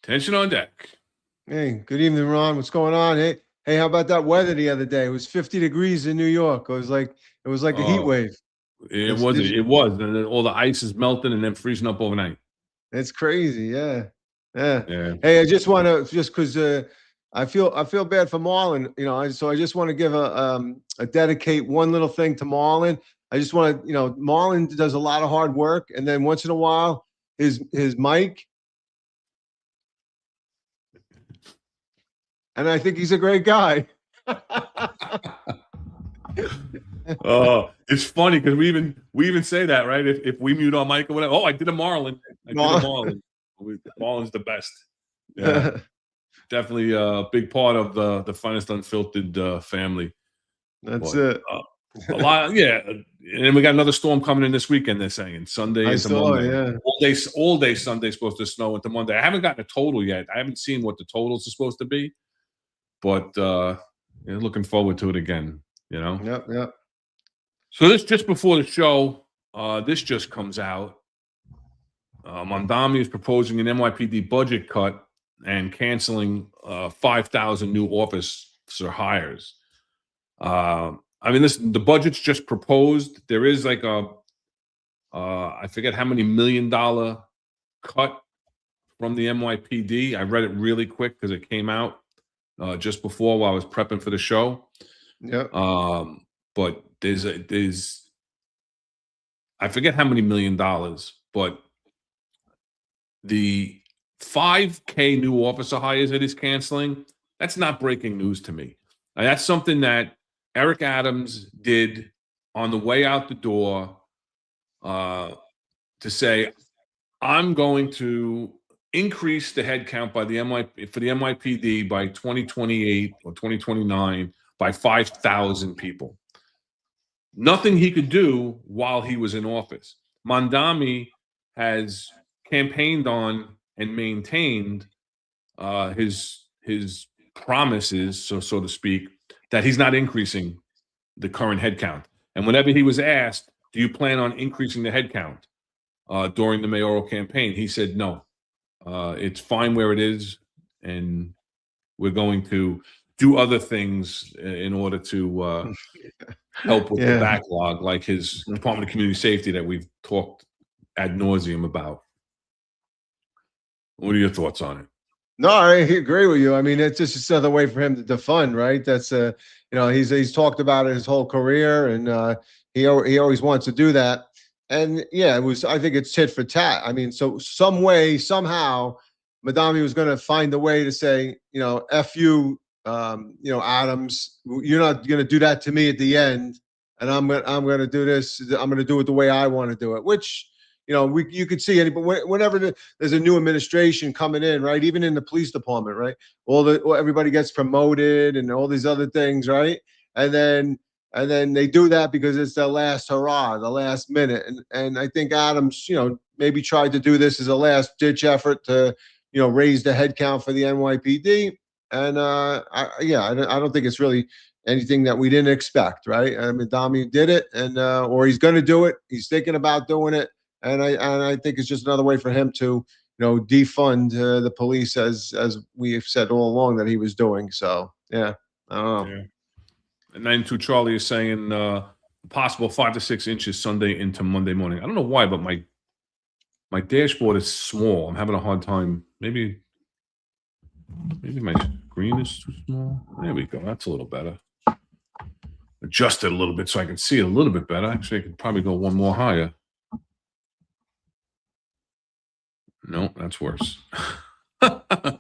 Tension on deck. Hey, good evening, Ron. What's going on? Hey, how about that weather the other day? It was 50 degrees in New York. It was like a heat Oh, wave. it It's was. did you, It was. And then all the ice is melting and then freezing up overnight. it's crazy. Yeah. Yeah. Yeah. Hey, I just want to just because I feel bad for Marlon. So I just want to give a dedicate one little thing to Marlon. I just want to Marlon does a lot of hard work, and then once in a while his mic, and I think he's a great guy. It's funny because we even say that, right? If we mute our mic or whatever. Oh, I did a Marlin. Marlin's the best. Yeah, definitely a big part of the Finest Unfiltered family. That's But, it. a lot, yeah. And we got another storm coming in this weekend. They're saying Sunday I into saw, Monday. yeah. All day Sunday's supposed to snow into Monday. I haven't gotten a total yet. I haven't seen what the totals are supposed to be, but looking forward to it again. Yep, yep. So this just before the show, this just comes out. Mondami is proposing an NYPD budget cut and canceling 5,000 new officer hires. The budget's just proposed. There is like I forget how many $1 million cut from the NYPD. I read it really quick because it came out just before while I was prepping for the show. Yep. But there's I forget how many $1 million, but the 5K new officer hires that he's canceling, that's not breaking news to me. That's something that Eric Adams did on the way out the door to say, I'm going to increase the head count by the NYPD by 2028 or 2029 by 5,000 people. Nothing he could do while he was in office. Mondami has campaigned on and maintained his promises, so to speak, that he's not increasing the current headcount. And whenever he was asked, do you plan on increasing the headcount during the mayoral campaign, he said no. It's fine where it is, and we're going to do other things in order to help with the backlog, like his Department of Community Safety that we've talked ad nauseum about. What are your thoughts on it? No, I agree with you. I mean, it's just another way for him to defund, right? That's he's talked about it his whole career, and he always wants to do that. And yeah, I think it's tit for tat. I mean, so some way, somehow, Madami was going to find a way to say, F you, Adams, you're not going to do that to me at the end, and I'm going to do this. I'm going to do it the way I want to do it, which, you could see but whenever there's a new administration coming in, right? Even in the police department, right? Everybody gets promoted and all these other things, right? And then they do that because it's their last hurrah, the last minute. And I think Adams, maybe tried to do this as a last ditch effort to, raise the head count for the NYPD. And I don't think it's really anything that we didn't expect, right? I mean, Dami did it, and or he's going to do it. He's thinking about doing it. And I think it's just another way for him to, defund the police as we've said all along that he was doing. So yeah, I don't know. Yeah. And 92 Charlie is saying possible 5 to 6 inches Sunday into Monday morning. I don't know why, but my dashboard is small. I'm having a hard time. Maybe my screen is too small. There we go. That's a little better. Adjust it a little bit so I can see it a little bit better. Actually, I could probably go one more higher. No, that's worse. I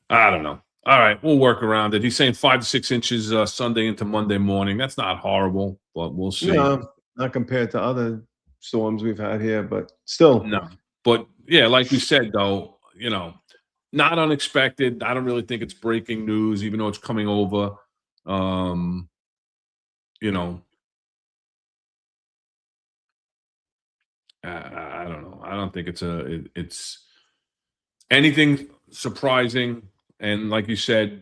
don't know. All right, we'll work around it. He's saying 5 to 6 inches Sunday into Monday morning. That's not horrible, but we'll see. No, not compared to other storms we've had here, but still. No. But yeah, like we said, though, not unexpected. I don't really think it's breaking news, even though it's coming over. I don't know. I don't think it's anything surprising. And like you said,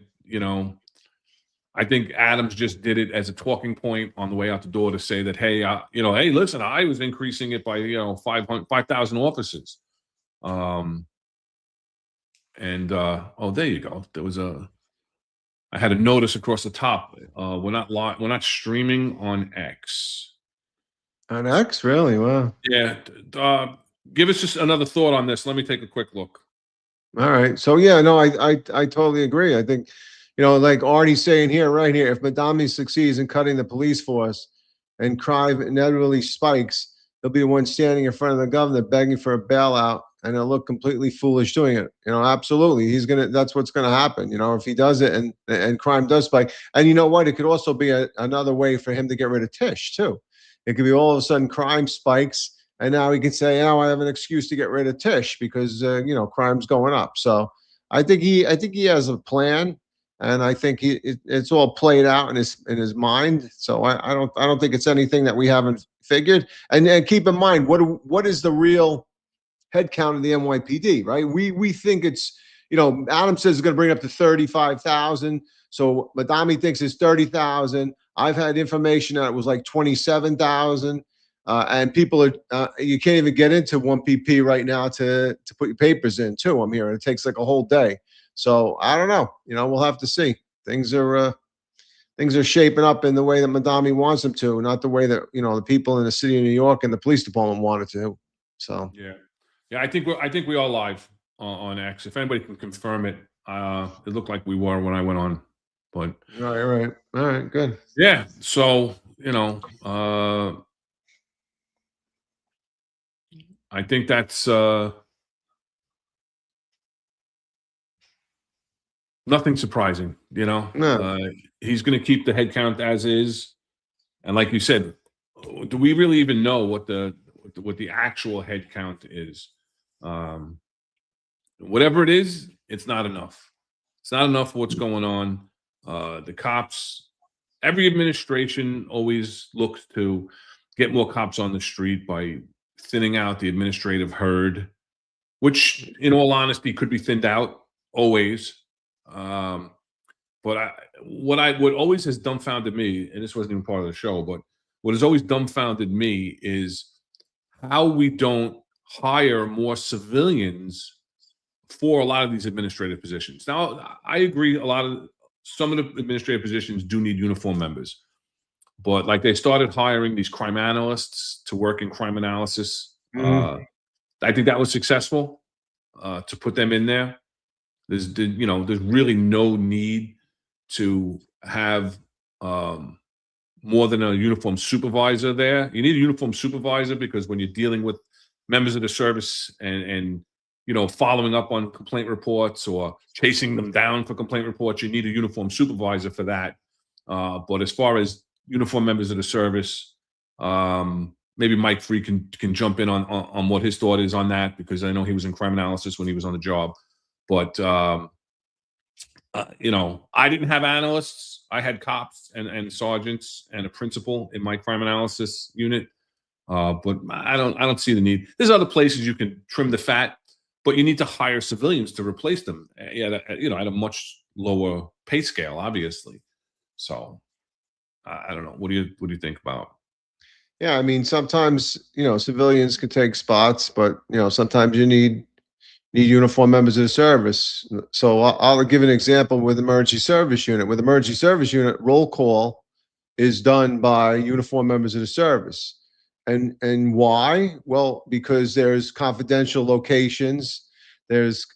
I think Adams just did it as a talking point on the way out the door to say that, hey, hey, listen, I was increasing it by 5,000 officers. And oh, there you go. I had a notice across the top. We're not streaming on X. On X, really? Wow. Yeah. Give us just another thought on this. Let me take a quick look. All right. So yeah, no, I totally agree. I think, like Artie's saying here, right here, if Madami succeeds in cutting the police force and crime inevitably spikes, he'll be the one standing in front of the governor begging for a bailout, and he'll look completely foolish doing it. Absolutely. That's what's gonna happen, if he does it and crime does spike. And you know what? It could also be another way for him to get rid of Tisch too. It could be all of a sudden crime spikes, and now he can say, "Oh, I have an excuse to get rid of Tisch because crime's going up." So I think he has a plan, and I think it's all played out in his mind. So I don't think it's anything that we haven't figured. And keep in mind, what is the real head count of the NYPD? Right? We think it's, Adam says it's going to bring it up to 35,000. So Madami thinks it's 30,000. I've had information that it was like 27,000. And people are, you can't even get into 1PP right now to put your papers in too. I'm hearing it takes like a whole day. So I don't know. We'll have to see. Things are shaping up in the way that Madami wants them to, not the way that the people in the city of New York and the police department want it to. So yeah. I think we are live on X. If anybody can confirm it, it looked like we were when I went on, but right, all right, good. Yeah. So I think that's nothing surprising. No. He's going to keep the head count as is, and like you said, do we really even know what the actual head count is? Whatever it is, it's not enough. It's not enough for what's going on. The cops, every administration always looks to get more cops on the street by thinning out the administrative herd, which, in all honesty, could be thinned out always. But what always has dumbfounded me, and this wasn't even part of the show, but what has always dumbfounded me is how we don't hire more civilians for a lot of these administrative positions. Now, I agree, some of the administrative positions do need uniform members, but like they started hiring these crime analysts to work in crime analysis. I think that was successful to put them in there. There's really no need to have more than a uniform supervisor there. You need a uniform supervisor because when you're dealing with members of the service and following up on complaint reports or chasing them down for complaint reports, you need a uniform supervisor for that. But as far as uniform members of the service, maybe Mike Free can jump in on what his thought is on that, because I know he was in crime analysis when he was on the job. But I didn't have analysts. I had cops and sergeants and a principal in my crime analysis unit. But I don't see the need. There's other places you can trim the fat, but you need to hire civilians to replace them. At a much lower pay scale, obviously. So I don't know. What do you think about? Yeah, I mean, sometimes civilians can take spots, but sometimes you need uniform members of the service. So I'll give an example with emergency service unit. With emergency service unit, roll call is done by uniform members of the service. And why? Well, because there's confidential locations. There's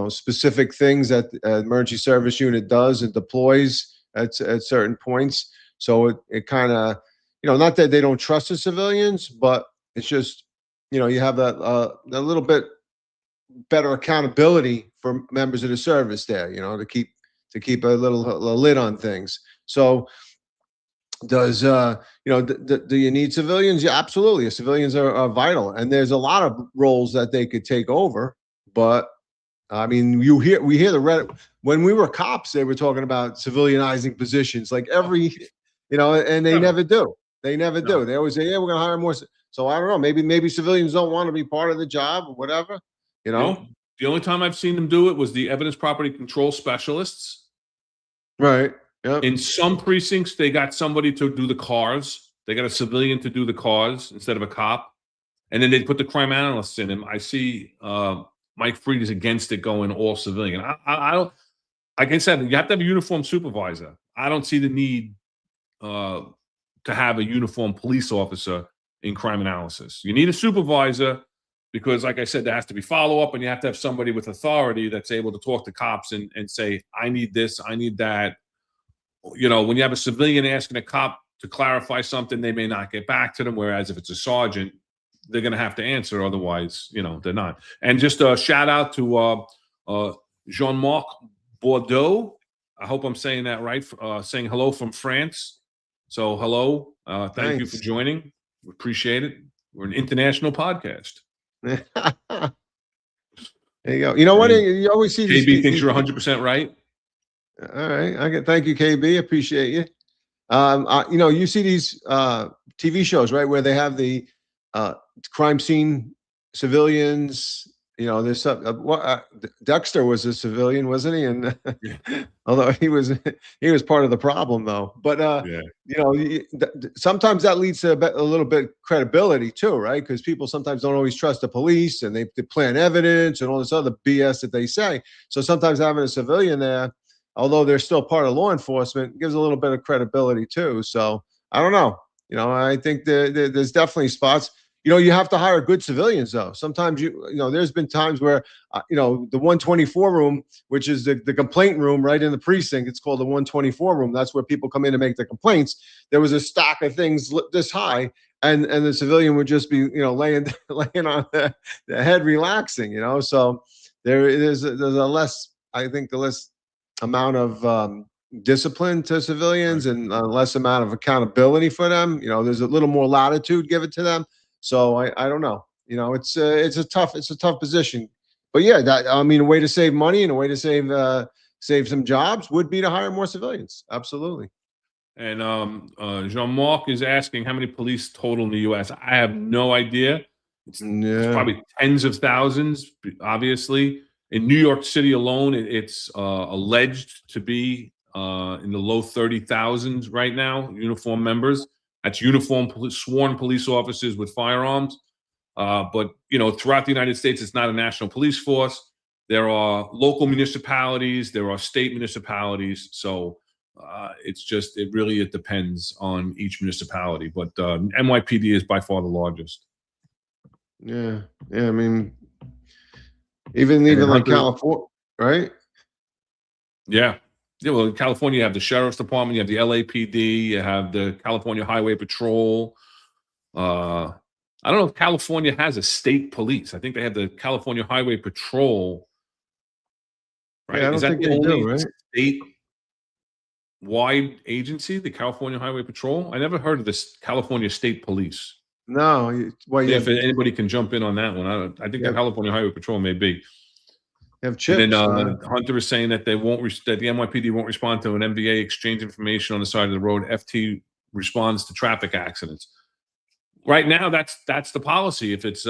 specific things that emergency service unit does and deploys at certain points. So it kind of, not that they don't trust the civilians, but it's just, you have a little bit better accountability for members of the service there, to keep a little lid on things. So does do you need civilians? Yeah, absolutely. Civilians are vital, and there's a lot of roles that they could take over. But I mean, we hear the Reddit. When we were cops, they were talking about civilianizing positions like every, and they never do. They never do. They always say, yeah, we're going to hire more. So I don't know. Maybe civilians don't want to be part of the job or whatever. The only time I've seen them do it was the evidence property control specialists. Right. Yep. In some precincts, they got somebody to do the cars. They got a civilian to do the cars instead of a cop. And then they put the crime analysts in them. I see Mike Freed is against it going all civilian. I don't. Like I said, you have to have a uniformed supervisor. I don't see the need to have a uniformed police officer in crime analysis. You need a supervisor because, like I said, there has to be follow up, and you have to have somebody with authority that's able to talk to cops and say, "I need this, I need that." You know, when you have a civilian asking a cop to clarify something, they may not get back to them. Whereas if it's a sergeant, they're going to have to answer. Otherwise, you know, they're not. And just a shout out to Jean-Marc Bordeaux. I hope I'm saying that right. Saying hello from France. So hello. Thank you for Thanks. joining. We appreciate it. We're an international podcast. There you go. You know what? And You always see these. KB thinks you're 100% right. All right. Thank you, KB. Appreciate you. You know, you see these TV shows, right, where they have the crime scene civilians. You know, there's some. Dexter was a civilian, wasn't he? And although he was part of the problem, though. But Yeah. you know, sometimes that leads to a little bit credibility too, right? Because people sometimes don't always trust the police, and they plant evidence and all this other BS that they say. So sometimes having a civilian there, although they're still part of law enforcement, gives a little bit of credibility too. So I don't know. You know, I think there's definitely spots. You know, you have to hire good civilians, though. Sometimes you know, there's been times where, you know, the 124 room, which is the complaint room right in the precinct, it's called the 124 room. That's where people come in to make the complaints. There was a stack of things this high, and the civilian would just be, you know, laying on the head, relaxing. You know, so there's a less, I think, the less amount of discipline to civilians, and less amount of accountability for them. You know, there's a little more latitude given to them. So I don't know. You know, it's a tough position. But yeah, I mean, a way to save money and a way to save some jobs would be to hire more civilians. Absolutely. And Jean-Marc is asking how many police total in the U.S. I have no idea. It's Yeah. probably tens of thousands, obviously. In New York City alone, it's alleged to be in the low 30,000s right now, uniform members. That's sworn police officers with firearms. But, you know, throughout the United States, it's not a national police force. There are local municipalities. There are state municipalities. So it really depends on each municipality. But NYPD is by far the largest. Yeah. Yeah. I mean, even like Hunter, California, right? Yeah. Yeah, well, in California, you have the Sheriff's Department, you have the LAPD, you have the California Highway Patrol. I don't know if California has a state police. I think they have the California Highway Patrol. Right? Yeah, I don't Is that think the they do, only right? state-wide agency, the California Highway Patrol? I never heard of this California State Police. No. Well, If anybody can jump in on that one, I think the California Highway Patrol may be. have chips. And then Hunter is saying that that the NYPD won't respond to an MVA exchange information on the side of the road. FT responds to traffic accidents. Right now, that's the policy. If there's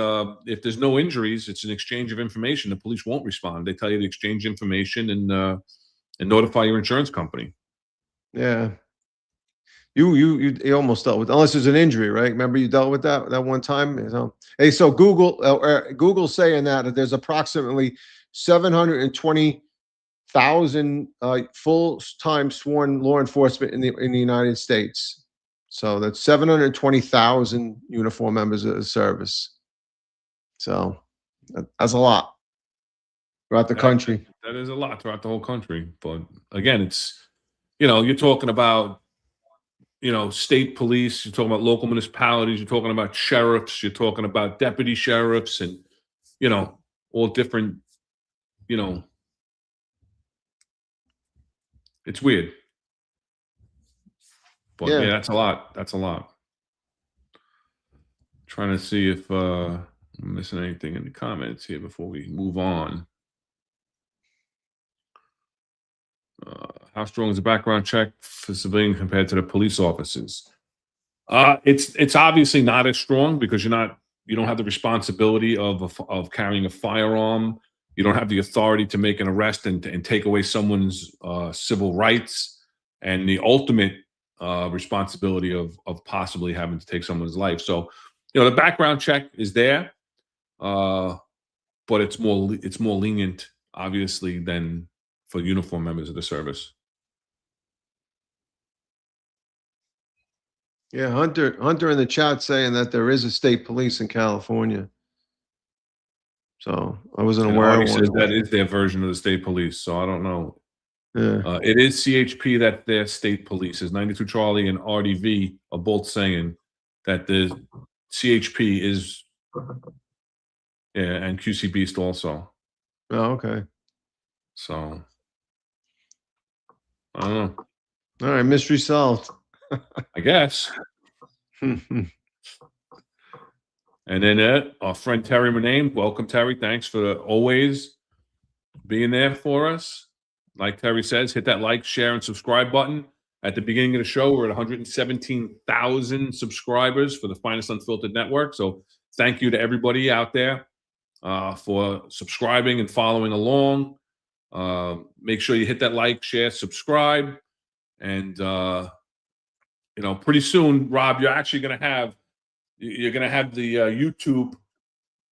no injuries, it's an exchange of information. The police won't respond. They tell you to exchange information and notify your insurance company. Yeah. You almost dealt with, unless there's an injury, right? Remember you dealt with that one time. You know? Hey, so Google's saying that there's approximately 720,000 full-time sworn law enforcement in the United States. So that's 720,000 uniform members of the service. So that's a lot throughout the country. That is a lot throughout the whole country. But again, it's, you know, you're talking about, you know, state police, you're talking about local municipalities, you're talking about sheriffs, you're talking about deputy sheriffs, and, you know, all different, you know, it's weird. But yeah, that's a lot. That's a lot. Trying to see if I'm missing anything in the comments here before we move on. How strong is the background check for civilian compared to the police officers? It's obviously not as strong because you don't have the responsibility of carrying a firearm. You don't have the authority to make an arrest and take away someone's civil rights, and the ultimate responsibility of possibly having to take someone's life. So, you know, the background check is there. but it's more lenient, obviously, than for uniformed members of the service. Yeah, Hunter in the chat saying that there is a state police in California. So I wasn't And aware Artie of says one. that is their version of the state police, so I don't know. Yeah. It is CHP that their state police is. 92 Charlie and RDV are both saying that the CHP is, and QC Beast also. Oh, okay. So I don't know. All right, mystery solved. I guess. And then our friend Terry Rename, welcome Terry. Thanks for always being there for us. Like Terry says, hit that like, share, and subscribe button. At the beginning of the show, we're at 117,000 subscribers for the Finest Unfiltered Network. So thank you to everybody out there for subscribing and following along. Make sure you hit that like, share, subscribe. And, pretty soon, Rob, you're actually going to have the YouTube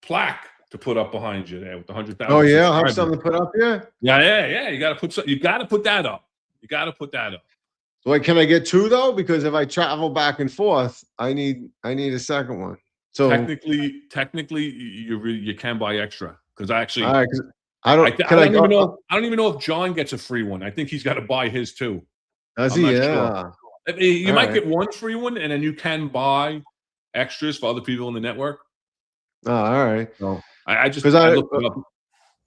plaque to put up behind you there with the 100,000. Oh yeah, I'll have something to put up here. Yeah. You got to put that up. Wait, can I get two though? Because if I travel back and forth, I need a second one. So technically, you can buy extra because I actually. All right, I don't even know if John gets a free one. I think he's got to buy his too. Does he? Yeah. Sure. You might get one free one, and then you can buy extras for other people in the network. Oh, all right. So I looked it up.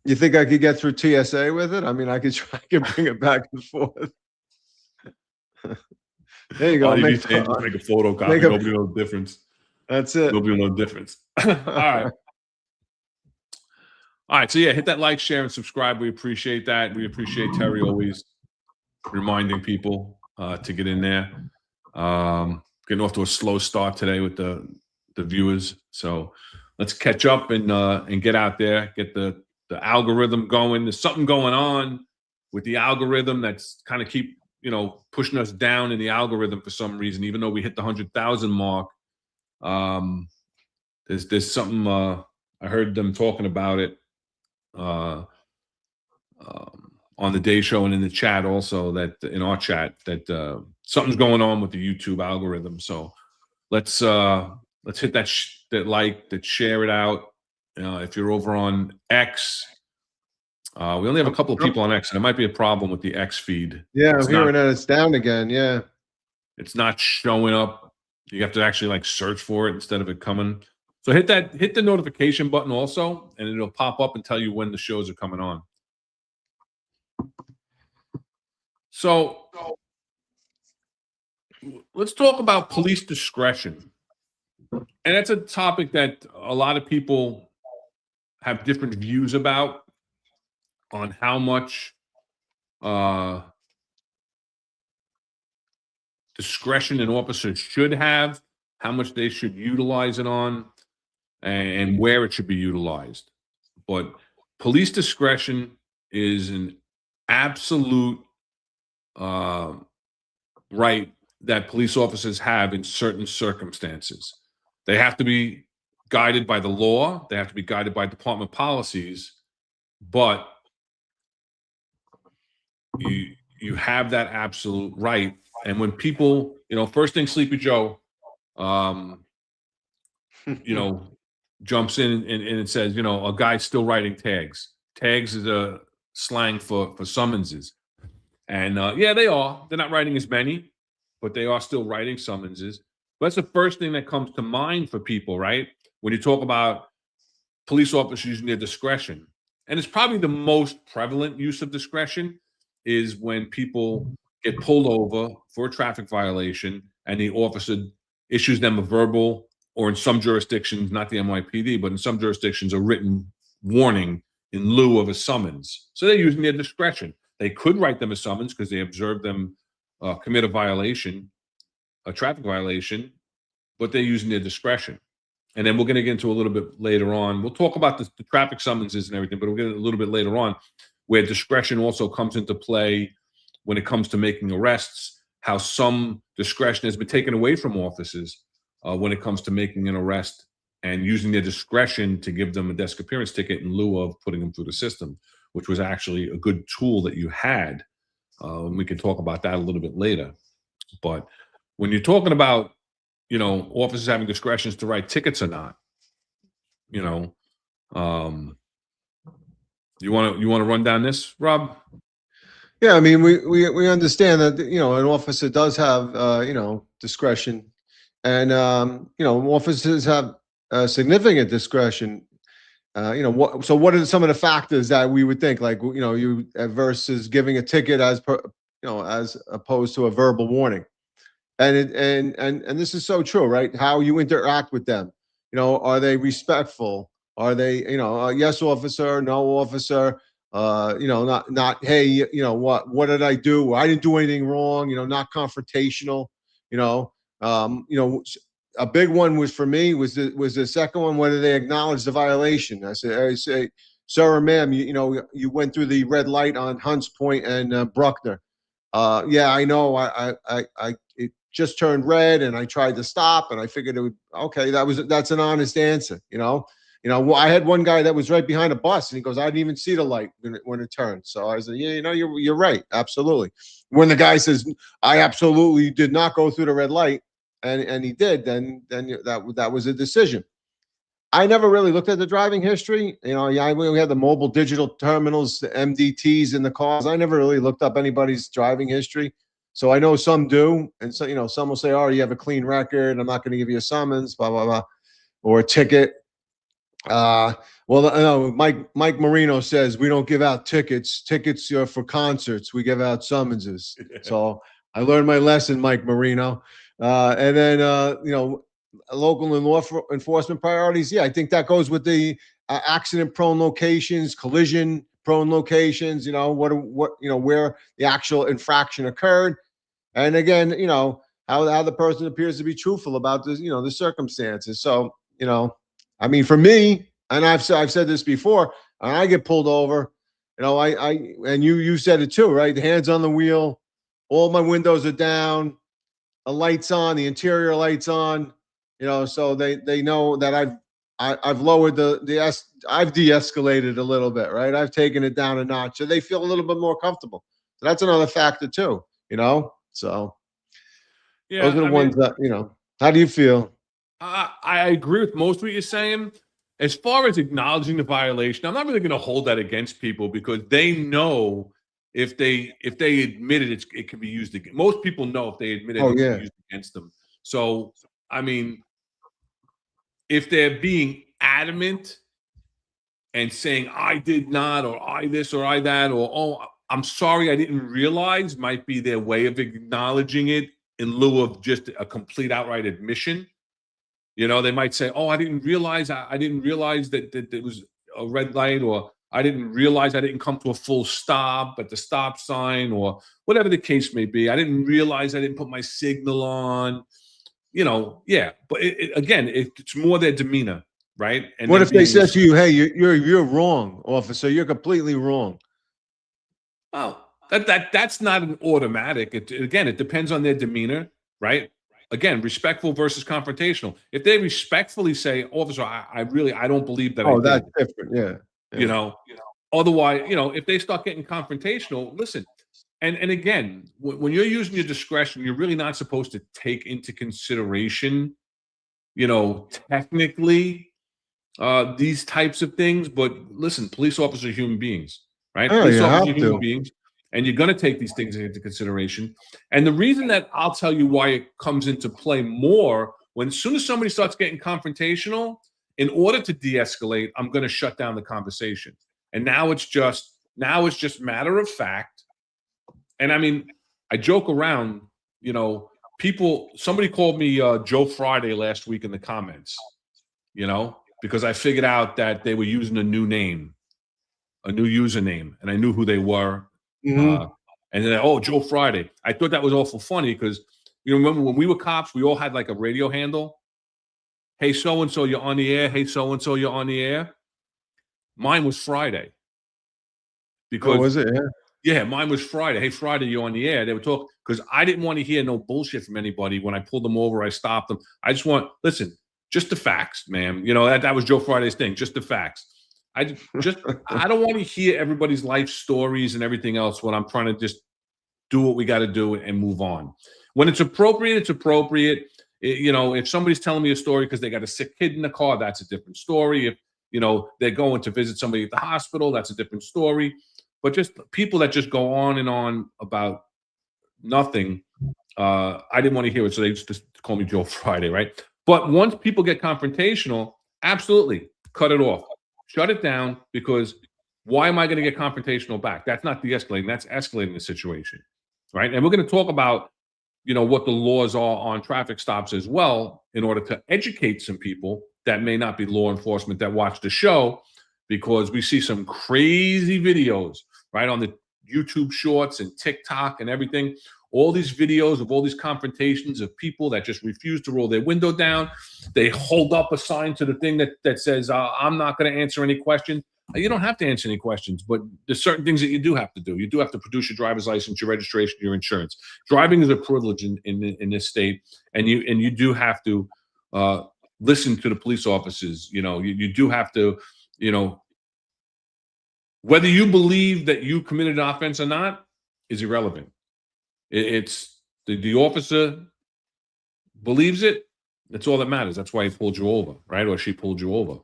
You think I could get through TSA with it? I mean, I could bring it back and forth. There you go. Make a photocopy. Nobody knows the difference. That's it. Nobody knows the difference. All right. So yeah, hit that like, share, and subscribe. We appreciate that. We appreciate Terry always reminding people to get in there. Getting off to a slow start today with the viewers. So let's catch up and get out there, get the algorithm going. There's something going on with the algorithm that's kind of keep pushing us down in the algorithm for some reason, even though we hit the 100,000 mark. There's something I heard them talking about it on the day show and in the chat also, that in our chat, that something's going on with the YouTube algorithm. So let's hit that like, that share it out. If you're over on X, we only have a couple of people on X, and there might be a problem with the X feed. Yeah, I'm hearing that it's down again. Yeah, it's not showing up. You have to actually search for it instead of it coming. So hit the notification button also, and it'll pop up and tell you when the shows are coming on. So let's talk about police discretion. And that's a topic that a lot of people have different views about, on how much discretion an officer should have, how much they should utilize it on, and where it should be utilized. But police discretion is an absolute right that police officers have in certain circumstances. They have to be guided by the law. They have to be guided by department policies, but you have that absolute right. And when people, first thing Sleepy Joe, jumps in and it says, a guy's still writing tags. Tags is a slang for summonses. And they are. They're not writing as many, but they are still writing summonses. But that's the first thing that comes to mind for people, right? When you talk about police officers using their discretion. And it's probably the most prevalent use of discretion is when people get pulled over for a traffic violation and the officer issues them a verbal, or in some jurisdictions, not the NYPD, but in some jurisdictions, a written warning in lieu of a summons. So they're using their discretion. They could write them a summons because they observed them commit a violation, a traffic violation, but they're using their discretion. And then we're going to get into a little bit later on. We'll talk about the traffic summonses and everything, but we'll get a little bit later on where discretion also comes into play when it comes to making arrests, how some discretion has been taken away from officers when it comes to making an arrest and using their discretion to give them a desk appearance ticket in lieu of putting them through the system, which was actually a good tool that you had. We can talk about that a little bit later. But when you're talking about, officers having discretions to write tickets or not, you want to run down this, Rob? Yeah, I mean, we understand that, an officer does have, discretion, and, officers have significant discretion. So what are some of the factors that we would think, like, you versus giving a ticket as opposed to a verbal warning? And this is so true, right? How you interact with them. Are they respectful? Are they, yes, officer, no, officer? Not, hey, what did I do? I didn't do anything wrong. Not confrontational. You know, um, you know, a big one was for me was the second one, whether they acknowledge the violation. I say, sir or ma'am, you went through the red light on Hunts Point and Bruckner. Yeah, I know. It just turned red, and I tried to stop, and I figured it would. Okay, that's an honest answer. I had one guy that was right behind a bus, and he goes, "I didn't even see the light when it turned." So I said, "Yeah, you're right, absolutely." When the guy says, "I absolutely did not go through the red light," and he did, then that was a decision. I never really looked at the driving history. Yeah, we had the mobile digital terminals, the MDTs in the cars. I never really looked up anybody's driving history. So I know some do, and so some will say, "Oh, you have a clean record. I'm not going to give you a summons, blah blah blah, or a ticket." Well, no, Mike Marino says we don't give out tickets. Tickets are for concerts. We give out summonses. So I learned my lesson, Mike Marino. And then local and law enforcement priorities. Yeah, I think that goes with the accident-prone locations, collision-prone locations. Where the actual infraction occurred, and again, how the person appears to be truthful about this, the circumstances. So, I mean, for me, and I've said this before, and I get pulled over, and you said it too, right? The hands on the wheel, all my windows are down, the lights on, the interior lights on, so they know that I've lowered I've de-escalated a little bit, right? I've taken it down a notch, so they feel a little bit more comfortable. So that's another factor too, So Yeah, those are the ones that, how do you feel? I agree with most of what you're saying. As far as acknowledging the violation, I'm not really going to hold that against people because they know if they admit it, it can be used against. Most people know if they admit it, Oh it can yeah. be used against them. So, I mean, if they're being adamant and saying I did not, or I this, or I that, or oh, I'm sorry, I didn't realize, might be their way of acknowledging it in lieu of just a complete outright admission. They might say, "Oh, I didn't realize. I didn't realize that it was a red light, or I didn't realize I didn't come to a full stop at the stop sign, or whatever the case may be. I didn't realize I didn't put my signal on." Yeah. But again, it's more their demeanor, right? And What then if they being said to you, "Hey, you're wrong, officer. You're completely wrong." well, that's not an automatic. It depends on their demeanor, right? Again, respectful versus confrontational. If they respectfully say, "Officer, I don't believe that I Oh, did," that's different. Yeah. you Yeah. know. Otherwise, if they start getting confrontational, listen. And again, when you're using your discretion, you're really not supposed to take into consideration, technically, these types of things. But listen, police officers are human beings, right? Oh, Police you officers are have human to. beings, and you're going to take these things into consideration. And the reason that I'll tell you why it comes into play more when as soon as somebody starts getting confrontational, in order to de-escalate, I'm going to shut down the conversation. And now it's just matter of fact. And I mean, I joke around, somebody called me Joe Friday last week in the comments, because I figured out that they were using a new username, and I knew who they were. Mhm. And then, oh, Joe Friday. I thought that was awful funny because, remember when we were cops, we all had like a radio handle. Hey, so-and-so, you're on the air. Hey, so-and-so, you're on the air. Mine was Friday. Oh, Because, was it? Yeah. yeah, mine was Friday. Hey, Friday, you're on the air. They would talk because I didn't want to hear no bullshit from anybody. When I pulled them over, I stopped them. I just listen, just the facts, ma'am. You know, that was Joe Friday's thing, just the facts. I don't want to hear everybody's life stories and everything else when I'm trying to just do what we got to do and move on. When it's appropriate, it's appropriate. You know, if somebody's telling me a story because they got a sick kid in the car, that's a different story. If, you know, they're going to visit somebody at the hospital, that's a different story. But just people that just go on and on about nothing, I didn't want to hear it, so they just call me Joe Friday, right? But once people get confrontational, absolutely cut it off, shut it down, because why am I going to get confrontational back? That's not de-escalating, that's escalating the situation, right? And we're going to talk about, you know, what the laws are on traffic stops as well, in order to educate some people that may not be law enforcement that watch the show, because we see some crazy videos, right, on the YouTube shorts and TikTok and everything. All these videos of all these confrontations of people that just refuse to roll their window down. They hold up a sign to the thing that says, I'm not going to answer any questions. You don't have to answer any questions, but there's certain things that you do have to do. You do have to produce your driver's license, your registration, your insurance. Driving is a privilege in this state, and you do have to listen to the police officers. You know, you do have to, you know, whether you believe that you committed an offense or not is irrelevant. It's the officer believes it. That's all that matters. That's why he pulled you over, right? Or she pulled you over.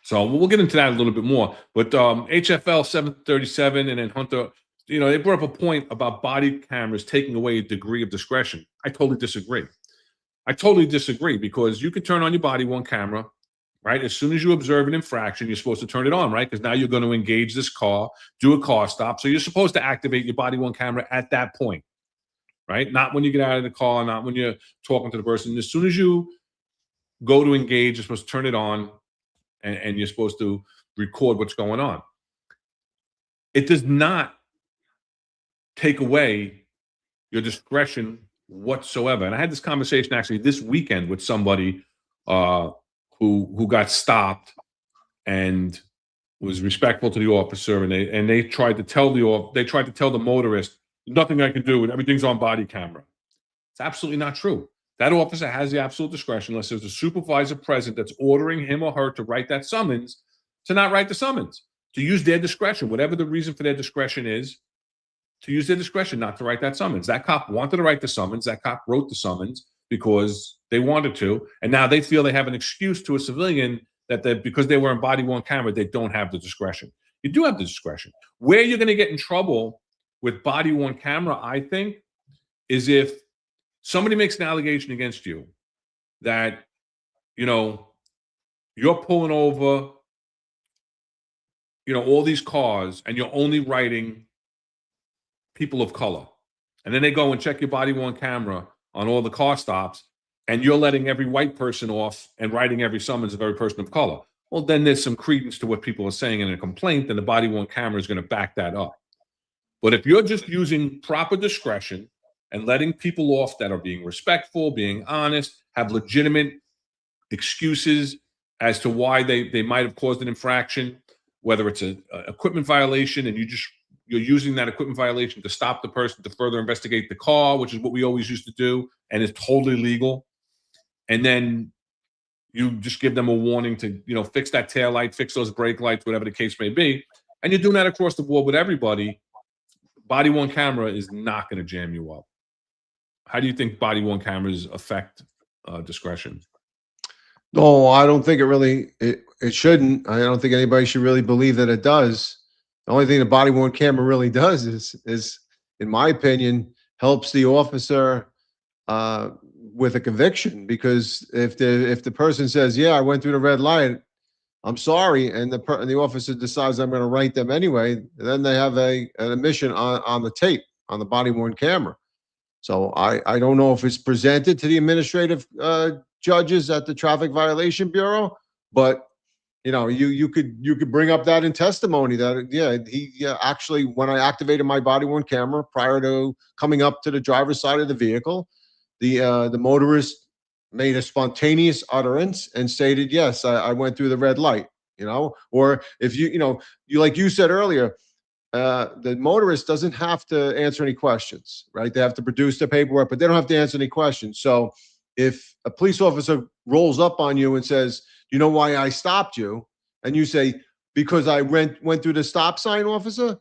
So we'll get into that a little bit more. But HFL 737 and then Hunter, you know, they brought up a point about body cameras taking away a degree of discretion. I totally disagree. I totally disagree, because you can turn on your body-worn camera, right? As soon as you observe an infraction, you're supposed to turn it on, right? Because now you're going to engage this car, do a car stop. So you're supposed to activate your body-worn camera at that point, right? Not when you get out of the car, not when you're talking to the person. As soon as you go to engage, you're supposed to turn it on, and you're supposed to record what's going on. It does not take away your discretion whatsoever. And I had this conversation actually this weekend with somebody who got stopped and was respectful to the officer, and they tried to tell the motorist, nothing I can do, everything's on body camera. It's absolutely not true. That officer has the absolute discretion, unless there's a supervisor present that's ordering him or her to write that summons, to not write the summons, to use their discretion, whatever the reason for their discretion is, to use their discretion not to write that summons. That cop wanted to write the summons. That cop wrote the summons because they wanted to, and now they feel they have an excuse to a civilian that because they were in body-worn camera, they don't have the discretion. You do have the discretion. Where you're going to get in trouble with body-worn camera, I think, is if somebody makes an allegation against you that, you know, you're pulling over, you know, all these cars and you're only writing people of color. And then they go and check your body-worn camera on all the car stops, and you're letting every white person off and writing every summons of every person of color. Well, then there's some credence to what people are saying in a complaint, and the body-worn camera is going to back that up. But if you're just using proper discretion and letting people off that are being respectful, being honest, have legitimate excuses as to why they might have caused an infraction, whether it's a equipment violation and you're using that equipment violation to stop the person to further investigate the car, which is what we always used to do, and it's totally legal. And then you just give them a warning to, you know, fix that tail light, fix those brake lights, whatever the case may be. And you're doing that across the board with everybody. Body-worn camera is not going to jam you up. How do you think body-worn cameras affect discretion? No, I don't think it shouldn't. I don't think anybody should really believe that it does. The only thing the body-worn camera really does is, in my opinion, helps the officer with a conviction. Because if the person says, "Yeah, I went through the red light, I'm sorry," and the officer decides I'm going to write them anyway, then they have an admission on the tape, on the body-worn camera. So I don't know if it's presented to the administrative judges at the Traffic Violation Bureau, but you know, you could bring up that in testimony that he actually, when I activated my body-worn camera prior to coming up to the driver's side of the vehicle, the motorist made a spontaneous utterance and stated, "Yes, I went through the red light." You know, or if you like you said earlier, the motorist doesn't have to answer any questions, right? They have to produce the paperwork, but they don't have to answer any questions. So if a police officer rolls up on you and says, "You know why I stopped you?" and you say, "Because I went through the stop sign, officer."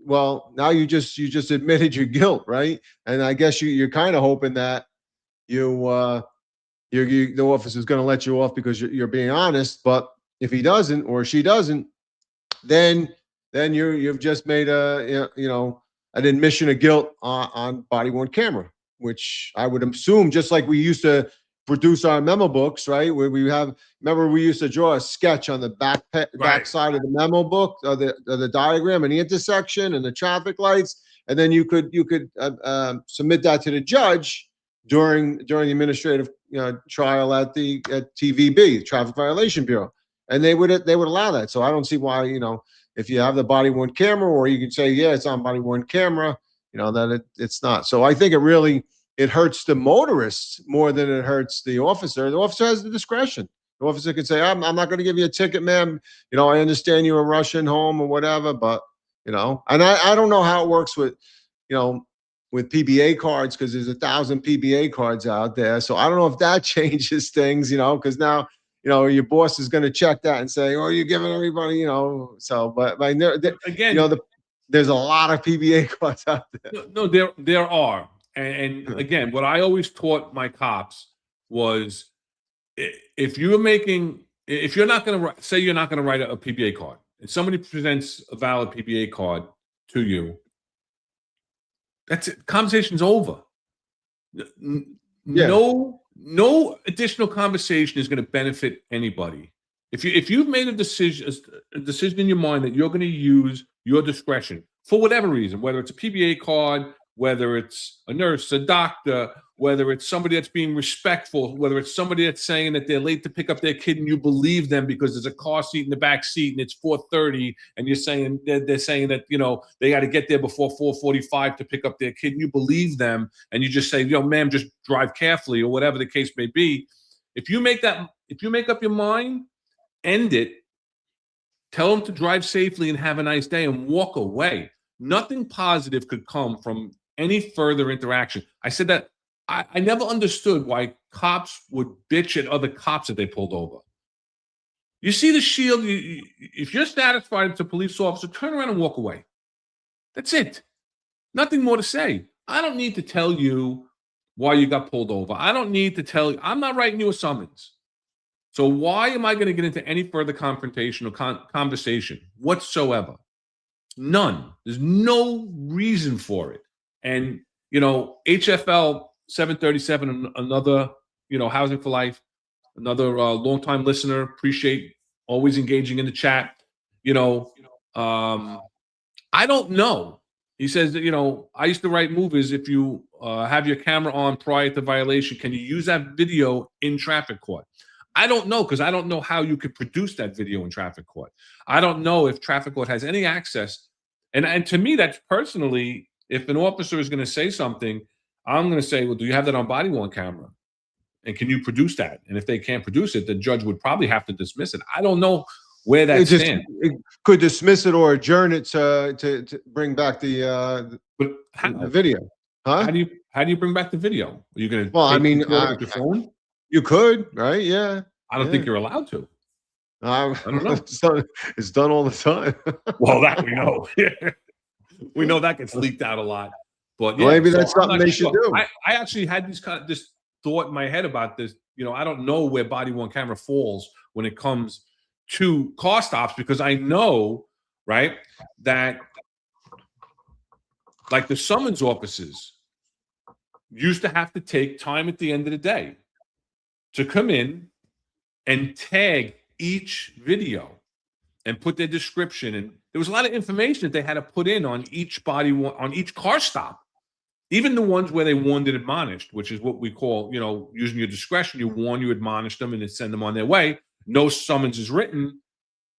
Well, now you just admitted your guilt, right? And I guess you're kind of hoping that you the officer's going to let you off because you're being honest. But if he doesn't or she doesn't, then you've just made an admission of guilt on body worn camera, which I would assume, just like we used to produce our memo books, right? Where we have, remember, we used to draw a sketch on the back side of the memo book, the diagram and the intersection and the traffic lights, and then you could submit that to the judge during the administrative trial at TVB, Traffic Violation Bureau, and they would allow that. So I don't see why, if you have the body worn camera, or you can say, yeah, it's on body worn camera, that it's not. So I think it hurts the motorists more than it hurts the officer. The officer has the discretion. The officer can say, I'm not going to give you a ticket, ma'am. I understand you were rushing home or whatever, but, and I don't know how it works with PBA cards, because there's 1,000 PBA cards out there. So I don't know if that changes things, because now, your boss is going to check that and say, "Oh, you're giving everybody," So, but again, there's a lot of PBA cards out there. No, there are, and again, what I always taught my cops was, if you're not going to say you're not going to write a PBA card, and somebody presents a valid PBA card to you, that's it. Conversation's over. No additional conversation is going to benefit anybody. If you've made a decision in your mind that you're going to use your discretion for whatever reason, whether it's a PBA card, whether it's a nurse, a doctor, whether it's somebody that's being respectful, whether it's somebody that's saying that they're late to pick up their kid and you believe them because there's a car seat in the back seat and it's 4:30 and you're saying they're saying that they got to get there before 4:45 to pick up their kid, and you believe them and you just say, ma'am, just drive carefully, or whatever the case may be. If you make up your mind, end it, tell them to drive safely and have a nice day and walk away. Nothing positive could come from any further interaction. I said that I never understood why cops would bitch at other cops that they pulled over. You see the shield, if you're satisfied it's a police officer, turn around and walk away. That's it. Nothing more to say. I don't need to tell you why you got pulled over. I don't need to tell you. I'm not writing you a summons. So why am I going to get into any further confrontation or conversation whatsoever? None. There's no reason for it. And, HFL 737, another, Housing for Life, another longtime listener, appreciate always engaging in the chat. I don't know. He says that, I used to write movies. If you have your camera on prior to violation, can you use that video in traffic court? I don't know, because I don't know how you could produce that video in traffic court. I don't know if traffic court has any access. And to me, that's personally, if an officer is going to say something, I'm going to say, well, do you have that on body worn camera? And can you produce that? And if they can't produce it, the judge would probably have to dismiss it. I don't know where that stands. It could dismiss it or adjourn it to bring back the video. Huh? How do you bring back the video? Are you going to? Well, I mean, with your phone? You could, right? Yeah. I don't think you're allowed to. I don't know. It's done all the time. Well, that we know. We know that gets leaked out a lot. But yeah, maybe that's something they should do. I actually had this thought in my head about this. I don't know where body worn camera falls when it comes to car stops, because I know, right, that like the summons offices used to have to take time at the end of the day to come in and tag each video and put their description. And there was a lot of information that they had to put in on each on each car stop, even the ones where they warned and admonished, which is what we call, using your discretion. You warn, you admonish them, and then send them on their way. No summons is written.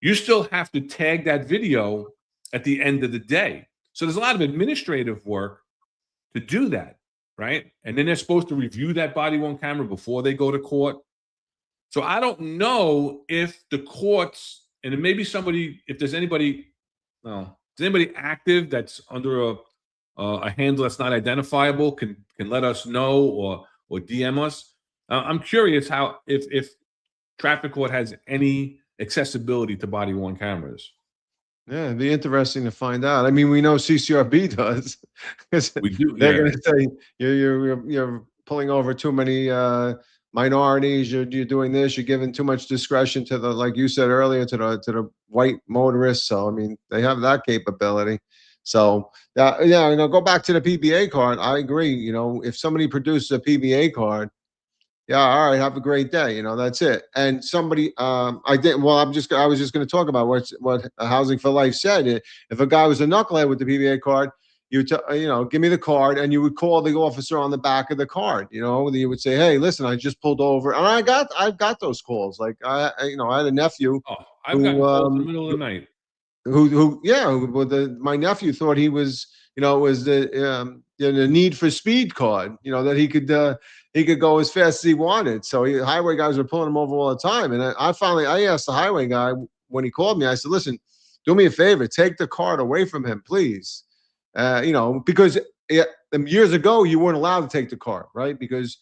You still have to tag that video at the end of the day. So there's a lot of administrative work to do that, right? And then they're supposed to review that body worn camera before they go to court. So I don't know if the courts, and maybe if there's anybody active that's under a handle that's not identifiable, can let us know or DM us. I'm curious how if traffic court has any accessibility to body worn cameras. Yeah, it'd be interesting to find out. I mean, we know CCRB does, 'cause We do, they're yeah. gonna say you're pulling over too many minorities. You're doing this. You're giving too much discretion to the, like you said earlier, to the white motorists. So I mean, they have that capability. So yeah, go back to the PBA card. I agree. If somebody produces a PBA card, yeah, all right, have a great day. That's it. And somebody, I didn't. Well, I was just going to talk about what Housing for Life said. If a guy was a knucklehead with the PBA card, give me the card, and you would call the officer on the back of the card. You would say, hey, listen, I just pulled over, and I've got those calls. Like I had a nephew Oh, I've gotten who calls in the middle of the night. my nephew thought he was, it was the need for speed card, that he could go as fast as he wanted. So highway guys were pulling him over all the time. And I asked the highway guy when he called me, I said, listen, do me a favor, take the card away from him, please. Because years ago, you weren't allowed to take the card, right? Because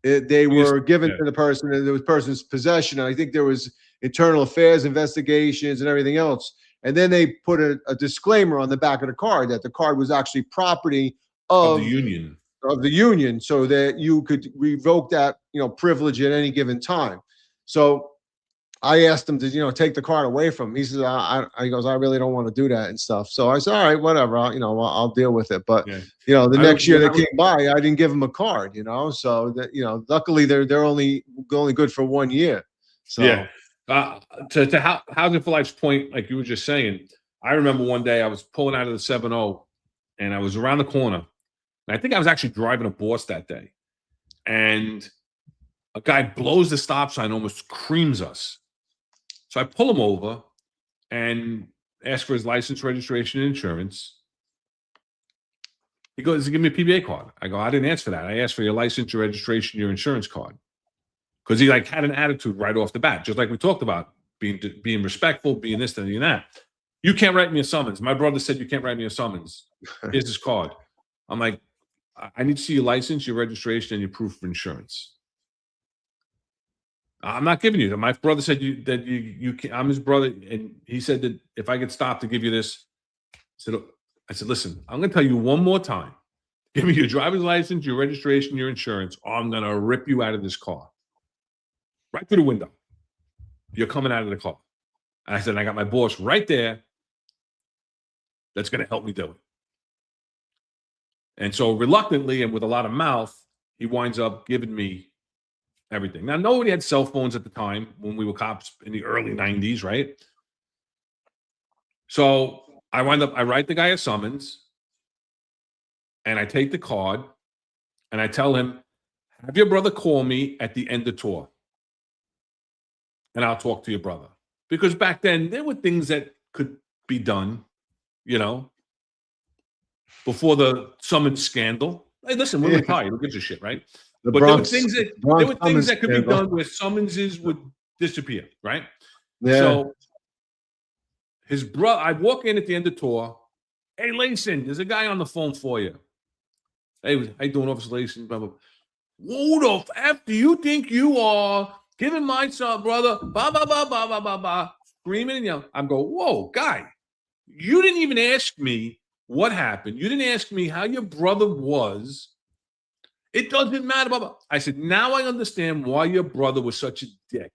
they were given to the person, and there was person's possession. And I think there was internal affairs investigations and everything else. And then they put a disclaimer on the back of the card that the card was actually property Of the union. so that you could revoke that, privilege at any given time. So I asked him to, take the card away from him. He says, he goes, I really don't want to do that and stuff. So I said, all right, whatever. I'll deal with it. But, the next year they came by, I didn't give him a card, so that, luckily they're only good for 1 year. So yeah. To Housing for Life's point, like you were just saying, I remember one day I was pulling out of the 7-0 and I was around the corner. And I think I was actually driving a Boss that day. And a guy blows the stop sign, almost creams us. So I pull him over and ask for his license, registration, and insurance. He goes, give me a PBA card. I go, I didn't ask for that. I asked for your license, your registration, your insurance card. Because he had an attitude right off the bat, just like we talked about, being respectful, being this, and that. You can't write me a summons. My brother said you can't write me a summons. Here's his card. I'm like, I need to see your license, your registration, and your proof of insurance. I'm not giving you that. My brother said that you can, I'm his brother, and he said that if I get stopped to give you this, I said, listen, I'm going to tell you one more time. Give me your driver's license, your registration, your insurance, or I'm going to rip you out of this car. Right through the window. You're coming out of the car. And I said, I got my boss right there that's going to help me do it. And so reluctantly and with a lot of mouth, he winds up giving me everything. Now, nobody had cell phones at the time when we were cops in the early 90s, right? So I write the guy a summons, and I take the card, and I tell him, have your brother call me at the end of tour. And I'll talk to your brother. Because back then, there were things that could be done, before the summons scandal. Hey, listen, we're retired. Who gives a shit, right? But there were things that could be done where summonses would disappear, right? Yeah. So his brother, I walk in at the end of tour. Hey, Layson, there's a guy on the phone for you. Hey, how you doing, Officer Layson? Blah, blah. Who the F do you think you are? Giving my son, brother, ba ba ba ba ba ba ba, screaming and yelling. I'm going, whoa, guy, you didn't even ask me what happened. You didn't ask me how your brother was. It doesn't matter. Blah, blah. I said, now I understand why your brother was such a dick.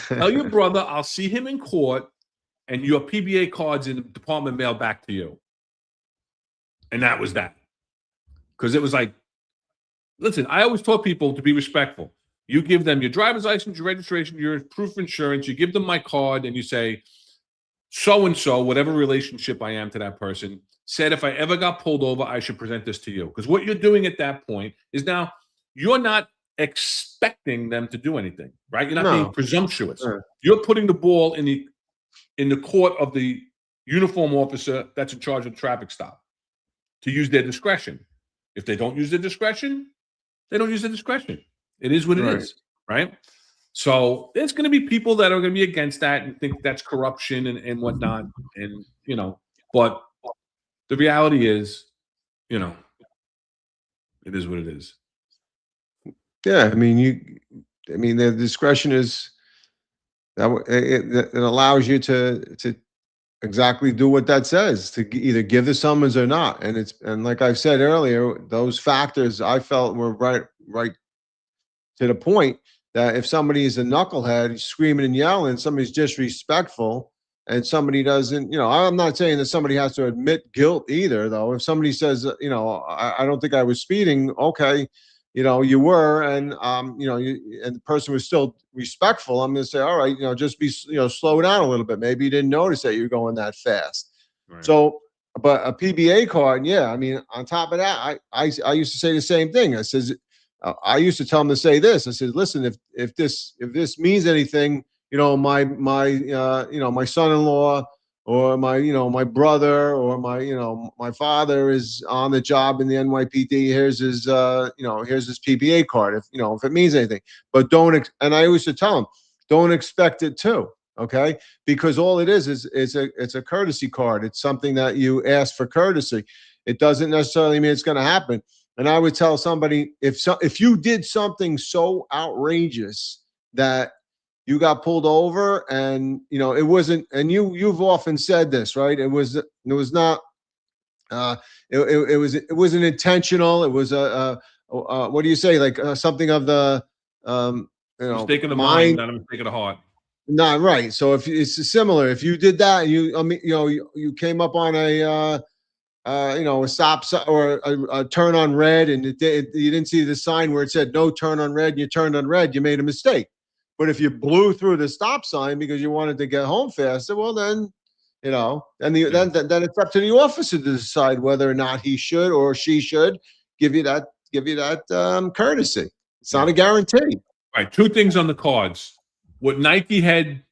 Tell your brother I'll see him in court, and your PBA cards in the department mail back to you. And that was that. Because it was like, listen, I always taught people to be respectful. You give them your driver's license, your registration, your proof of insurance. You give them my card, and you say, so-and-so, whatever relationship I am to that person, said if I ever got pulled over, I should present this to you. Because what you're doing at that point is now you're not expecting them to do anything, right? You're not being presumptuous. Sure. You're putting the ball in the court of the uniform officer that's in charge of the traffic stop to use their discretion. If they don't use their discretion, they don't use their discretion. It is what it is, right? So there's going to be people that are going to be against that and think that's corruption and whatnot. And, but the reality is, it is what it is. Yeah, I mean, the discretion is it allows you to exactly do what that says, to either give the summons or not. And like I said earlier, those factors I felt were right to the point that if somebody is a knucklehead, he's screaming and yelling, somebody's disrespectful, and somebody doesn't, I'm not saying that somebody has to admit guilt either, though. If somebody says, I don't think I was speeding, okay, you were, and and the person was still respectful, I'm going to say, all right, just be, slow down a little bit. Maybe you didn't notice that you're going that fast. Right. So, but a PBA card, yeah. I mean, on top of that, I used to say the same thing. I used to tell him to say this. I said, listen, if this means anything, my son-in-law or my brother or my father is on the job in the NYPD. Here's his PBA card. If it means anything, but and I used to tell him, don't expect it to. Okay, because all it is it's a courtesy card. It's something that you ask for courtesy. It doesn't necessarily mean it's going to happen. And I would tell somebody, if you did something so outrageous that you got pulled over and it wasn't, and you've often said this, right? It was not it wasn't intentional. It was what do you say, like something of the Mistake of the mind, not a mistake of the heart. Not right. So if it's similar, if you did that, you came up on a stop or a turn on red, and you didn't see the sign where it said no turn on red, and you turned on red, you made a mistake. But if you blew through the stop sign because you wanted to get home faster, well, then, then it's up to the officer to decide whether or not he should or she should give you that courtesy. It's not a guarantee. Right. Two things on the cards. What Nike Head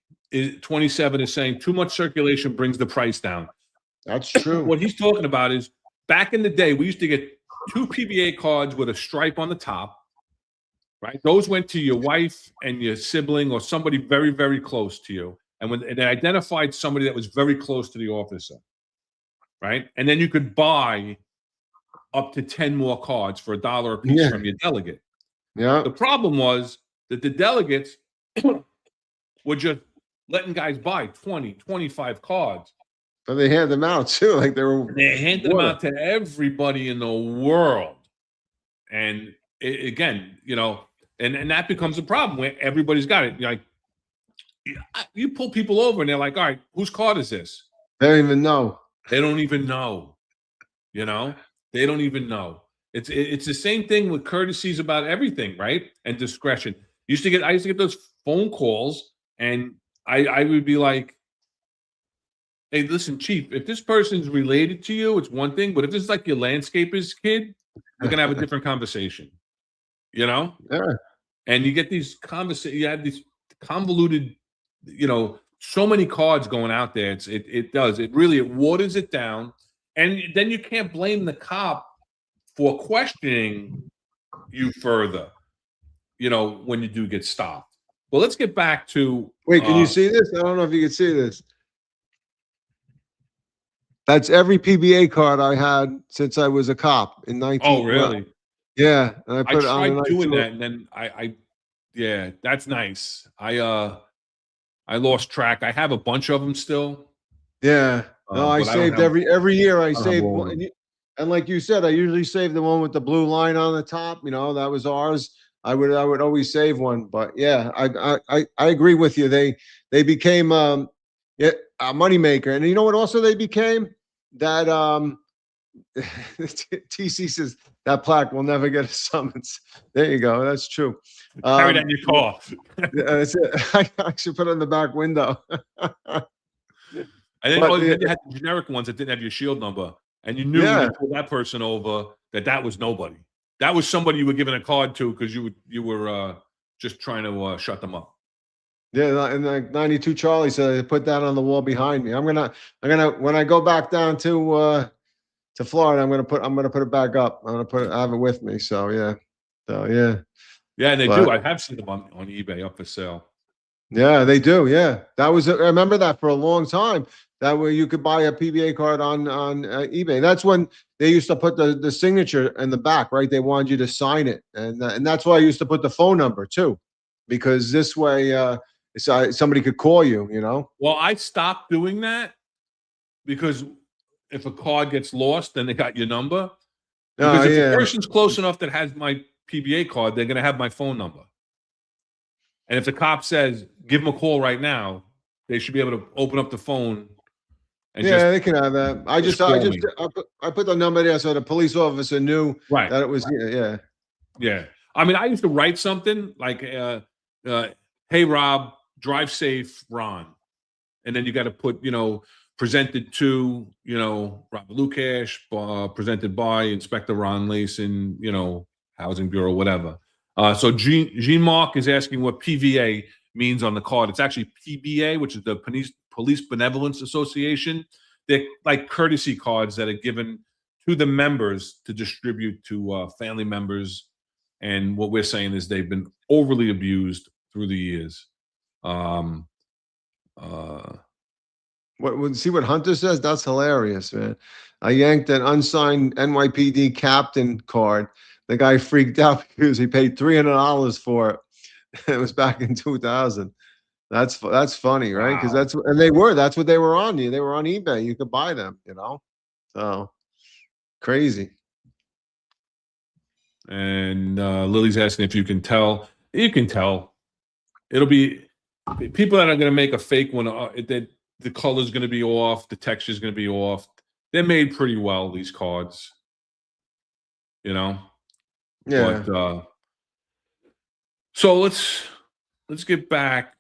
27 is saying, too much circulation brings the price down. That's true. What he's talking about is back in the day, we used to get 2 PBA cards with a stripe on the top, right? Those went to your wife and your sibling or somebody very, very close to you. And when they identified somebody that was very close to the officer, right? And then you could buy up to 10 more cards for $1 a piece from your delegate. Yeah. The problem was that the delegates were just letting guys buy 20, 25 cards. But they hand them out too, like they handed them out to everybody in the world. And again, and that becomes a problem where everybody's got it. Like, you pull people over and they're like, all right, whose card is this? They don't even know. They don't even know. They don't even know. It's the same thing with courtesies about everything, right? And discretion. I used to get those phone calls, and I would be like, hey, listen, Chief, if this person's related to you, it's one thing. But if this is like your landscaper's kid, we're going to have a different conversation, Yeah. And you get these you have these convoluted, so many cards going out there. It really waters it down. And then you can't blame the cop for questioning you further, when you do get stopped. Well, let's get back to. Wait, can you see this? I don't know if you can see this. That's every PBA card I had since I was a cop in 19. Oh, really? Yeah. And I tried doing that, and then yeah, that's nice. I lost track. I have a bunch of them still. Yeah. No, I saved every year. I saved one, and like you said, I usually save the one with the blue line on the top. That was ours. I would always save one. But yeah, I agree with you. They became a moneymaker, and you know what? Also, they became that. TC says that plaque will never get a summons. There you go. That's true. Carry that in your car. That's it. I actually put it on the back window. I think you had the generic ones that didn't have your shield number, and you knew when you pulled that person over that was nobody. That was somebody you were giving a card to because you were just trying to shut them up. Yeah, and like 92 Charlie said, put that on the wall behind me. I'm gonna when I go back down to Florida, I'm gonna put it back up. I have it with me. So yeah. Yeah, and they do. I have seen them on eBay up for sale. Yeah, they do. Yeah, I remember that for a long time. That way you could buy a PBA card on eBay. That's when they used to put the signature in the back, right? They wanted you to sign it, and that's why I used to put the phone number too, because this way somebody could call you. You know. Well, I stopped doing that because if a card gets lost, then they got your number. Because if a Yeah. person's close enough that has my PBA card, they're going to have my phone number. And if the cop says, give them a call right now, they should be able to open up the phone and Yeah, they can have that. call me. I put the number there so the police officer knew Right. that it was. Yeah. Yeah. I mean, I used to write something like, hey, Rob, drive safe, Ron. And then you got to put, presented to, Robert Lukash, presented by Inspector Ron Layson, Housing Bureau, whatever. So Jean-Marc is asking what PVA means on the card. It's actually PBA, which is the Police Benevolence Association. They're like courtesy cards that are given to the members to distribute to family members. And what we're saying is they've been overly abused through the years. See what Hunter says? That's hilarious, man. I yanked an unsigned NYPD captain card. The guy freaked out because he paid $300 for it. It was back in 2000. That's funny, right? Because Wow. that's what they were on. They were on eBay. You could buy them, So crazy. And Lily's asking if you can tell. You can tell. It'll be people that are going to make a fake one. The color's going to be off. The texture's going to be off. They're made pretty well, these cards. Yeah. But, so let's get back.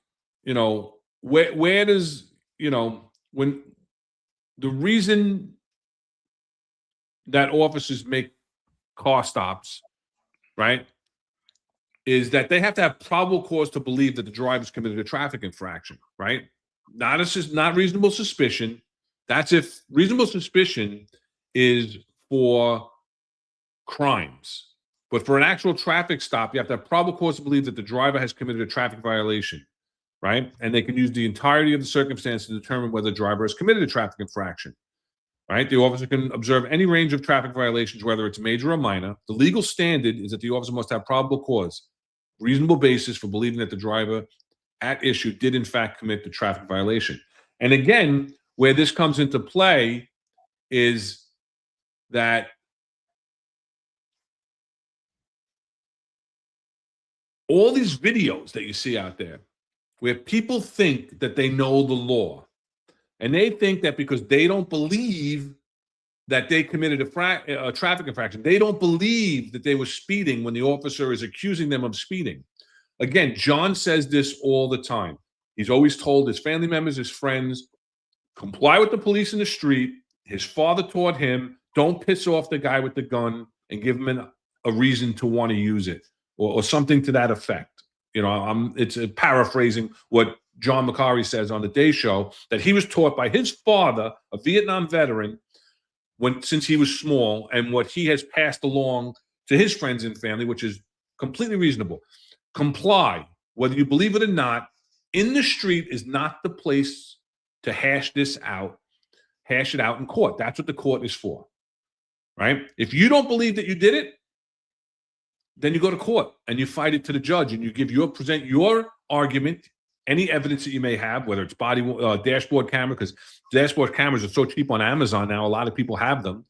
Where does when the reason that officers make car stops, right, is that they have to have probable cause to believe that the driver's committed a traffic infraction, right? Not reasonable suspicion. That's if reasonable suspicion is for crimes. But for an actual traffic stop, you have to have probable cause to believe that the driver has committed a traffic violation, right? And they can use the entirety of the circumstance to determine whether the driver has committed a traffic infraction, right? The officer can observe any range of traffic violations, whether it's major or minor. The legal standard is that the officer must have probable cause, reasonable basis for believing that the driver at issue did in fact commit the traffic violation. And again, where this comes into play is that all these videos that you see out there where people think that they know the law, and they think that because they don't believe that they committed a traffic infraction, they don't believe that they were speeding when the officer is accusing them of speeding. Again, John says this all the time. He's always told his family members, his friends, comply with the police in the street. His father taught him, don't piss off the guy with the gun and give him a reason to want to use it, or something to that effect. It's paraphrasing what John McCarry says on the Day Show, that he was taught by his father, a Vietnam veteran, since he was small, and what he has passed along to his friends and family, which is completely reasonable. Comply, whether you believe it or not. In the street is not the place to hash it out in court. That's what the court is for, right? If you don't believe that you did it, then you go to court and you fight it to the judge, and you present your argument, any evidence that you may have, whether it's dashboard camera, because dashboard cameras are so cheap on Amazon now, a lot of people have them,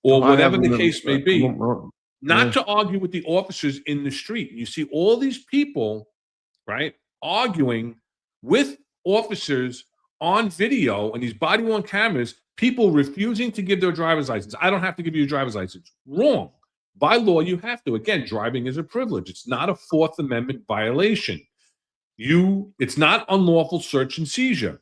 or whatever the case may be. Not to argue with the officers in the street. You see all these people, right, arguing with officers on video and these body-worn cameras, people refusing to give their driver's license. I don't have to give you a driver's license. Wrong. By law, you have to. Again, driving is a privilege. It's not a Fourth Amendment violation. It's not unlawful search and seizure.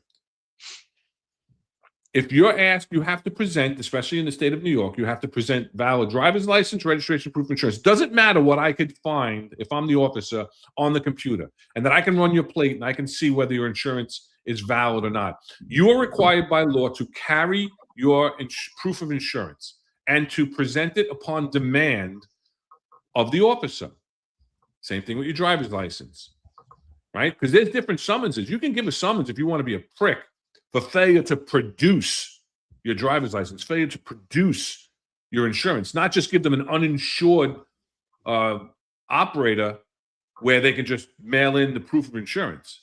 If you're asked, you have to present, especially in the state of New York, you have to present valid driver's license, registration, proof of insurance. Doesn't matter what I could find if I'm the officer on the computer, and that I can run your plate and I can see whether your insurance is valid or not. You are required by law to carry your proof of insurance and to present it upon demand of the officer. Same thing with your driver's license, right? Because there's different summonses. You can give a summons if you want to be a prick for failure to produce your driver's license, failure to produce your insurance, not just give them an uninsured operator where they can just mail in the proof of insurance.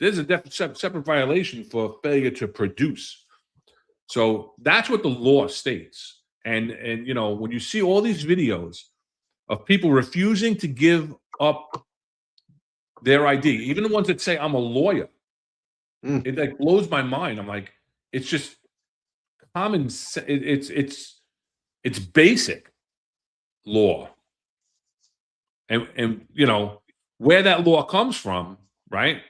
There's a separate violation for failure to produce. So that's what the law states. And you know, when you see all these videos of people refusing to give up their ID, even the ones that say I'm a lawyer, it like blows my mind. I'm like, it's just common sense. It's basic law. And you know, where that law comes from, right?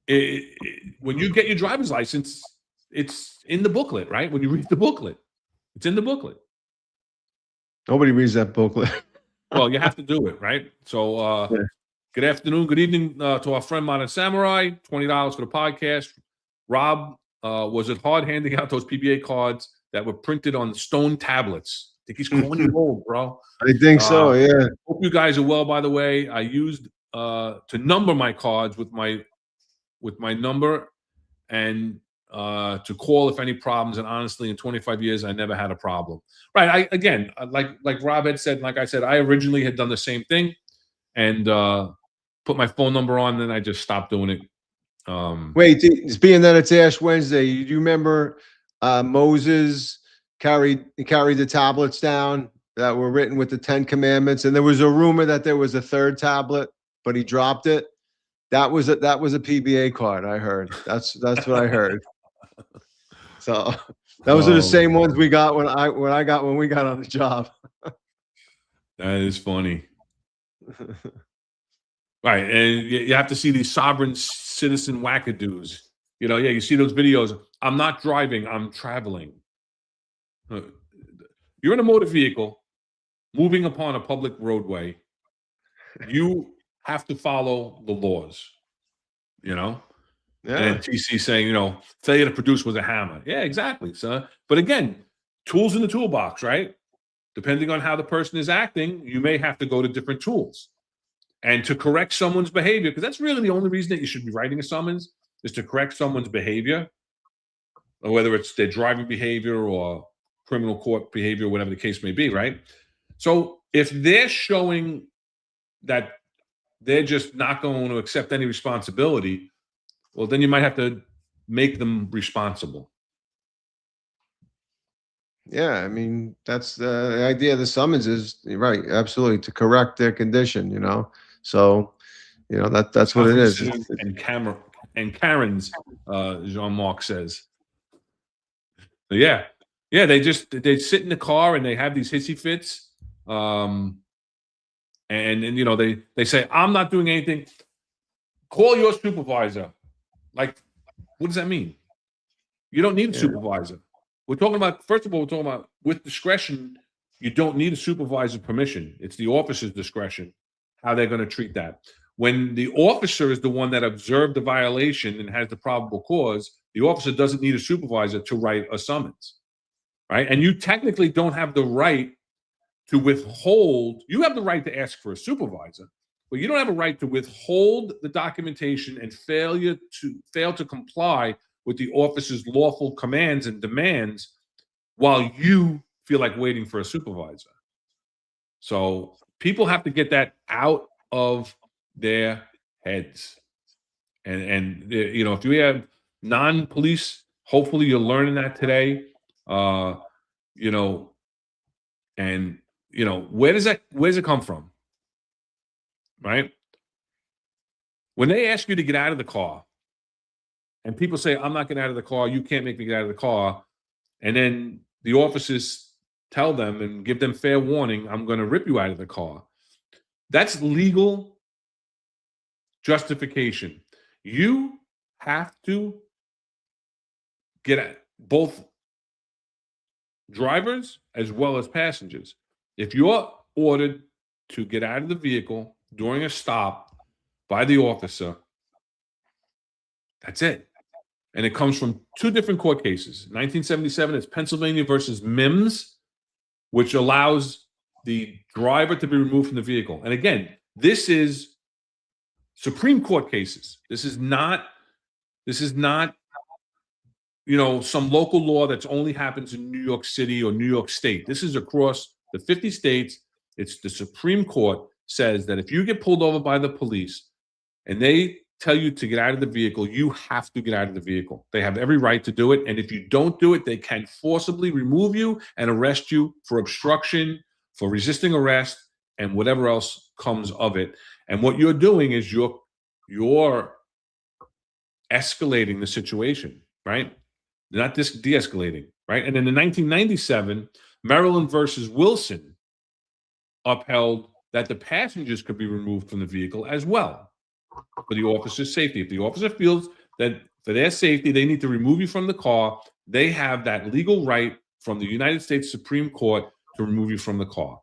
When you get your driver's license, it's in the booklet, right? When you read the booklet, it's in the booklet. Nobody reads that booklet. Well, you have to do it, right? So, Yeah. good afternoon, good evening to our friend Modern Samurai. $20 for the podcast. Rob, was it hard handing out those PBA cards that were printed on stone tablets? I think he's calling you old, bro. I think so. Yeah. Hope you guys are well. By the way, I used to number my cards with my number and to call if any problems. And honestly, in 25 years, I never had a problem. Right. Like Rob had said, like I said, I originally had done the same thing and put my phone number on, then I just stopped doing it. Wait, being that it's Ash Wednesday, do you remember Moses carried the tablets down that were written with the 10 commandments? And there was a rumor that there was a third tablet, but he dropped it. That was a PBA card. I heard. That's what I heard. So those are the same ones we got when we got on the job. That is funny. Right. And you have to see these sovereign citizen wackadoos. You know, yeah, you see those videos. I'm not driving, I'm traveling. You're in a motor vehicle moving upon a public roadway. You have to follow the laws, you know? Yeah. And TC saying, you know, failure to produce was a hammer. Yeah, exactly, son. But again, tools in the toolbox, right? Depending on how the person is acting, you may have to go to different tools. And to correct someone's behavior, because that's really the only reason that you should be writing a summons, is to correct someone's behavior, or whether it's their driving behavior or criminal court behavior, whatever the case may be, right? So if they're showing that they're just not going to accept any responsibility, well, then you might have to make them responsible. Yeah, I mean, that's the idea of the summons is right, absolutely, to correct their condition, you know. So, you know, that's what it is. And Karen's, Jean-Marc says. So yeah, they sit in the car and they have these hissy fits, and you know they say, I'm not doing anything. Call your supervisor. Like, what does that mean? You don't need a supervisor. We're talking about, first of all, we're talking about with discretion. You don't need a supervisor's permission. It's the officer's discretion how they're going to treat that. When the officer is the one that observed the violation and has the probable cause, the officer doesn't need a supervisor to write a summons, right? And you technically don't have the right to withhold. You have the right to ask for a supervisor, but you don't have a right to withhold the documentation and fail to comply with the officer's lawful commands and demands while you feel like waiting for a supervisor. So people have to get that out of their heads. And you know, if you have non-police, hopefully you're learning that today. You know, and you know, where does it come from? Right? When they ask you to get out of the car, and people say, I'm not getting out of the car, you can't make me get out of the car, and then the officers tell them and give them fair warning, I'm going to rip you out of the car. That's legal justification. You have to get at both drivers as well as passengers. If you're ordered to get out of the vehicle during a stop by the officer, that's it. And it comes from two different court cases. 1977, it's Pennsylvania versus Mims, which allows the driver to be removed from the vehicle. And again, this is Supreme Court cases. This is not This is not, some local law that's only happens in New York City or New York State. This is across the 50 states. It's the Supreme Court says that if you get pulled over by the police and they tell you to get out of the vehicle, you have to get out of the vehicle. They have every right to do it. And if you don't do it, they can forcibly remove you and arrest you for obstruction, for resisting arrest, and whatever else comes of it. And what you're doing is you're escalating the situation, right? Not de-escalating, right? And then in 1997, Maryland versus Wilson upheld that the passengers could be removed from the vehicle as well for the officer's safety. If the officer feels that for their safety, they need to remove you from the car, they have that legal right from the United States Supreme Court to remove you from the car.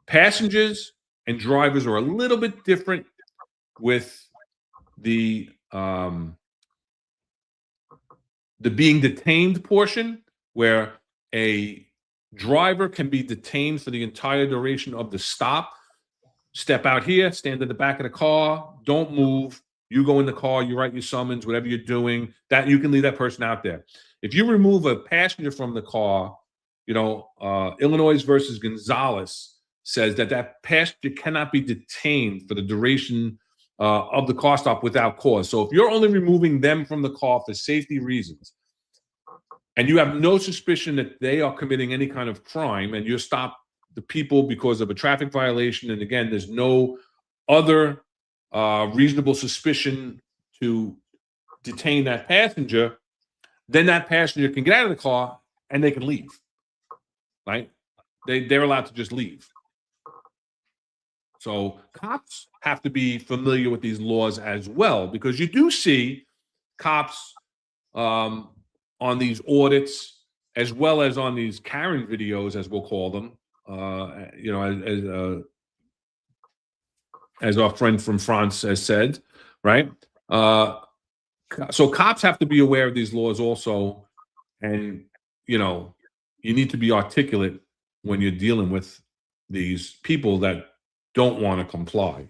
Passengers and drivers are a little bit different with the being detained portion, where a driver can be detained for the entire duration of the stop. Step out here, stand in the back of the car, don't move. You go in the car, you write your summons, whatever you're doing, that you can leave that person out there. If you remove a passenger from the car, Illinois versus Gonzalez says that passenger cannot be detained for the duration of the car stop without cause. So if you're only removing them from the car for safety reasons, and you have no suspicion that they are committing any kind of crime, and you stop the people because of a traffic violation, and again, there's no other reasonable suspicion to detain that passenger, then that passenger can get out of the car and they can leave, right? They're allowed to just leave. So cops have to be familiar with these laws as well, because you do see cops on these audits, as well as on these Karen videos, as we'll call them, as our friend from France has said, right? So cops have to be aware of these laws also, and you need to be articulate when you're dealing with these people that don't want to comply.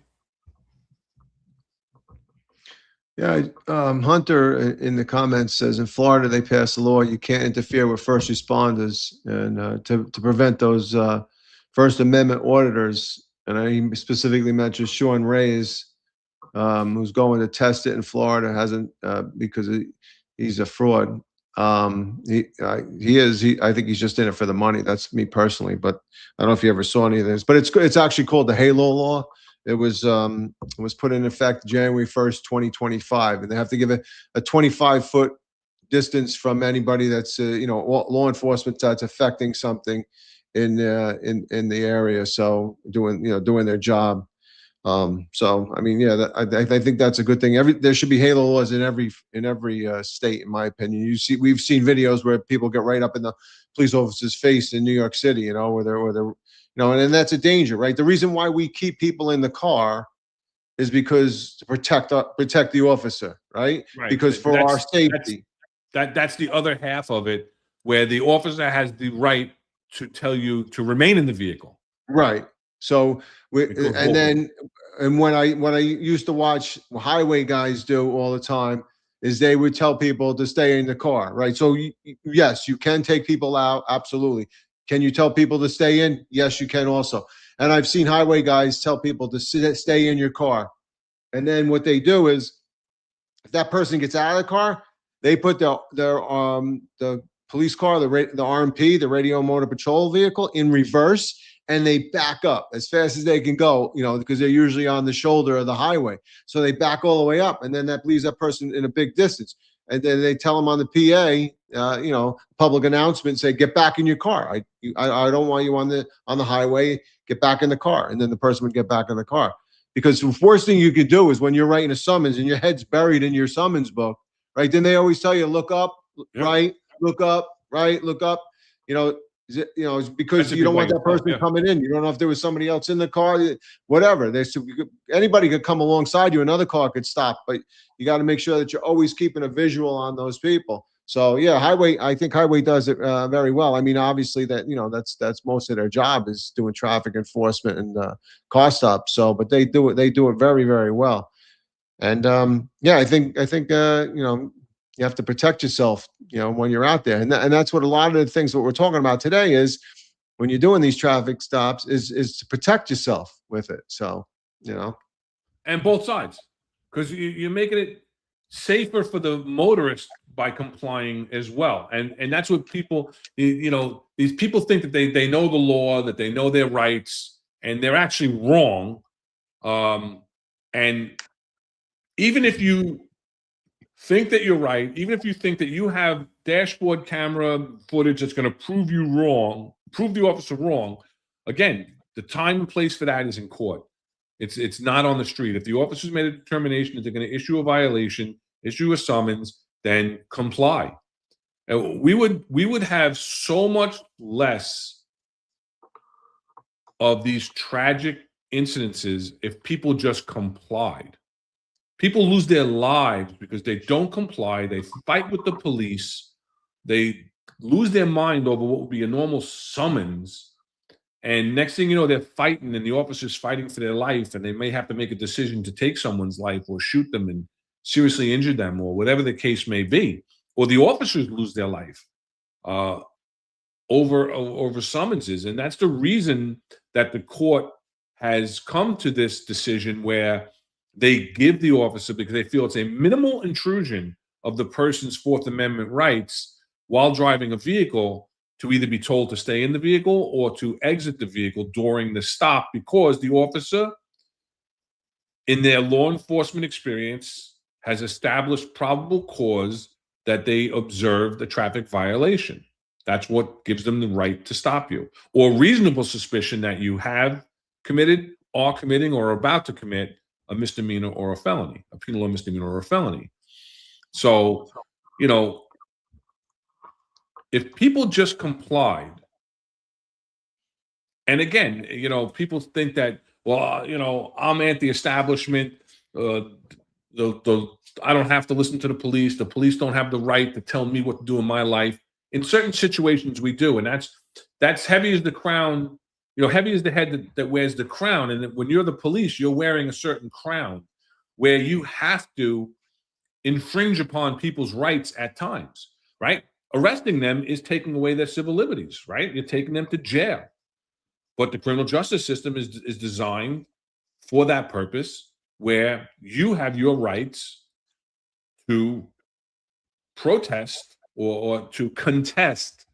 Yeah, Hunter in the comments says in Florida they passed a law you can't interfere with first responders, and to prevent those First Amendment auditors. And I specifically mentioned Sean Reyes, who's going to test it in Florida, hasn't because he's a fraud. I think he's just in it for the money. That's me personally, but I don't know if you ever saw any of this. But it's actually called the Halo Law. It was put in effect January 1st, 2025, and they have to give a 25-foot distance from anybody that's law enforcement that's affecting something in the area. So doing their job. So I mean, yeah, I think that's a good thing. There should be Halo laws in every state, in my opinion. We've seen videos where people get right up in the police officer's face in New York City, where they're and that's a danger, right? The reason why we keep people in the car is because to protect the officer, right? Because for our safety. That's the other half of it, where the officer has the right to tell you to remain in the vehicle. Right. So what I used to watch highway guys do all the time is they would tell people to stay in the car, right? So yes, you can take people out, absolutely. Can you tell people to stay in? Yes, you can also. And I've seen highway guys tell people to stay in your car. And then what they do is, if that person gets out of the car, they put the police car, the RMP, the Radio Motor Patrol vehicle, in reverse, and they back up as fast as they can go, because they're usually on the shoulder of the highway. So they back all the way up, and then that leaves that person in a big distance. And then they tell them on the PA, public announcement, say, get back in your car. I don't want you on the highway. Get back in the car. And then the person would get back in the car. Because the worst thing you could do is when you're writing a summons and your head's buried in your summons book, right? Then they always tell you, look up, right, look up, right, look up. It's because you don't want that person coming in. You don't know if there was somebody else in the car, whatever. Anybody could come alongside you. Another car could stop, but you got to make sure that you're always keeping a visual on those people. So yeah, I think highway does it very well. I mean, obviously that's most of their job is doing traffic enforcement and car stops. So, but they do it very, very well. And yeah, I think you know, you have to protect yourself, you know, when you're out there. And that's what a lot of the things that we're talking about today is when you're doing these traffic stops is to protect yourself with it. So, you know, And both sides, because you're making it safer for the motorist by complying as well. And that's what people, these people think that they know the law, that they know their rights, and they're actually wrong. And even if you think that you're right, even if you think that you have dashboard camera footage that's going to prove you wrong, prove the officer wrong, again, the time and place for that is in court. It's not on the street. If the officer's made a determination that they're going to issue a violation, issue a summons, then comply. And we would have so much less of these tragic incidences if people just complied. People lose their lives because they don't comply. They fight with the police. They lose their mind over what would be a normal summons. And next thing you know, they're fighting and the officer's fighting for their life, and they may have to make a decision to take someone's life or shoot them and seriously injure them or whatever the case may be. Or the officers lose their life over summonses. And that's the reason that the court has come to this decision where they give the officer, because they feel it's a minimal intrusion of the person's Fourth Amendment rights while driving a vehicle, to either be told to stay in the vehicle or to exit the vehicle during the stop, because the officer, in their law enforcement experience, has established probable cause that they observed a traffic violation. That's what gives them the right to stop you, or reasonable suspicion that you have committed, are committing, or are about to commit a misdemeanor or a felony, a penal or misdemeanor or a felony. So, if people just complied, and again, people think that, well, I'm anti-establishment. I don't have to listen to the police. The police don't have the right to tell me what to do in my life. In certain situations, we do, and that's heavy as the crown. Heavy is the head that wears the crown. And when you're the police, you're wearing a certain crown where you have to infringe upon people's rights at times, right? Arresting them is taking away their civil liberties, right? You're taking them to jail. But the criminal justice system is designed for that purpose, where you have your rights to protest or to contest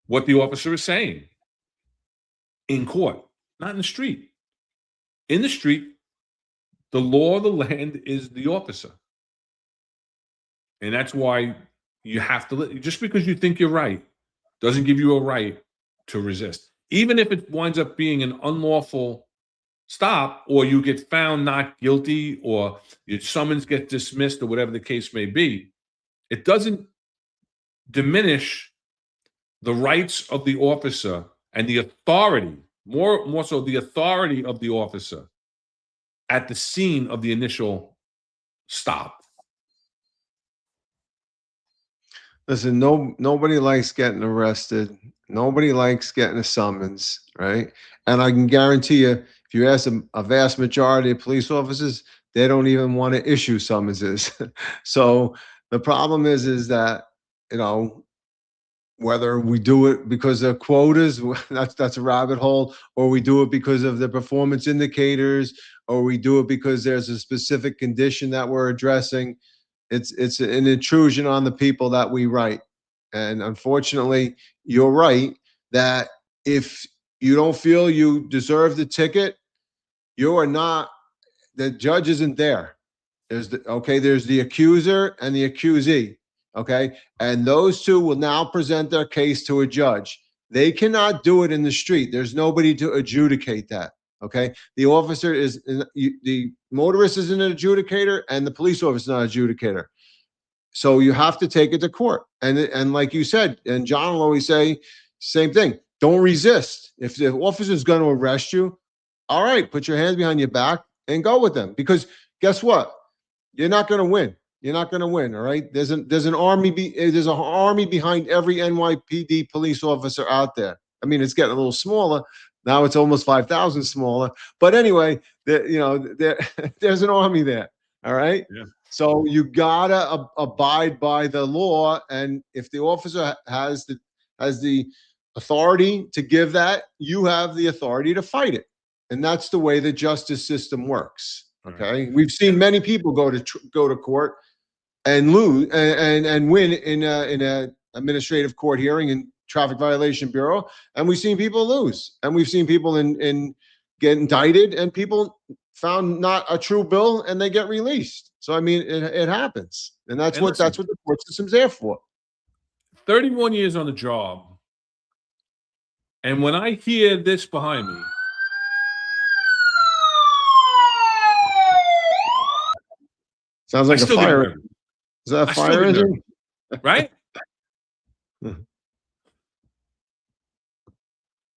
what the officer is saying in court, not in the street. In the street, the law of the land is the officer. And that's why you have to, just because you think you're right, doesn't give you a right to resist. Even if it winds up being an unlawful stop, or you get found not guilty, or your summons get dismissed, or whatever the case may be, it doesn't diminish the rights of the officer and the authority, more so the authority of the officer at the scene of the initial stop. Listen, nobody likes getting arrested. Nobody likes getting a summons, right? And I can guarantee you, if you ask a vast majority of police officers, they don't even want to issue summonses. So the problem is that, whether we do it because of quotas, that's a rabbit hole, or we do it because of the performance indicators, or we do it because there's a specific condition that we're addressing. It's an intrusion on the people that we write. And unfortunately, you're right that if you don't feel you deserve the ticket, you are not, the judge isn't there. There's the accuser and the accusee. Okay. And those two will now present their case to a judge. They cannot do it in the street. There's nobody to adjudicate that. Okay. The officer is, the motorist is an adjudicator, and the police officer is not an adjudicator. So you have to take it to court. And like you said, and John will always say, same thing. Don't resist. If the officer is going to arrest you, all right, put your hands behind your back and go with them. Because guess what? You're not going to win. You're not going to win. All right. There's an army behind every NYPD police officer out there. I mean, it's getting a little smaller. Now it's almost 5,000 smaller. But anyway, there's an army there. All right. Yeah. So you gotta abide by the law, and if the officer has the authority to give that, you have the authority to fight it, and that's the way the justice system works. Right. Okay, we've seen many people go to court and lose and win in a administrative court hearing in traffic violation bureau, and we've seen people lose, and we've seen people in get indicted and people found not a true bill and they get released. So I mean, it happens, and that's And what listen, the court system's there for. 31 years on the job, and when I hear this behind me, Sounds I like a still get fire. nervous. Is that a I still fire get engine? nervous, right?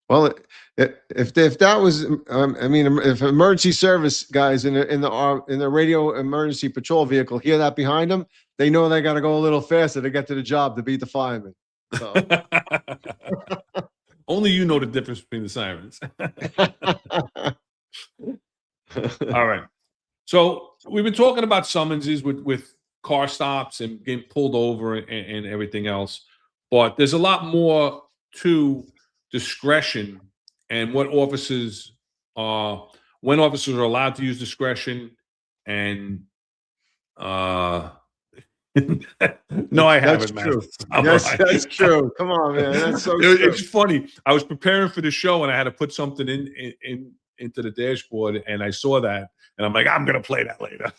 Well, if that was, I mean, if emergency service guys in the radio emergency patrol vehicle hear that behind them, they know they got to go a little faster to get to the job to beat the fireman. So. Only you know the difference between the sirens. All right. So we've been talking about summonses with car stops and getting pulled over and everything else, but there's a lot more to discretion and what officers when officers are allowed to use discretion and no, I haven't, man. True. Yes, that's true. Come on, man. That's so true. It's funny. I was preparing for the show and I had to put something into the dashboard and I saw that and I'm like, I'm gonna play that later.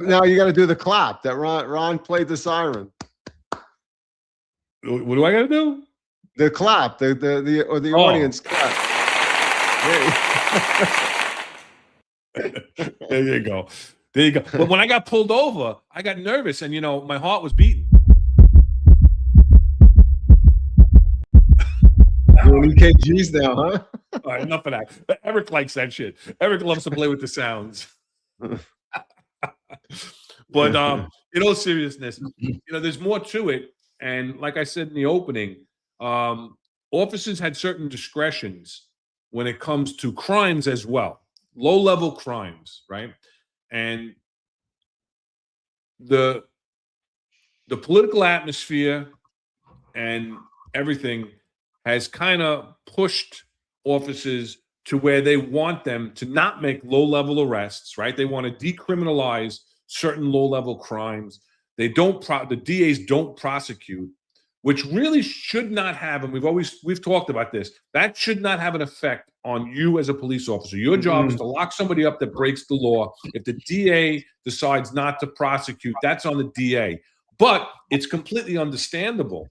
Now you got to do the clap that Ron played the siren. What do I got to do? The clap, the audience clap. There you go. There you go. But when I got pulled over, I got nervous and my heart was beating. Doing EKGs now, huh? All right, enough of that. But Eric likes that shit. Eric loves to play with the sounds. But in all seriousness, there's more to it. And like I said in the opening, officers had certain discretions when it comes to crimes as well, low-level crimes, right? And the political atmosphere and everything has kind of pushed officers to where they want them to not make low-level arrests, right? They want to decriminalize certain low-level crimes. The DAs don't prosecute, which really should not have, and we've talked about this, that should not have an effect on you as a police officer. Your job is to lock somebody up that breaks the law. If the DA decides not to prosecute, that's on the DA. But it's completely understandable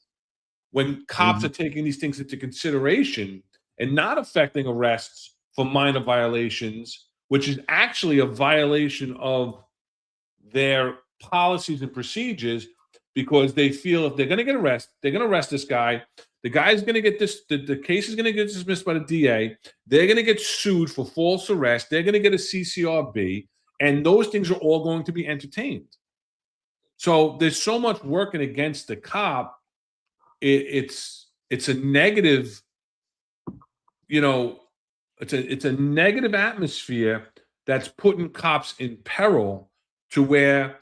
when cops are taking these things into consideration and not affecting arrests for minor violations, which is actually a violation of their policies and procedures, because they feel if they're going to get arrested, they're going to arrest this guy. The guy's going to get the case is going to get dismissed by the DA. They're going to get sued for false arrest. They're going to get a CCRB, and those things are all going to be entertained. So there's so much working against the cop. It's a negative, it's a negative atmosphere that's putting cops in peril to where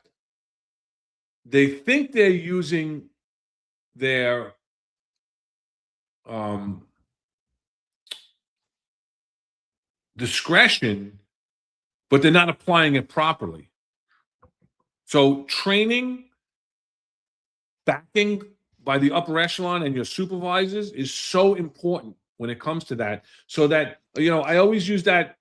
they think they're using their discretion, but they're not applying it properly. So training, backing by the upper echelon and your supervisors is so important when it comes to that. So that, I always use that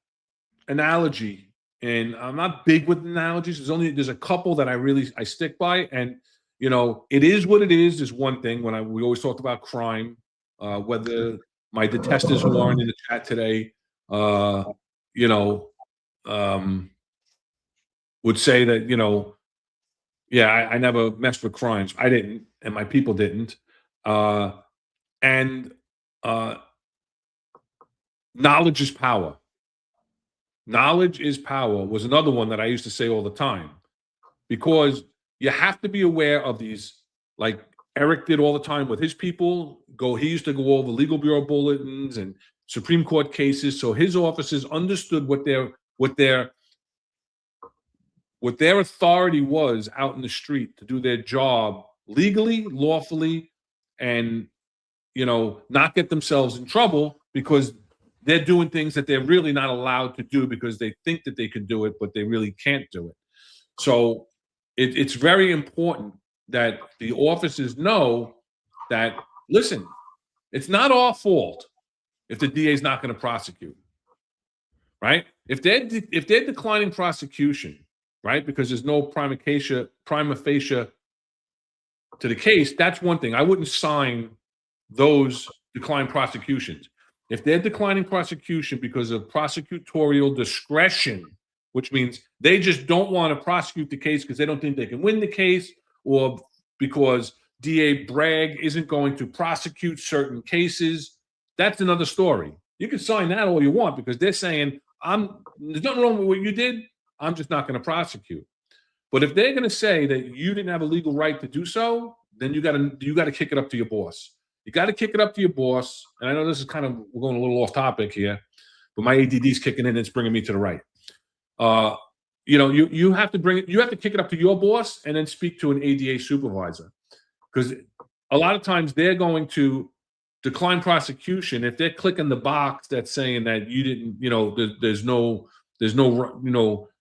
analogy. And I'm not big with analogies. There's a couple that I stick by, and it is what it is one thing. We always talked about crime, whether my detesters Warren in the chat today, would say that I never messed with crimes. I didn't, and my people didn't. And knowledge is power. Knowledge is power was another one that I used to say all the time, because you have to be aware of these, like Eric did all the time with his people. He used to go over legal bureau bulletins and Supreme Court cases, so his officers understood what their what their authority was out in the street to do their job legally, lawfully, and not get themselves in trouble because they're doing things that they're really not allowed to do because they think that they can do it, but they really can't do it. So it's very important that the officers know that, listen, it's not our fault if the DA is not going to prosecute, right? If they're declining prosecution, right, because there's no prima facie to the case, that's one thing. I wouldn't sign those declined prosecutions. If they're declining prosecution because of prosecutorial discretion, which means they just don't want to prosecute the case because they don't think they can win the case, or because DA Bragg isn't going to prosecute certain cases, that's another story. You can sign that all you want because they're saying, there's nothing wrong with what you did. I'm just not going to prosecute. But if they're going to say that you didn't have a legal right to do so, then you got to kick it up to your boss. You got to kick it up to your boss. And I know this is we're going a little off topic here, but my ADD is kicking in and it's bringing me to the right. You have to kick it up to your boss and then speak to an ADA supervisor, because a lot of times they're going to decline prosecution if they're clicking the box that's saying that you didn't, there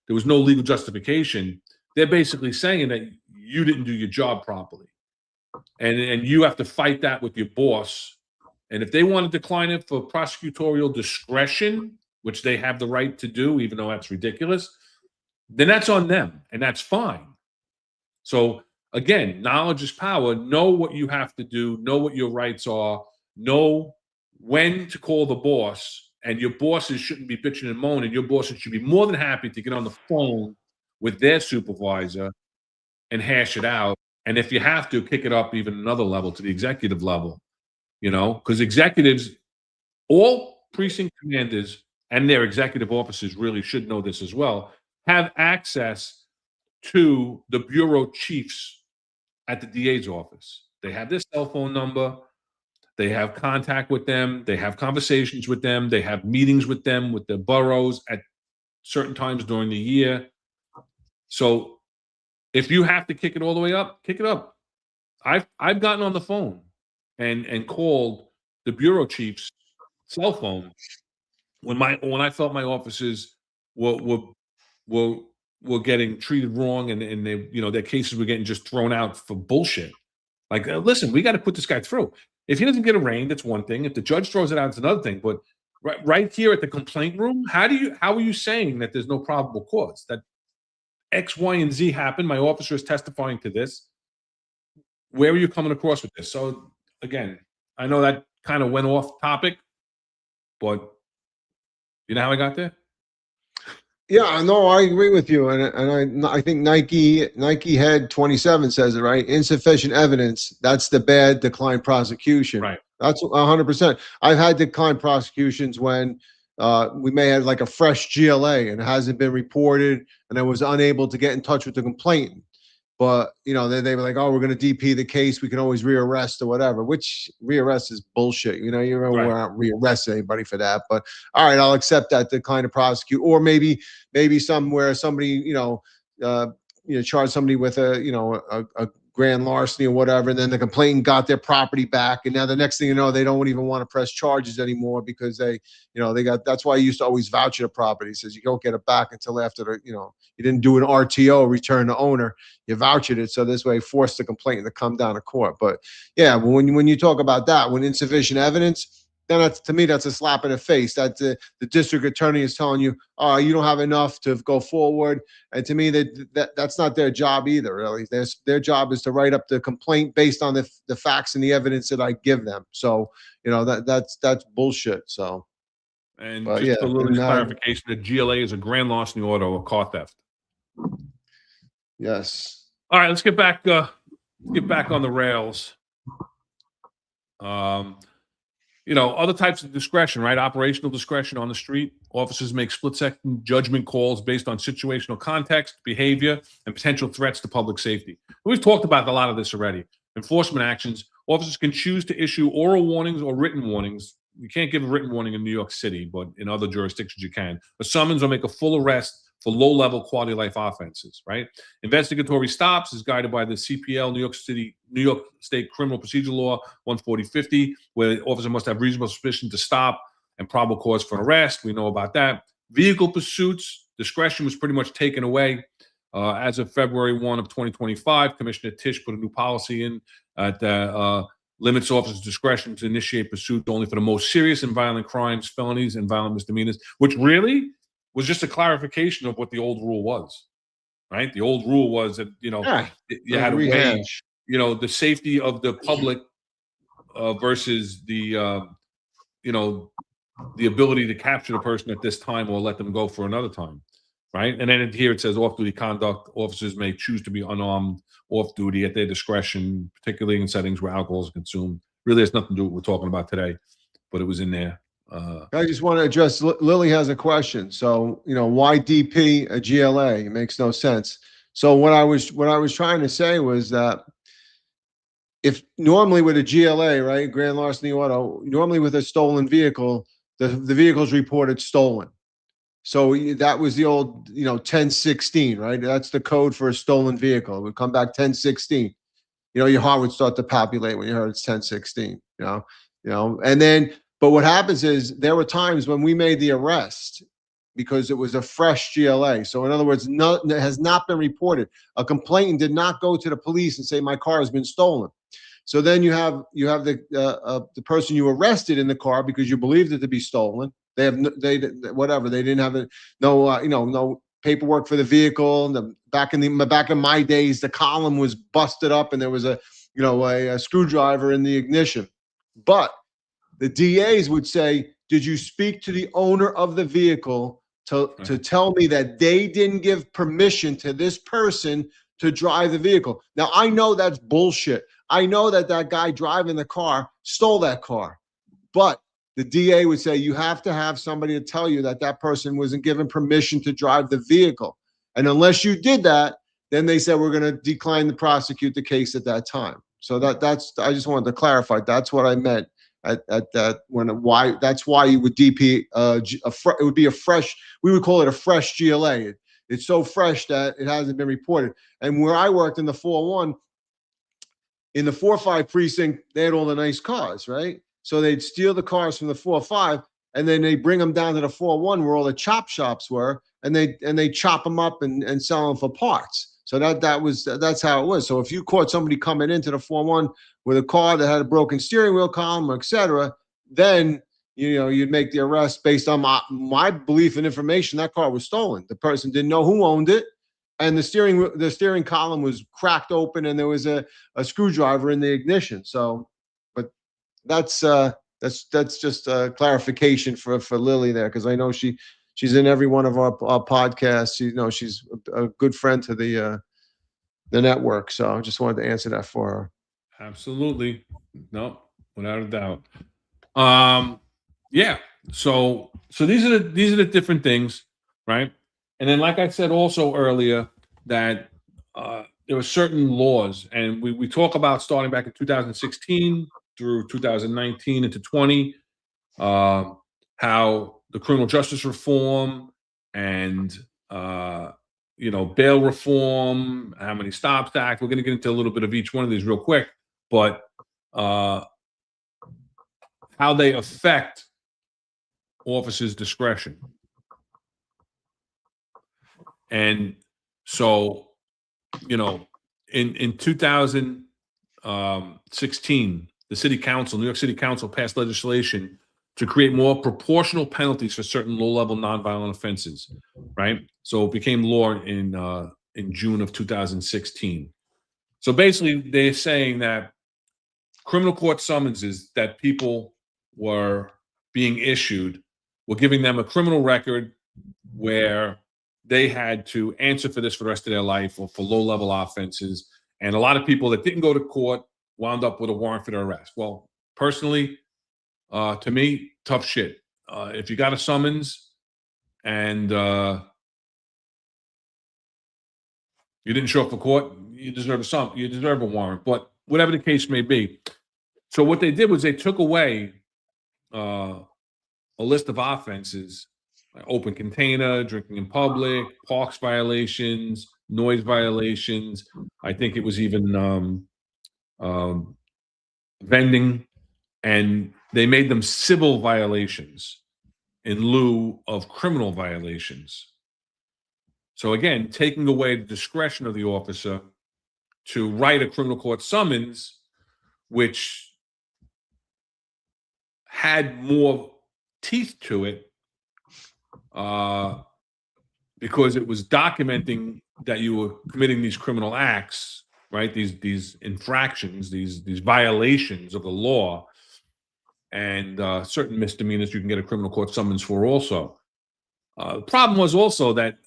was no legal justification. They're basically saying that you didn't do your job properly. And you have to fight that with your boss. And if they want to decline it for prosecutorial discretion, which they have the right to do, even though that's ridiculous, then that's on them, and that's fine. So again, knowledge is power. Know what you have to do. Know what your rights are. Know when to call the boss. And your bosses shouldn't be bitching and moaning. Your bosses should be more than happy to get on the phone with their supervisor and hash it out. And if you have to, kick it up even another level to the executive level, because executives, all precinct commanders and their executive officers really should know this as well, have access to the bureau chiefs at the DA's office. They have their cell phone number. They have contact with them. They have conversations with them. They have meetings with them, with the boroughs at certain times during the year. So if you have to kick it all the way up, kick it up. I've gotten on the phone and called the bureau chief's cell phone when I felt my officers were getting treated wrong and they, their cases were getting just thrown out for bullshit. Like, listen, we got to put this guy through. If he doesn't get arraigned, that's one thing. If the judge throws it out, it's another thing. But right here at the complaint room, how are you saying that there's no probable cause? That X, Y, and Z happened. My officer is testifying to this. Where are you coming across with this? So again, I know that kind of went off topic, but you know how I got there? Yeah, no, I agree with you, and I think Nike Head 27 says it right. Insufficient evidence. That's the bad decline prosecution. Right. That's 100%. I've had declined prosecutions when we may have like a fresh GLA and it hasn't been reported, and I was unable to get in touch with the complainant. But they were like, "Oh, we're going to DP the case. We can always rearrest or whatever." Which rearrest is bullshit. We're not rearrest anybody for that. But all right, I'll accept that decline to prosecute, or maybe somewhere somebody charge somebody with a grand larceny or whatever, and then the complainant got their property back, and now the next thing you know, they don't even want to press charges anymore because they got. That's why I used to always voucher the property. Says you don't get it back until after you didn't do an RTO, return to owner. You vouchered it, so this way force the complainant to come down to court. But yeah, when you talk about that, when insufficient evidence, then to me that's a slap in the face. That the district attorney is telling you, "Oh, you don't have enough to go forward." And to me, that's not their job either. Really, their job is to write up the complaint based on the facts and the evidence that I give them. So that's bullshit. So. And just a little clarification: the GLA is a grand larceny order or car theft. Yes. All right, let's get back on the rails. Other types of discretion, right? Operational discretion on the street. Officers make split-second judgment calls based on situational context, behavior, and potential threats to public safety. We've talked about a lot of this already. Enforcement actions. Officers can choose to issue oral warnings or written warnings. You can't give a written warning in New York City, but in other jurisdictions you can. A summons or make a full arrest for low-level quality of life offenses, right? Investigatory stops is guided by the CPL, New York State Criminal Procedure Law 14050, where the officer must have reasonable suspicion to stop and probable cause for an arrest. We know about that. Vehicle pursuits, discretion was pretty much taken away. As of February 1 of 2025, Commissioner Tisch put a new policy in that limits officers' discretion to initiate pursuit only for the most serious and violent crimes, felonies, and violent misdemeanors, which really was just a clarification of what the old rule was, right? The old rule was that, you had to weigh, the safety of the public versus the, the ability to capture the person at this time or let them go for another time, right? And then here it says off-duty conduct. Officers may choose to be unarmed off-duty at their discretion, particularly in settings where alcohol is consumed. Really has nothing to do with what we're talking about today, but it was in there. I just want to address, Lily has a question. So, why DP a GLA? It makes no sense. So what I was trying to say was that if normally with a GLA, right, grand larceny auto, normally with a stolen vehicle, the vehicle is reported stolen. So that was the old, 1016, right? That's the code for a stolen vehicle. It would come back 1016. Your heart would start to populate when you heard it's 1016, and then, but what happens is there were times when we made the arrest because it was a fresh GLA. So in other words, it has not been reported. A complainant did not go to the police and say, my car has been stolen. So then you have the person you arrested in the car because you believed it to be stolen. They didn't have no paperwork for the vehicle. Back in my days, the column was busted up and there was a screwdriver in the ignition. But the DAs would say, did you speak to the owner of the vehicle to tell me that they didn't give permission to this person to drive the vehicle? Now, I know that's bullshit. I know that guy driving the car stole that car. But the DA would say, you have to have somebody to tell you that person wasn't given permission to drive the vehicle. And unless you did that, then they said, we're going to decline to prosecute the case at that time. So that's I just wanted to clarify. That's what I meant. At that that's why you would DP it would be a fresh, we would call it a fresh GLA. It's so fresh that it hasn't been reported. And where I worked in the 401, in the 4-5 precinct, they had all the nice cars, right? So they'd steal the cars from the 4-5 and then they bring them down to the 4-1 where all the chop shops were, and they chop them up and sell them for parts. So that's how it was. So if you caught somebody coming into the 4-1 with a car that had a broken steering wheel column, etc., then you'd make the arrest based on my belief and information. That car was stolen. The person didn't know who owned it, and the steering column was cracked open, and there was a screwdriver in the ignition. So, but that's just a clarification for Lily there, because I know she's in every one of our podcasts. She's a good friend to the network. So I just wanted to answer that for her. Absolutely. No, without a doubt. Yeah. So these are the different things, right? And then, like I said also earlier, that there were certain laws, and we talk about starting back in 2016 through 2019 into 20, how the criminal justice reform and bail reform, how many stops act. We're going to get into a little bit of each one of these real quick, but how they affect officers' discretion. And so, in 2016, the city council, New York City Council, passed legislation to create more proportional penalties for certain low-level nonviolent offenses, right? So it became law in June of 2016. So basically, they're saying that criminal court summonses that people were being issued were giving them a criminal record where they had to answer for this for the rest of their life, or for low-level offenses. And a lot of people that didn't go to court wound up with a warrant for their arrest. Well, personally, to me, tough shit. If you got a summons and you didn't show up for court, you deserve a warrant. But whatever the case may be. So what they did was they took away a list of offenses, open container, drinking in public, parks violations, noise violations. I think it was even vending, and they made them civil violations in lieu of criminal violations. So again, taking away the discretion of the officer to write a criminal court summons, which had more teeth to it, because it was documenting that you were committing these criminal acts, right? These infractions, these violations of the law, and certain misdemeanors you can get a criminal court summons for also. The problem was also that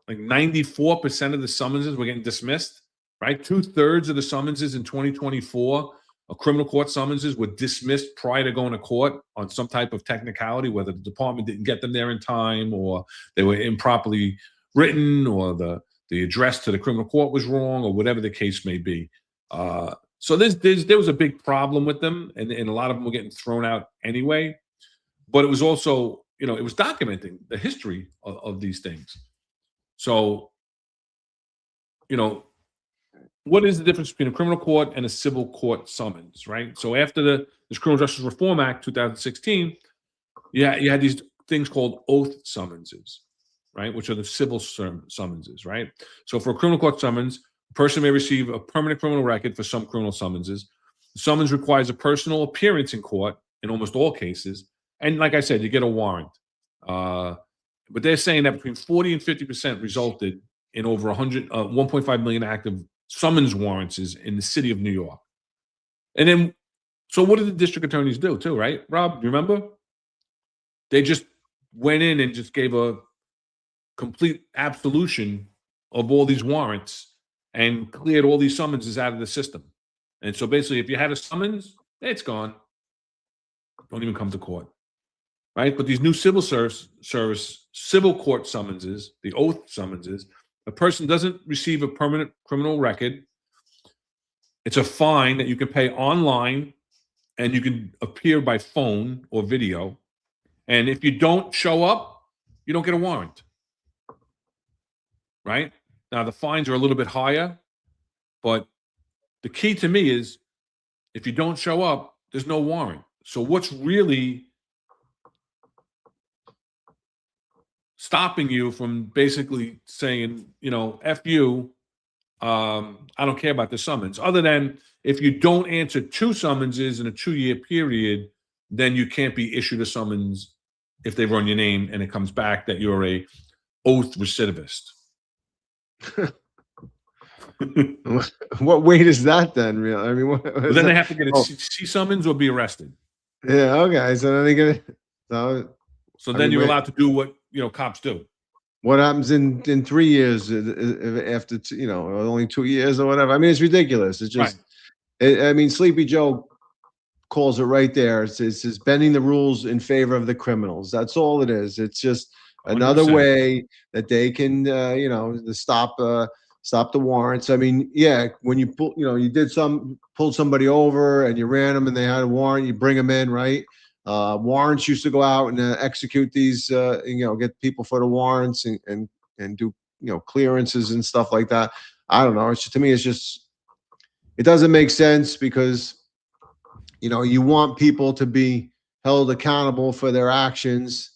like 94% of the summonses were getting dismissed, right? 2/3 of the summonses in 2024, criminal court summonses, were dismissed prior to going to court on some type of technicality, whether the department didn't get them there in time, or they were improperly written, or the address to the criminal court was wrong, or whatever the case may be. So there was a big problem with them, and a lot of them were getting thrown out anyway. But it was also, it was documenting the history of these things. So, what is the difference between a criminal court and a civil court summons, right? So after this Criminal Justice Reform Act 2016, you had these things called oath summonses, right, which are the civil summonses, right? So for a criminal court summons, a person may receive a permanent criminal record for some criminal summonses. The summons requires a personal appearance in court in almost all cases, and like I said, you get a warrant. But they're saying that between 40 and 50% resulted in over 1.5 million active summons warrants in the city of New York. And then, so what did the district attorneys do too, right? Rob, you remember? They just went in and just gave a complete absolution of all these warrants and cleared all these summonses out of the system. And so basically, if you had a summons, it's gone. Don't even come to court. Right? But these new civil court summonses, the oath summonses, a person doesn't receive a permanent criminal record. It's a fine that you can pay online, and you can appear by phone or video. And if you don't show up, you don't get a warrant. Right? Now, the fines are a little bit higher, but the key to me is if you don't show up, there's no warrant. So what's really stopping you from basically saying, F you, I don't care about the summons, other than if you don't answer 2 summonses in a 2-year period, then you can't be issued a summons if they run your name and it comes back that you're a oath recidivist. What weight is that then? Real? I mean, but then they have to get a C summons or be arrested. Yeah. Okay. So then they get it. So then you're allowed to do what cops do. What happens in 3 years after only 2 years or whatever? I mean, it's ridiculous. It's just, I mean, Sleepy Joe calls it right there. It's just bending the rules in favor of the criminals. That's all it is. It's just another 100%. way that they can, stop the warrants. I mean, yeah, when you pulled somebody over and you ran them and they had a warrant, you bring them in, right? Warrants used to go out and execute these, get people for the warrants and do, clearances and stuff like that. I don't know. To me, it doesn't make sense because, you want people to be held accountable for their actions.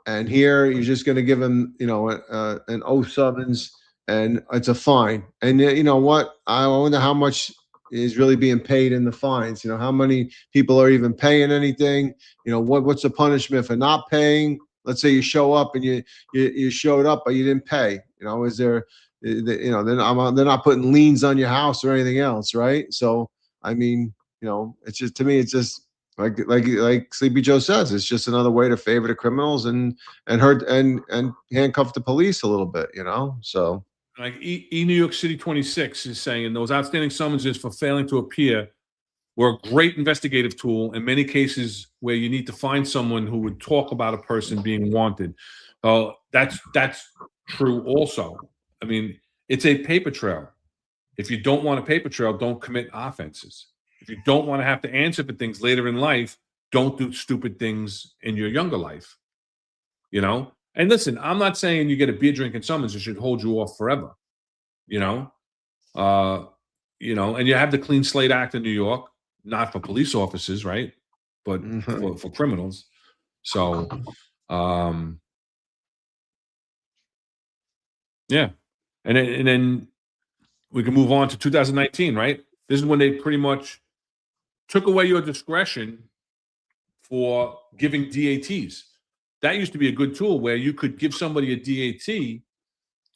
And here you're just going to give them, an oath summons, and it's a fine. And you know what? I wonder how much is really being paid in the fines. How many people are even paying anything? What's the punishment for not paying? Let's say you show up and you showed up, but you didn't pay. Is there, they're not putting liens on your house or anything else, right? So, I mean, it's just, to me, it's just like Sleepy Joe says, it's just another way to favor the criminals and hurt and handcuff the police a little bit, so. Like New York City 26 is saying those outstanding summonses for failing to appear were a great investigative tool in many cases where you need to find someone who would talk about a person being wanted. That's true also. I mean, it's a paper trail. If you don't want a paper trail, don't commit offenses. If you don't want to have to answer for things later in life, don't do stupid things in your younger life. And listen, I'm not saying you get a beer drinking summons, it should hold you off forever. You know, uh, and you have the Clean Slate Act in New York, not for police officers, right? But for criminals. So, um, yeah, and then we can move on to 2019, right? This is when they pretty much took away your discretion for giving DATs. That used to be a good tool where you could give somebody a DAT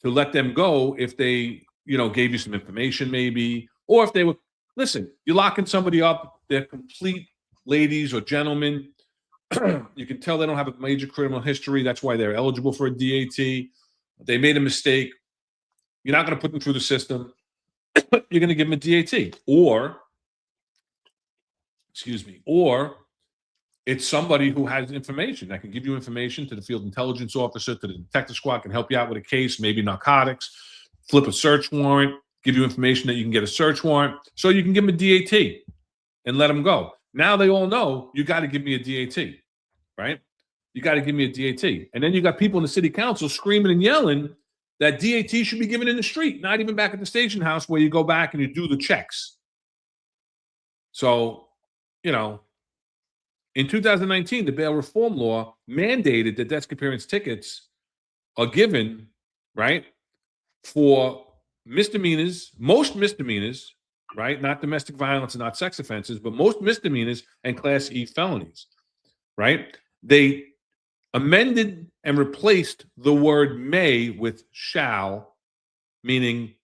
to let them go if they, gave you some information maybe, or if they were, listen, you're locking somebody up, they're complete ladies or gentlemen. You can tell they don't have a major criminal history. That's why they're eligible for a DAT. They made a mistake. You're not going to put them through the system. You're going to give them a DAT, or it's somebody who has information that can give you information to the field intelligence officer, to the detective squad, can help you out with a case, maybe narcotics, flip a search warrant, give you information that you can get a search warrant. So you can give them a DAT and let them go. Now they all know you got to give me a DAT, right? You got to give me a DAT. And then you got people in the city council screaming and yelling that DAT should be given in the street, not even back at the station house where you go back and you do the checks. So, in 2019, the bail reform law mandated that desk appearance tickets are given, right, for misdemeanors, most misdemeanors, right, not domestic violence and not sex offenses, but most misdemeanors and Class E felonies, right? They amended and replaced the word may with shall, meaning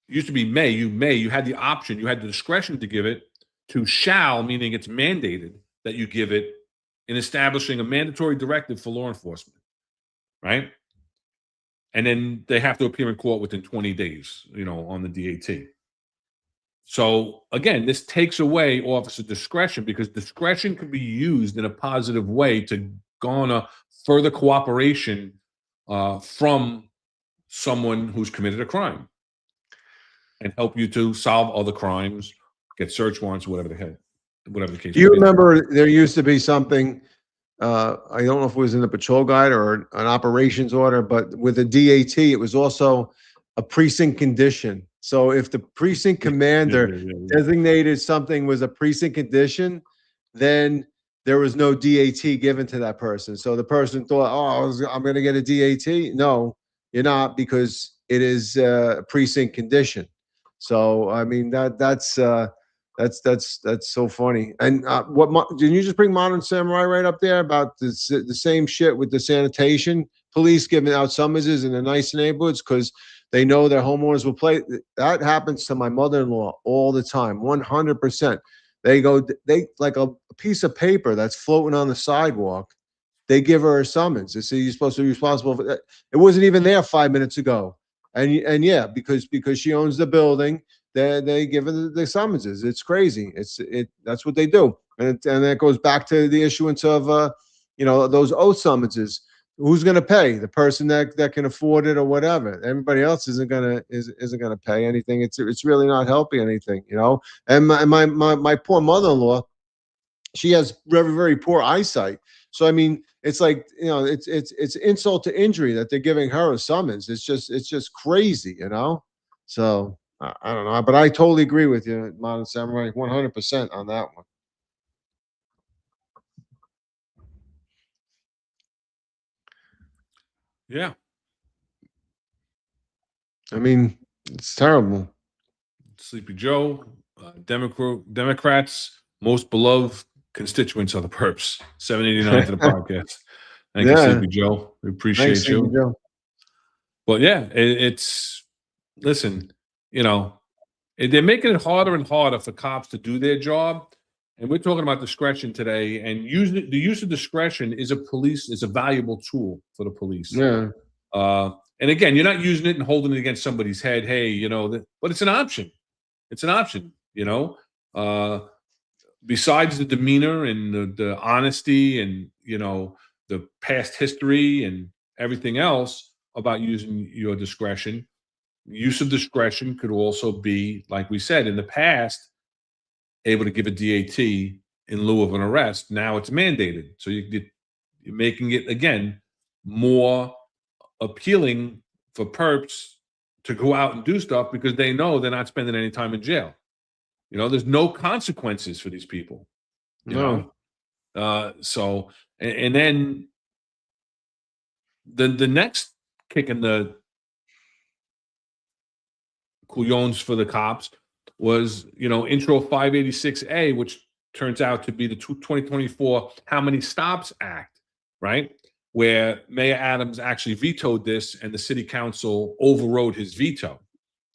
it used to be may, you had the option, you had the discretion to give it, to shall, meaning it's mandated that you give it in establishing a mandatory directive for law enforcement, right? And then they have to appear in court within 20 days, on the DAT. So again, this takes away officer discretion because discretion can be used in a positive way to garner further cooperation from someone who's committed a crime and help you to solve other crimes, get search warrants, whatever the case. Do you remember there used to be something, I don't know if it was in the patrol guide or an operations order, but with a DAT, it was also a precinct condition. So if the precinct commander designated something was a precinct condition, then there was no DAT given to that person. So the person thought, oh, I'm going to get a DAT. No, you're not, because it is a precinct condition. So, I mean, that's so funny. And did you just bring Modern Samurai right up there about the same shit with the sanitation police giving out summonses in the nice neighborhoods because they know their homeowners will play? That happens to my mother-in-law all the time, 100%. They like a piece of paper that's floating on the sidewalk. They give her a summons. They say you're supposed to be responsible for that. It wasn't even there 5 minutes ago. And yeah, because she owns the building, they give her the summonses. It's crazy. That's what they do. And that goes back to the issuance of those oath summonses. Who's going to pay? The person that can afford it or whatever. Everybody else isn't going to pay anything. It's really not helping anything, And my poor mother-in-law, she has very, very poor eyesight. So I mean, it's like, it's insult to injury that they're giving her a summons. It's just crazy, So I don't know, but I totally agree with you, Modern Samurai, 100% on that one. Yeah. I mean, it's terrible. Sleepy Joe, Democrats' most beloved constituents are the perps. 789 to the podcast. Thank you, Sleepy Joe. We appreciate Thanks, you. Joe. But yeah, listen, they're making it harder and harder for cops to do their job. And we're talking about discretion today, and the use of discretion is a valuable tool for the police. Yeah. And again, you're not using it and holding it against somebody's head. Hey, but it's an option. It's an option, besides the demeanor and the honesty and, the past history and everything else about using your discretion. Use of discretion could also be, like we said, in the past, able to give a DAT in lieu of an arrest. Now it's mandated. So you're making it, again, more appealing for perps to go out and do stuff because they know they're not spending any time in jail. You know, there's no consequences for these people. You No. know, so and then the next kick in the couillons for the cops was, you know, Intro 586A, which turns out to be the 2024 How Many Stops Act, right? Where Mayor Adams actually vetoed this and the city council overrode his veto.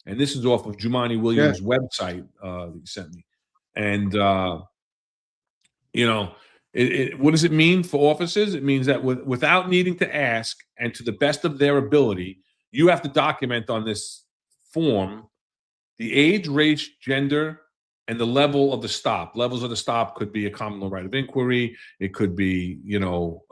And this is off of Jumani Williams' website that he sent me. And, you know, what does it mean for officers? It means that without needing to ask and to the best of their ability, you have to document on this form the age, race, gender, and the level of the stop. Levels of the stop could be a common law right of inquiry. It could be, you know,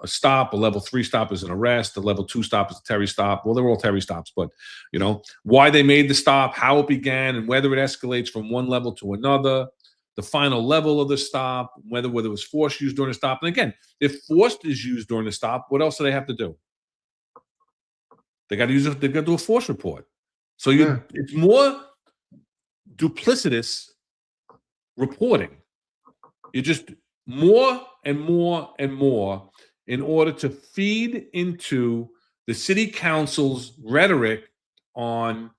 a stop. A level 3 stop is an arrest. A level 2 stop is a Terry stop. Well, they're all Terry stops, but, you know, why they made the stop, how it began, and whether it escalates from one level to another, the final level of the stop, whether it was force used during the stop. And again, if force is used during the stop, what else do they have to do? They got to use it. They got to do a force report. So it's more duplicitous reporting. You just more and more and more in order to feed into the city council's rhetoric on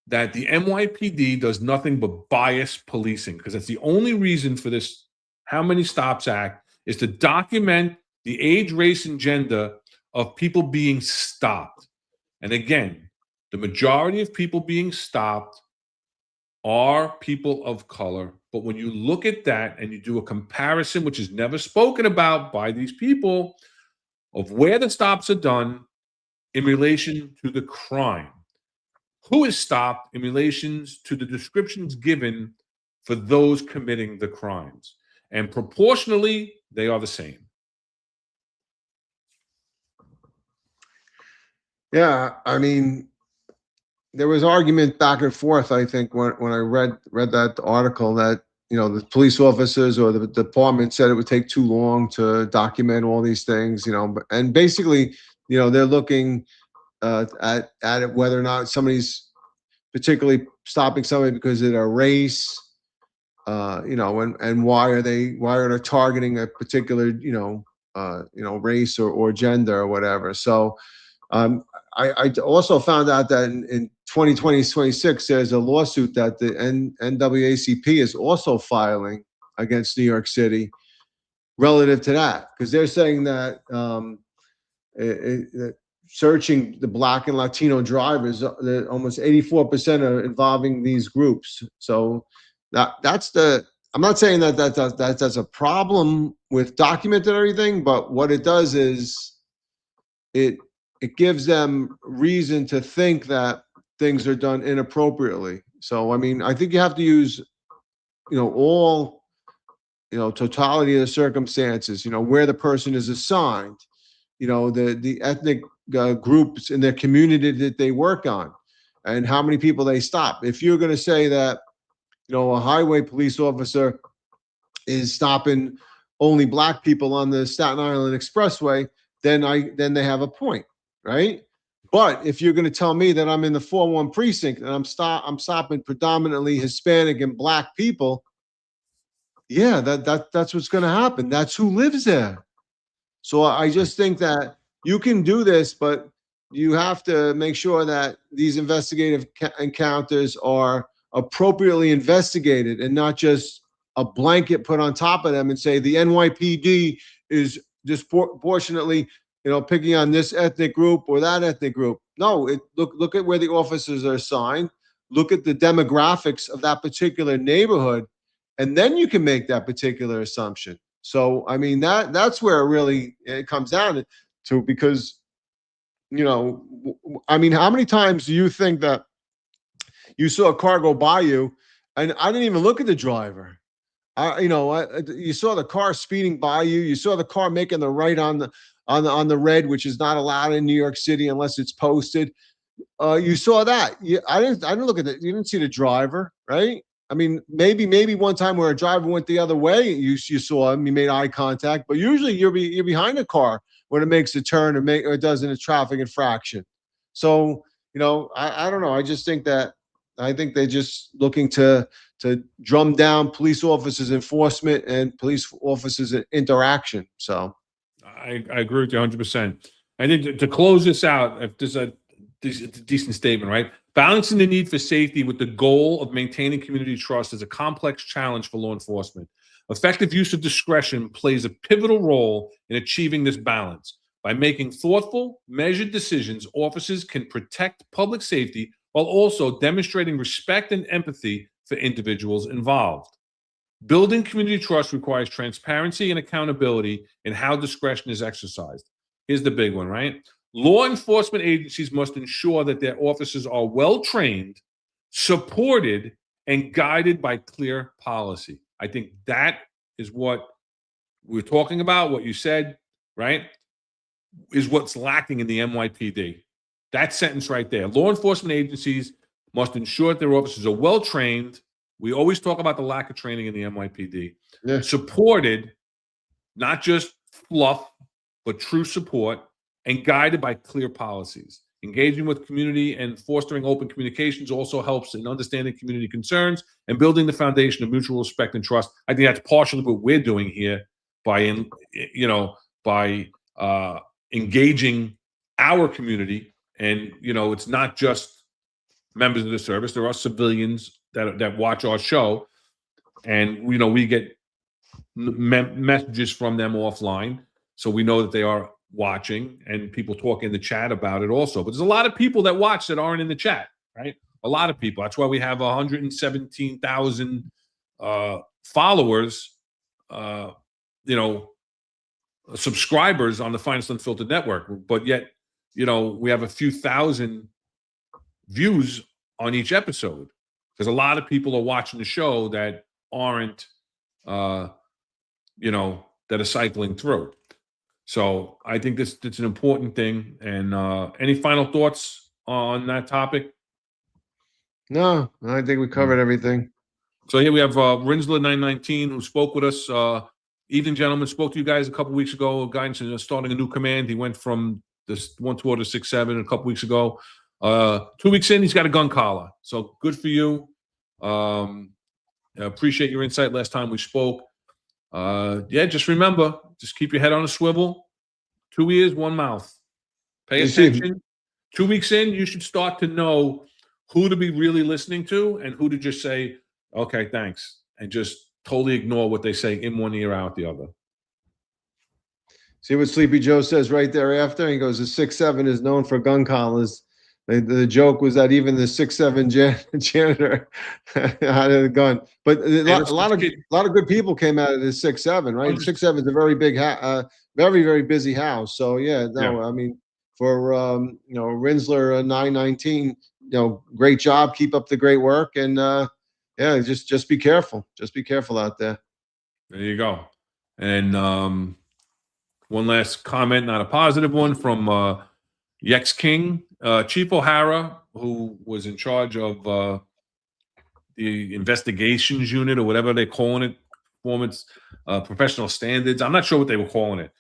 that the NYPD does nothing but bias policing, because that's the only reason for this How Many Stops Act is to document the age, race, and gender of people being stopped. And again, the majority of people being stopped are people of color. But when you look at that and you do a comparison, which is never spoken about by these people, of where the stops are done in relation to the crime, who is stopped in relation to the descriptions given for those committing the crimes, and proportionally, they are the same. Yeah, I mean, there was argument back and forth, I think, when I read that article, that, you know, the police officers or the department said it would take too long to document all these things, you know, and basically, you know, they're looking at it, whether or not somebody's particularly stopping somebody because of their race, you know, and why are they targeting a particular, you know, race or gender or whatever. So I also found out that in 2026, there's a lawsuit that the NAACP is also filing against New York City relative to that, because they're saying that searching the Black and Latino drivers, almost 84% are involving these groups. So that's the. I'm not saying that's a problem with documenting everything, but what it does is it gives them reason to think that things are done inappropriately. So, I mean, I think you have to use, you know, all, you know, totality of the circumstances, you know, where the person is assigned, you know, the ethnic groups in their community that they work on, and how many people they stop. If you're going to say that, you know, a highway police officer is stopping only Black people on the Staten Island Expressway, then they have a point. Right? But if you're going to tell me that I'm in the 4-1 precinct and I'm stopping predominantly Hispanic and Black people, yeah, that's what's going to happen. That's who lives there. So I just think that you can do this, but you have to make sure that these investigative encounters are appropriately investigated and not just a blanket put on top of them and say the NYPD is disproportionately, you know, picking on this ethnic group or that ethnic group. No, look at where the officers are assigned. Look at the demographics of that particular neighborhood, and then you can make that particular assumption. So, I mean, that's where it comes down to, because, you know, I mean, how many times do you think that you saw a car go by you, and I didn't even look at the driver? You saw the car speeding by you. You saw the car making the right on the red, which is not allowed in New York City unless it's posted. You saw that. I didn't look at it. You didn't see the driver, right? I mean, maybe one time where a driver went the other way, you saw him, he made eye contact, but usually you're behind a car when it makes a turn or it does in a traffic infraction. So, I don't know. I think they're just looking to drum down police officers' enforcement and police officers' interaction. So I agree with you 100%. I think to close this out, if there's it's a decent statement, right? Balancing the need for safety with the goal of maintaining community trust is a complex challenge for law enforcement. Effective use of discretion plays a pivotal role in achieving this balance. By making thoughtful, measured decisions, officers can protect public safety while also demonstrating respect and empathy for individuals involved. Building community trust requires transparency and accountability in how discretion is exercised. Here's the big one, right? Law enforcement agencies must ensure that their officers are well trained, supported, and guided by clear policy. I think that is what we're talking about, what you said, right? Is what's lacking in the NYPD. That sentence right there. Law enforcement agencies must ensure that their officers are well trained. We always talk about the lack of training in the NYPD. yeah. Supported, not just fluff, but true support, and guided by clear policies. Engaging with community and fostering open communications also helps in understanding community concerns and building the foundation of mutual respect and trust. I think that's partially what we're doing here by engaging our community. And it's not just members of the service. There are civilians that watch our show, and we get messages from them offline, so we know that they are watching, and people talk in the chat about it also. But there's a lot of people that watch that aren't in the chat, right? A lot of people. That's why we have 117,000 followers, subscribers on the Finest Unfiltered Network. But yet, we have a few thousand views on each episode because a lot of people are watching the show that aren't, that are cycling through. So I think it's an important thing. And any final thoughts on that topic? No, I think we covered everything. So here we have Rinsler 919 who spoke with us. Evening, gentlemen. Spoke to you guys a couple weeks ago. Guidance starting a new command. He went from this 1-4 to 6-7 a couple weeks ago. 2 weeks in, he's got a gun collar. So good for you. I appreciate your insight last time we spoke. Just remember, just keep your head on a swivel. 2 ears, 1 mouth. Pay attention. 2 weeks in, you should start to know who to be really listening to and who to just say, okay, thanks, and just totally ignore what they say in one ear, out the other. See what Sleepy Joe says right thereafter? He goes, the 6'7" is known for gun collars. The joke was that even the 6'7" janitor had a gun. But a lot of good people came out of the 6'7", right? 6'7" is a very big, very, very busy house. So, I mean, for, Rinsler 919, great job. Keep up the great work. And, just be careful. Just be careful out there. There you go. And one last comment, not a positive one, from Yex King. Chief O'Hara, who was in charge of the investigations unit or whatever they're calling it, performance professional standards. I'm not sure what they were calling it,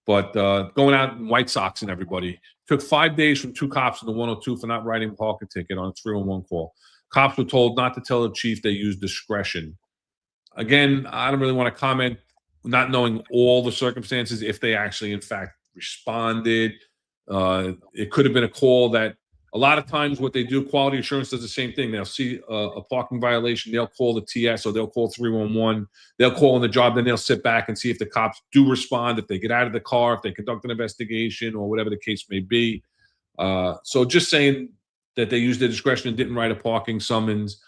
but going out in White Sox and everybody. Took 5 days from 2 cops in the 102 for not writing a parking ticket on a 311 call. Cops were told not to tell the chief they used discretion. Again, I don't really want to comment, not knowing all the circumstances, if they actually, in fact, responded. It could have been a call that a lot of times what they do, quality assurance does the same thing. They'll see a parking violation. They'll call the TS or they'll call 311. They'll call on the job. Then they'll sit back and see if the cops do respond, if they get out of the car, if they conduct an investigation or whatever the case may be. So just saying that they used their discretion and didn't write a parking summons,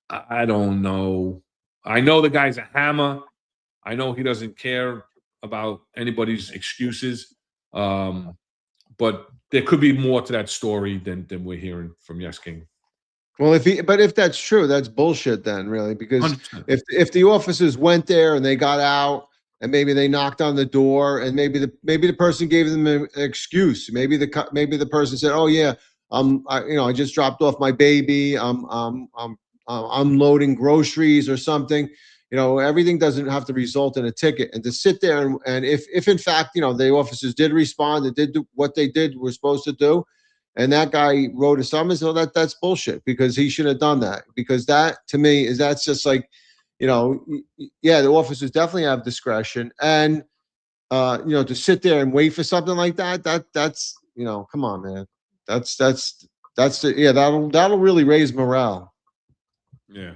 I don't know. I know the guy's a hammer. I know he doesn't care about anybody's excuses. But there could be more to that story than we're hearing from Yes King. Well, if that's true, that's bullshit then, really, because 100%. if the officers went there and they got out and maybe they knocked on the door and maybe the person gave them an excuse, maybe the person said, "Oh yeah, I just dropped off my baby. I'm unloading groceries or something. You know, everything doesn't have to result in a ticket. And to sit there and if in fact, you know, the officers did respond and did do what they did were supposed to do, and that guy wrote a summons, well, that's bullshit, because he should have done that. Because that, to me, that's just like, you know, yeah, the officers definitely have discretion. And you know, to sit there and wait for something like that's, you know, come on, man. Yeah, that'll really raise morale. Yeah.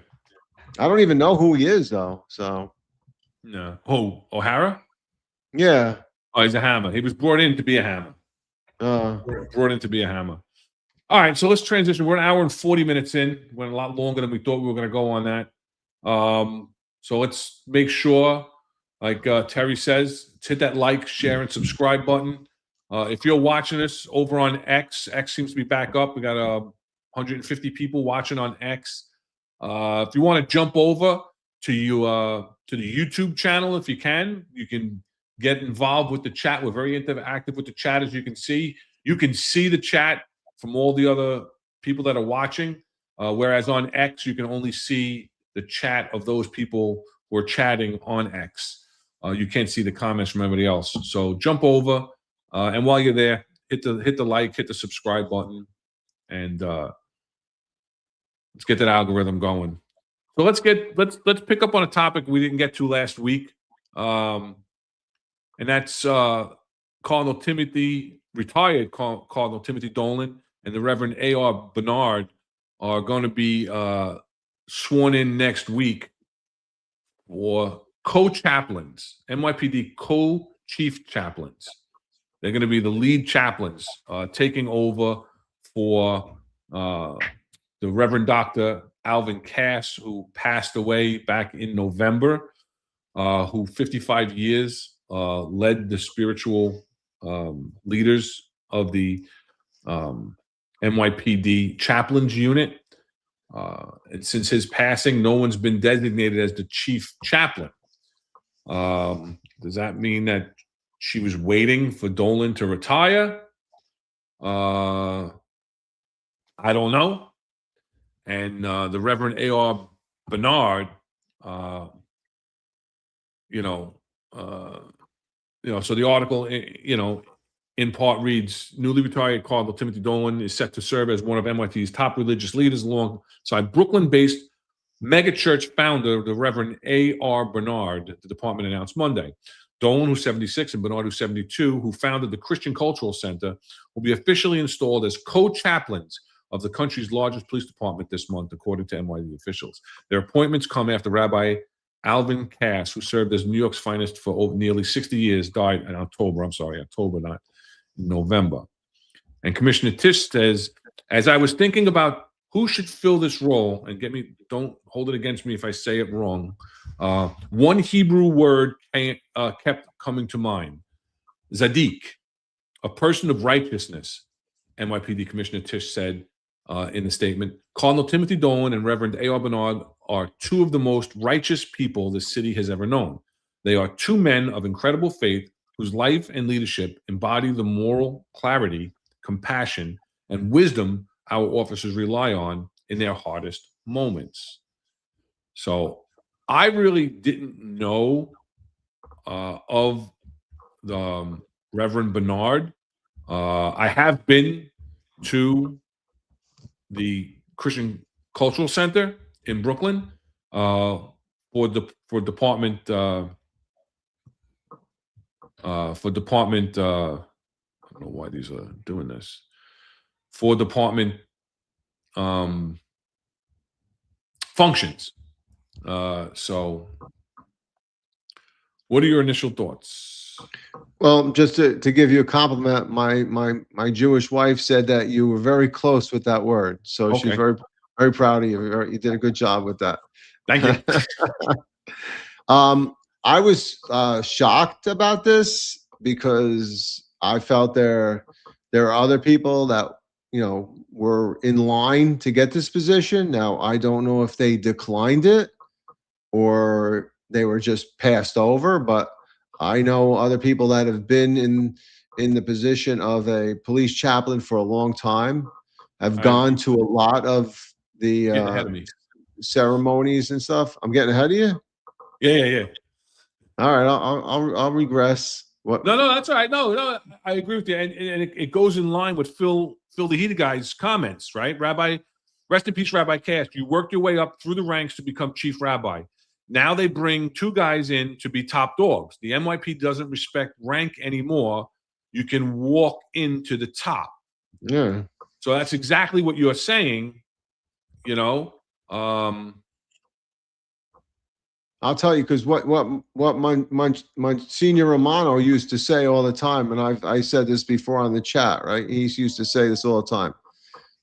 I don't even know who he is though. So No. Oh, O'Hara? yeah. Oh, he's a hammer. He was brought in to be a hammer. Uh, Brought in to be a hammer. All right, so let's transition. We're an hour and 40 minutes in. Went a lot longer than we thought we were going to go on that. So let's make sure, like Terry says, hit that like, share, and subscribe button. If you're watching us over on X seems to be back up. We got 150 people watching on X. If you want to jump over to the YouTube channel, if you can get involved with the chat. We're very interactive with the chat, as you can see. You can see the chat from all the other people that are watching, whereas on X, you can only see the chat of those people who are chatting on X. You can't see the comments from everybody else. So jump over, and while you're there, hit the like, hit the subscribe button, and let's get that algorithm going. So let's pick up on a topic we didn't get to last week, and that's retired Cardinal Timothy Dolan and the Reverend A.R. Bernard are going to be sworn in next week for co-chaplains, NYPD co-chief chaplains. They're going to be the lead chaplains, taking over for the Reverend Dr. Alvin Cass, who passed away back in November, who 55 years led the spiritual leaders of the NYPD chaplains unit. And since his passing, no one's been designated as the chief chaplain. Does that mean that she was waiting for Dolan to retire? I don't know. And the Reverend A.R. Bernard, so the article, in part reads, newly retired Cardinal Timothy Dolan is set to serve as one of NYPD's top religious leaders alongside Brooklyn-based megachurch founder, the Reverend A.R. Bernard, the department announced Monday. Dolan, who's 76, and Bernard, who's 72, who founded the Christian Cultural Center, will be officially installed as co-chaplains of the country's largest police department this month, according to NYPD officials. Their appointments come after Rabbi Alvin Cass, who served as New York's finest for nearly 60 years, died in October, not November. And Commissioner Tisch says, as I was thinking about who should fill this role, and don't hold it against me if I say it wrong, one Hebrew word kept coming to mind, Zadik, a person of righteousness, NYPD Commissioner Tisch said in the statement. Cardinal Timothy Dolan and Reverend A.R. Bernard are two of the most righteous people the city has ever known. They are two men of incredible faith whose life and leadership embody the moral clarity, compassion, and wisdom our officers rely on in their hardest moments. So I really didn't know of the Reverend Bernard. I have been to the Christian Cultural Center in Brooklyn for department I don't know why these are doing this, for department functions. So what are your initial thoughts? Well, just to give you a compliment, my Jewish wife said that you were very close with that word. So Okay. she's very, very proud of you. You did a good job with that. Thank you. I was shocked about this because I felt there are other people that, were in line to get this position. Now, I don't know if they declined it or they were just passed over, but I know other people that have been in the position of a police chaplain for a long time, have gone to a lot of the Getting ahead of me. ceremonies and stuff. I'm getting ahead of you. Yeah. All right, I'll regress. What? No, that's all right. No, I agree with you, and it goes in line with Phil the Heater guy's comments, right? Rabbi, rest in peace, Rabbi Cash. You worked your way up through the ranks to become chief rabbi. Now they bring two guys in to be top dogs. The NYPD doesn't respect rank anymore. You can walk into the top. Yeah. So that's exactly what you're saying. You know. I'll tell you, because what Monsignor Romano used to say all the time, and I said this before on the chat, right? He used to say this all the time.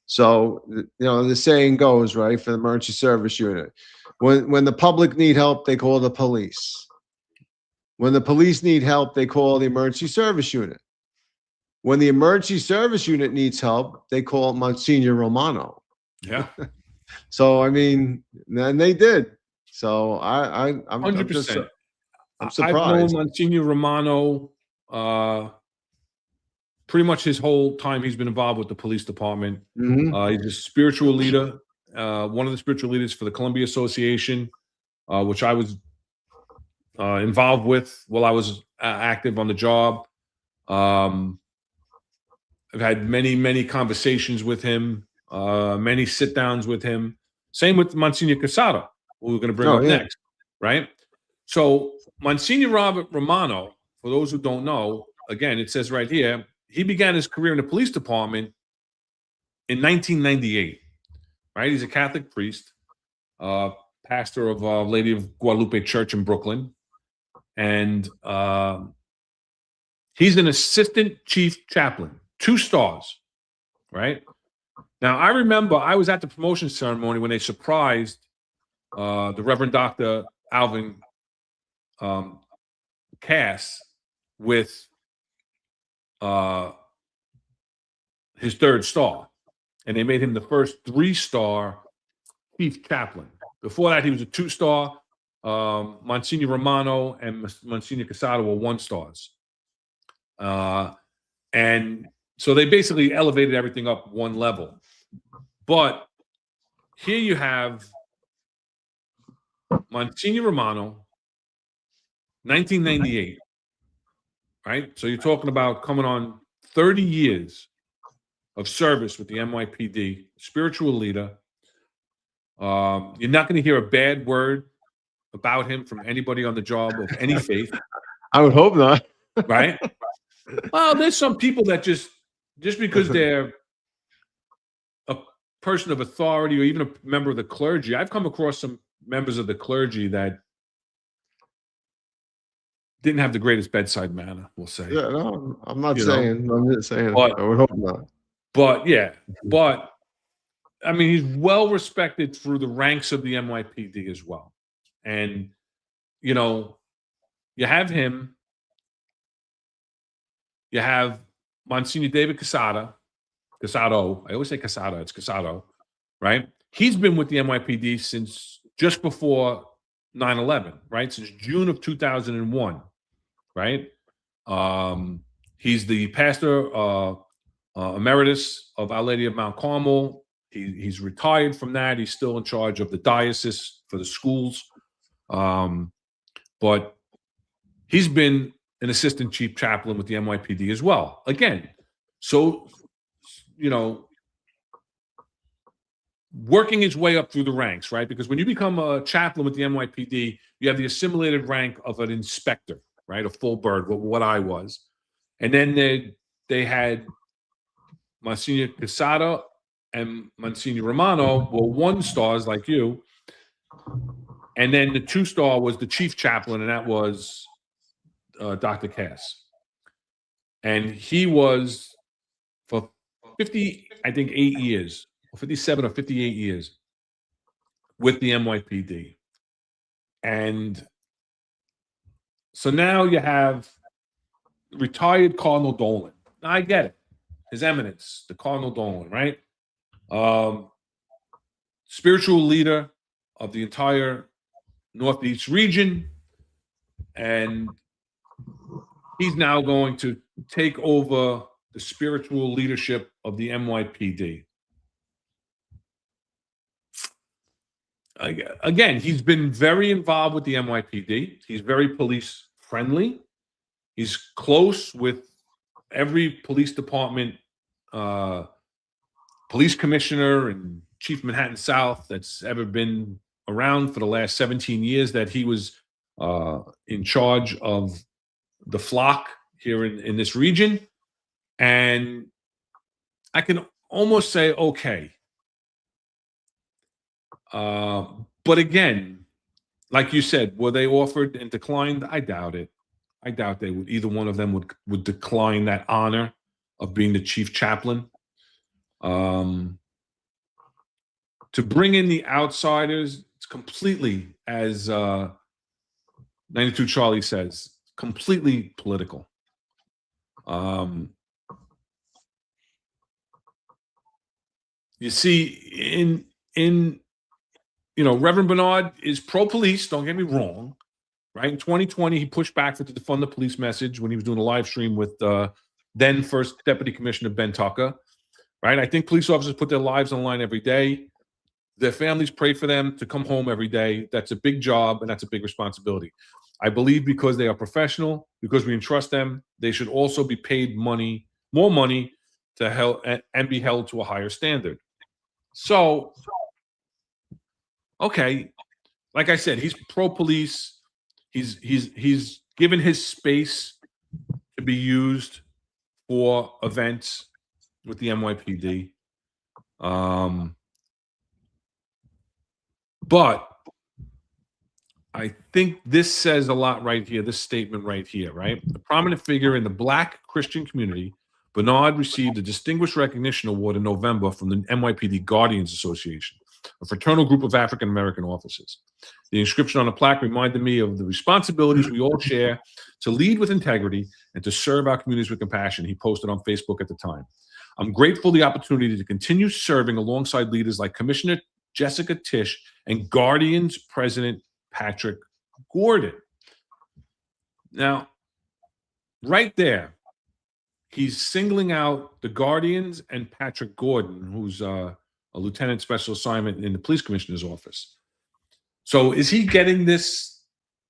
So, you know, the saying goes, right, for the emergency service unit, when the public need help, they call the police. When the police need help, they call the emergency service unit. When the emergency service unit needs help, they call Monsignor Romano. Yeah. So, I mean, and they did. So I'm 100%. I'm surprised. I've known Monsignor Romano pretty much his whole time he's been involved with the police department. He's a spiritual leader, one of the spiritual leaders for the Columbia Association, which I was involved with while I was active on the job. I've had many conversations with him, many sit downs with him. Same with Monsignor Casada, who we're going to bring up next, right? So Monsignor Robert Romano, for those who don't know, again, it says right here, he began his career in the police department in 1998, right? He's a Catholic priest, pastor of Lady of Guadalupe Church in Brooklyn. And he's an assistant chief chaplain, 2 stars, right? Now, I remember I was at the promotion ceremony when they surprised the Reverend Dr. Alvin Cass with his 3rd star. And they made him the first 3-star chief chaplain. Before that, he was a 2-star. Monsignor Romano and Monsignor Casada were 1 stars. And so they basically elevated everything up 1 level. But here you have Monsignor Romano, 1998, right? So you're talking about coming on 30 years of service with the NYPD, spiritual leader. You're not going to hear a bad word about him from anybody on the job of any faith. I would hope not. Right? Well, there's some people that just because they're a person of authority or even a member of the clergy. I've come across some members of the clergy that didn't have the greatest bedside manner, we'll say. Yeah, no, I'm not saying. I'm just saying. But, I would hope not. But I mean, he's well respected through the ranks of the NYPD as well. And, you know, you have him. You have Monsignor David Casado. I always say Casada. It's Casado, right? He's been with the NYPD since just before 9/11, right? Since June of 2001, right? He's the pastor emeritus of Our Lady of Mount Carmel. He's retired from that. He's still in charge of the diocese for the schools. But he's been an assistant chief chaplain with the NYPD as well. Again, so, you know, working his way up through the ranks, right? Because when you become a chaplain with the NYPD, you have the assimilated rank of an inspector, right? A full bird, what I was. And then they had Monsignor Casada and Monsignor Romano were 1 stars like you. And then the 2-star was the chief chaplain, and that was Dr. Cass. And he was for 50, I think 8 years, or 57 or 58 years with the NYPD. And so now you have retired Cardinal Dolan. Now I get it. His Eminence, the Cardinal Dolan, right? Spiritual leader of the entire Northeast region. And he's now going to take over the spiritual leadership of the NYPD. Again, he's been very involved with the NYPD. He's very police friendly. He's close with every police department, uh, police commissioner and chief Manhattan South that's ever been around for the last 17 years that he was in charge of the flock here in this region. And I can almost say, okay. But again, like you said, were they offered and declined? I doubt it. I doubt they would. Either one of them would decline that honor of being the chief chaplain. To bring in the outsiders, it's completely, as 92 Charlie says, completely political. You see, Reverend Bernard is pro-police, don't get me wrong, right? In 2020, he pushed back for the defund the police message when he was doing a live stream with then first Deputy Commissioner Ben Tucker, right? I think police officers put their lives on the line every day. Their families pray for them to come home every day. That's a big job, and that's a big responsibility. I believe because they are professional, because we entrust them, they should also be paid more money to help and be held to a higher standard. So, okay, like I said, he's pro-police. He's given his space to be used for events with the NYPD. But I think this says a lot right here, this statement right here, right? A prominent figure in the Black Christian community, Bernard received a Distinguished Recognition Award in November from the NYPD Guardians Association, a fraternal group of African-American officers. The inscription on the plaque reminded me of the responsibilities we all share to lead with integrity and to serve our communities with compassion, he posted on Facebook at the time. I'm grateful for the opportunity to continue serving alongside leaders like Commissioner Jessica Tisch and Guardians President Patrick Gordon. Now, right there, he's singling out the Guardians and Patrick Gordon, who's a lieutenant special assignment in the police commissioner's office. So is he getting this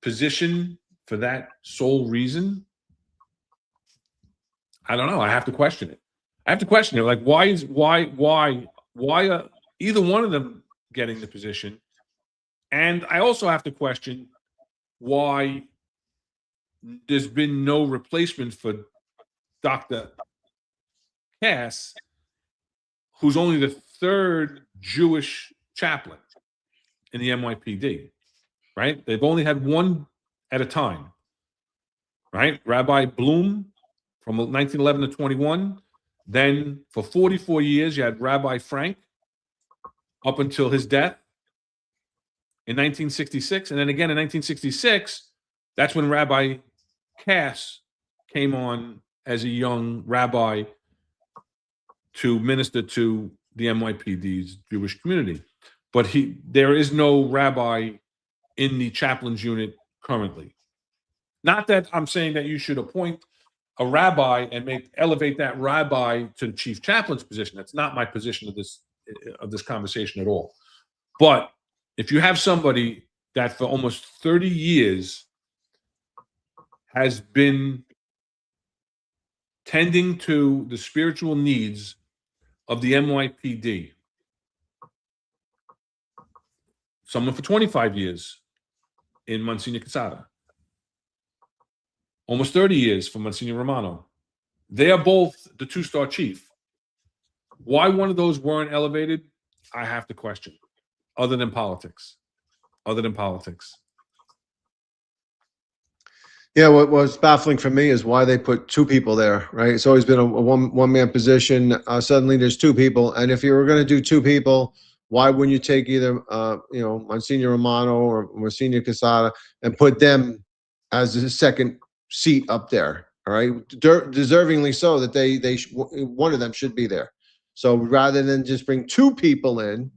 position for that sole reason? I don't know. I have to question it. Like, why are either one of them getting the position? And I also have to question why there's been no replacement for Dr. Cass, who's only the third Jewish chaplain in the NYPD, right? They've only had one at a time, right? Rabbi Bloom from 1911 to 21. Then for 44 years, you had Rabbi Frank up until his death in 1966. And then again in 1966, that's when Rabbi Cass came on as a young rabbi to minister to the NYPD's Jewish community. But there is no rabbi in the chaplains unit currently. Not that I'm saying that you should appoint a rabbi and elevate that rabbi to the chief chaplain's position. That's not my position of this conversation at all. But if you have somebody that for almost 30 years has been tending to the spiritual needs of the NYPD, someone for 25 years in Monsignor Quesada, almost 30 years for Monsignor Romano. They are both the two-star chief. Why one of those weren't elevated, I have to question, other than politics. Yeah, what was baffling for me is why they put two people there, right? It's always been a one-man position. Suddenly there's two people. And if you were going to do two people, why wouldn't you take either, Monsignor Romano or Monsignor Quesada and put them as a second seat up there, all right? Deservingly so that one of them should be there. So rather than just bring two people in,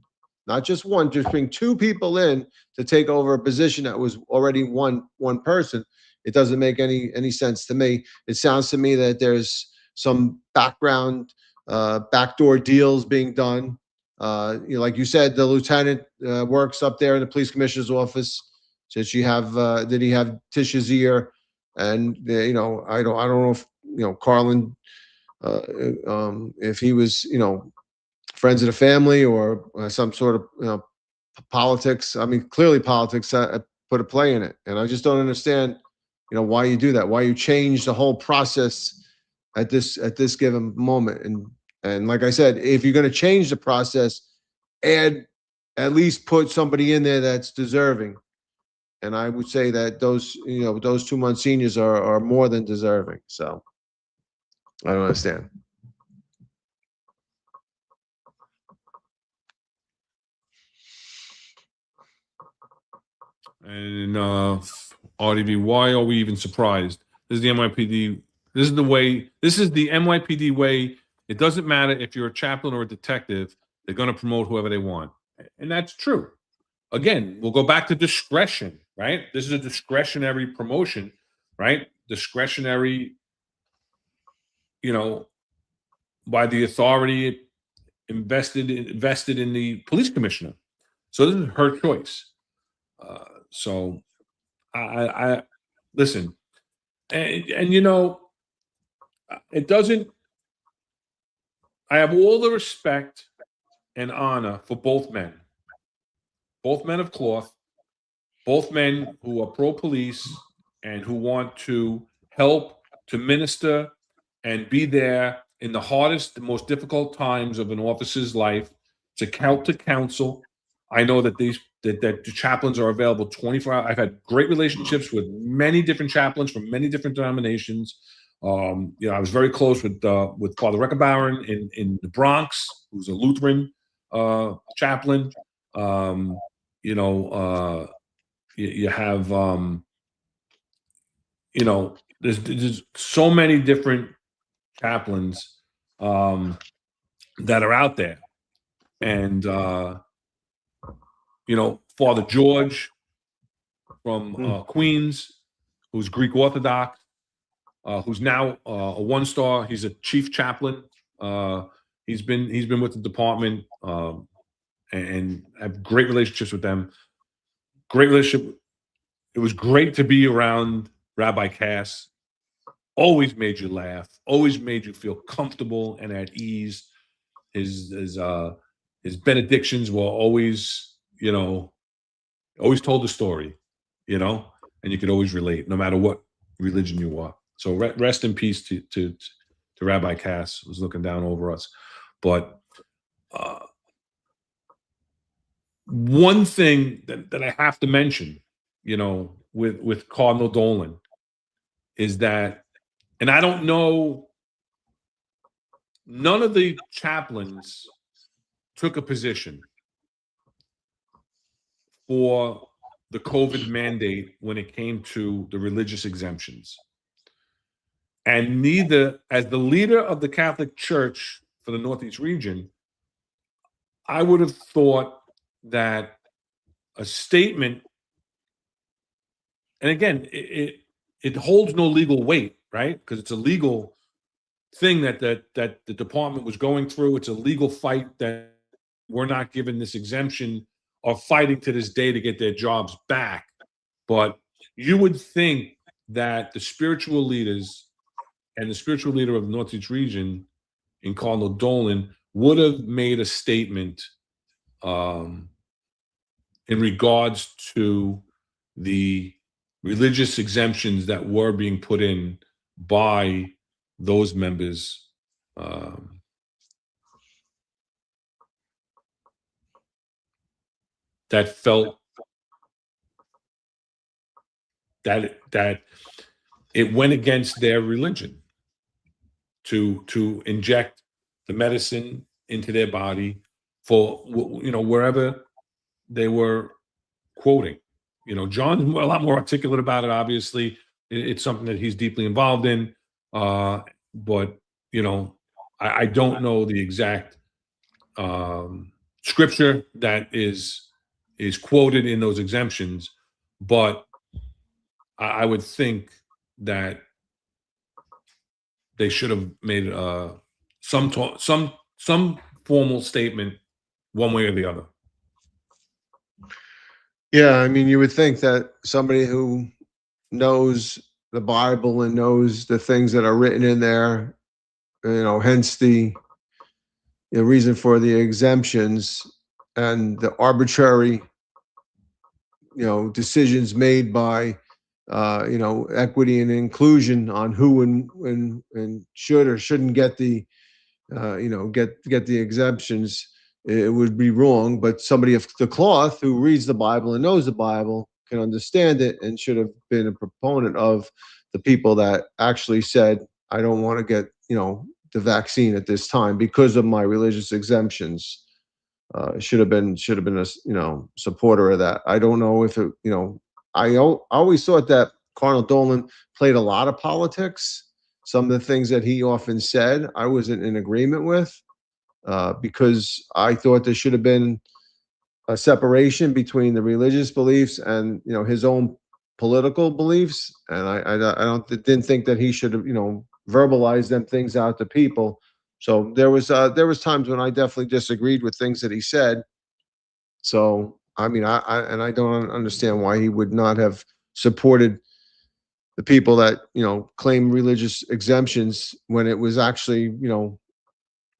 not just one, just bring two people in to take over a position that was already one person. It doesn't make any sense to me. It sounds to me that there's some backdoor deals being done Like you said, the lieutenant works up there in the police commissioner's office. Did he have Tisch's ear? And I don't know if Carlin, if he was friends of the family or some sort of politics. I mean, clearly politics put a play in it, and I just don't understand why you do that, why you change the whole process at this given moment. And like I said, if you're going to change the process, at least put somebody in there that's deserving. And I would say that those 2 month seniors are more than deserving. So I don't understand. And RDB, why are we even surprised? This is the NYPD. This is the way. This is the NYPD way. It doesn't matter if you're a chaplain or a detective. They're going to promote whoever they want, and that's true. Again, we'll go back to discretion, right? This is a discretionary promotion, right? Discretionary, by the authority invested in the police commissioner. So this is her choice. So I listen, and it doesn't. I have all the respect and honor for both men of cloth, both men who are pro-police and who want to help to minister and be there in the hardest, the most difficult times of an officer's life to counsel. I know that that the chaplains are available 24 hours. I've had great relationships with many different chaplains from many different denominations. I was very close with Father Reckenbauer in the Bronx, who's a Lutheran chaplain. You have there's so many different chaplains that are out there, and Father George from Queens, who's Greek Orthodox, who's now a 1-star. He's a chief chaplain. He's been with the department and have great relationships with them. Great relationship. It was great to be around Rabbi Cass. Always made you laugh. Always made you feel comfortable and at ease. His benedictions were always, always told the story, and you could always relate, no matter what religion you are. So rest in peace to Rabbi Cass, who's looking down over us. But one thing that I have to mention, with Cardinal Dolan, is that, and I don't know, none of the chaplains took a position for the COVID mandate when it came to the religious exemptions. And neither, as the leader of the Catholic Church for the Northeast region, I would have thought that a statement, and again, it holds no legal weight, right? Because it's a legal thing that the department was going through. It's a legal fight that we're not given this exemption, are fighting to this day to get their jobs back. But you would think that the spiritual leaders and the spiritual leader of the Northeast region in Cardinal Dolan would have made a statement in regards to the religious exemptions that were being put in by those members that felt that it went against their religion to inject the medicine into their body for wherever they were quoting. John's a lot more articulate about it. Obviously, it's something that he's deeply involved in. But I don't know the exact scripture that is quoted in those exemptions, but I would think that they should have made some formal statement one way or the other. Yeah, I mean, you would think that somebody who knows the Bible and knows the things that are written in there, hence the reason for the exemptions and the arbitrary, decisions made by, equity and inclusion on who and should or shouldn't get the, get the exemptions. It would be wrong, but somebody of the cloth who reads the Bible and knows the Bible can understand it and should have been a proponent of the people that actually said, I don't want to get, the vaccine at this time because of my religious exemptions. Should have been a supporter of that. I don't know if it, I always thought that Cardinal Dolan played a lot of politics. Some of the things that he often said, I wasn't in agreement with. Because I thought there should have been a separation between the religious beliefs and his own political beliefs, and I didn't think that he should have verbalized them things out to people. So there was times when I definitely disagreed with things that he said. So I mean, I don't understand why he would not have supported the people that claim religious exemptions when it was actually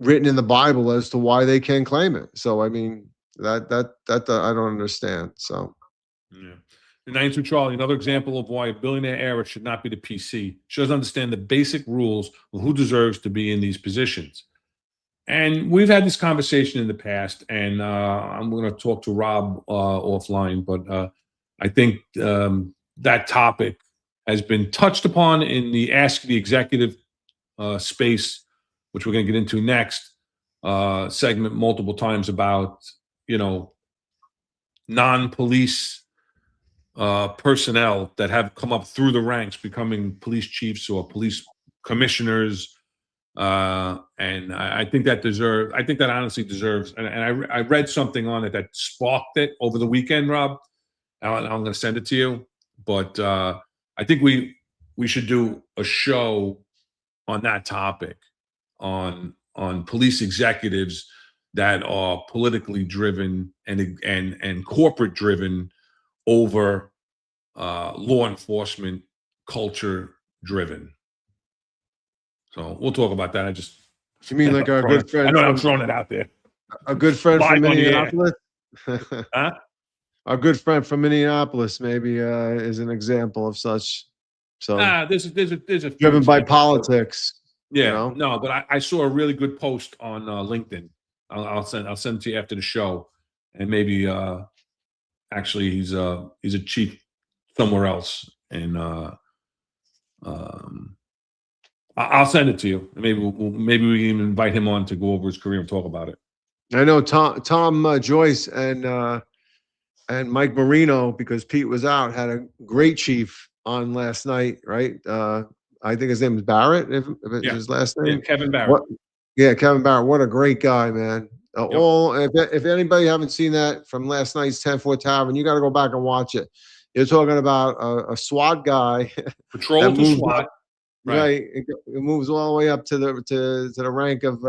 written in the Bible as to why they can claim it. So I mean that I don't understand. So Yeah. The 9 through Charlie, another example of why a billionaire heir should not be the PC. She doesn't understand the basic rules of who deserves to be in these positions. And we've had this conversation in the past, and I'm going to talk to Rob offline, but I think that topic has been touched upon in the Ask the Executive space, which we're going to get into next segment multiple times about, non-police personnel that have come up through the ranks, becoming police chiefs or police commissioners. And I think that honestly deserves, and I read something on it that sparked it over the weekend, Rob. I'm going to send it to you, but I think we should do a show on that topic, on police executives that are politically driven and corporate driven over law enforcement culture driven. So we'll talk about that. You mean like our good friend? I know I'm throwing it out there. A good friend from Minneapolis. Huh? Our good friend from Minneapolis maybe is an example of such. So there's a driven by politics. Yeah, no, but I saw a really good post on LinkedIn. I'll send it to you after the show, and maybe actually he's a chief somewhere else, and I'll send it to you. Maybe maybe we can invite him on to go over his career and talk about it. I know Tom Joyce and Mike Marino, because Pete was out, had a great chief on last night, right? I think his name is Barrett, if it's his last name. Yeah, Kevin Barrett. Kevin Barrett. What a great guy, man. If anybody haven't seen that from last night's 10-4 Tavern, you got to go back and watch it. You're talking about a SWAT guy. Patrol to SWAT. Right. It moves all the way up to the rank of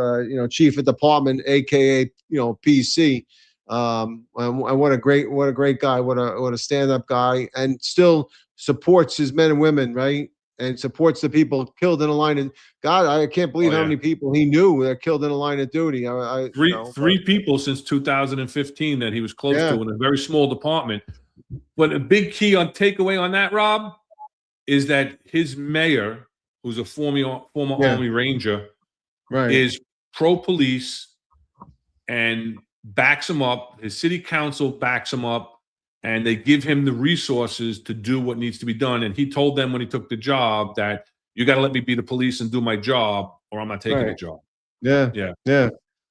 chief of department, aka PC. And what a great guy, what a stand-up guy, and still supports his men and women, right? And supports the people killed in the line. And God, I can't believe how many people he knew that killed in the line of duty. Three people since 2015 that he was close to in a very small department. But a big key on takeaway on that, Rob, is that his mayor, who's a former Army Ranger, is pro-police and backs him up. His city council backs him up, and they give him the resources to do what needs to be done. And he told them when he took the job that you got to let me be the police and do my job, or I'm not taking the job. Yeah.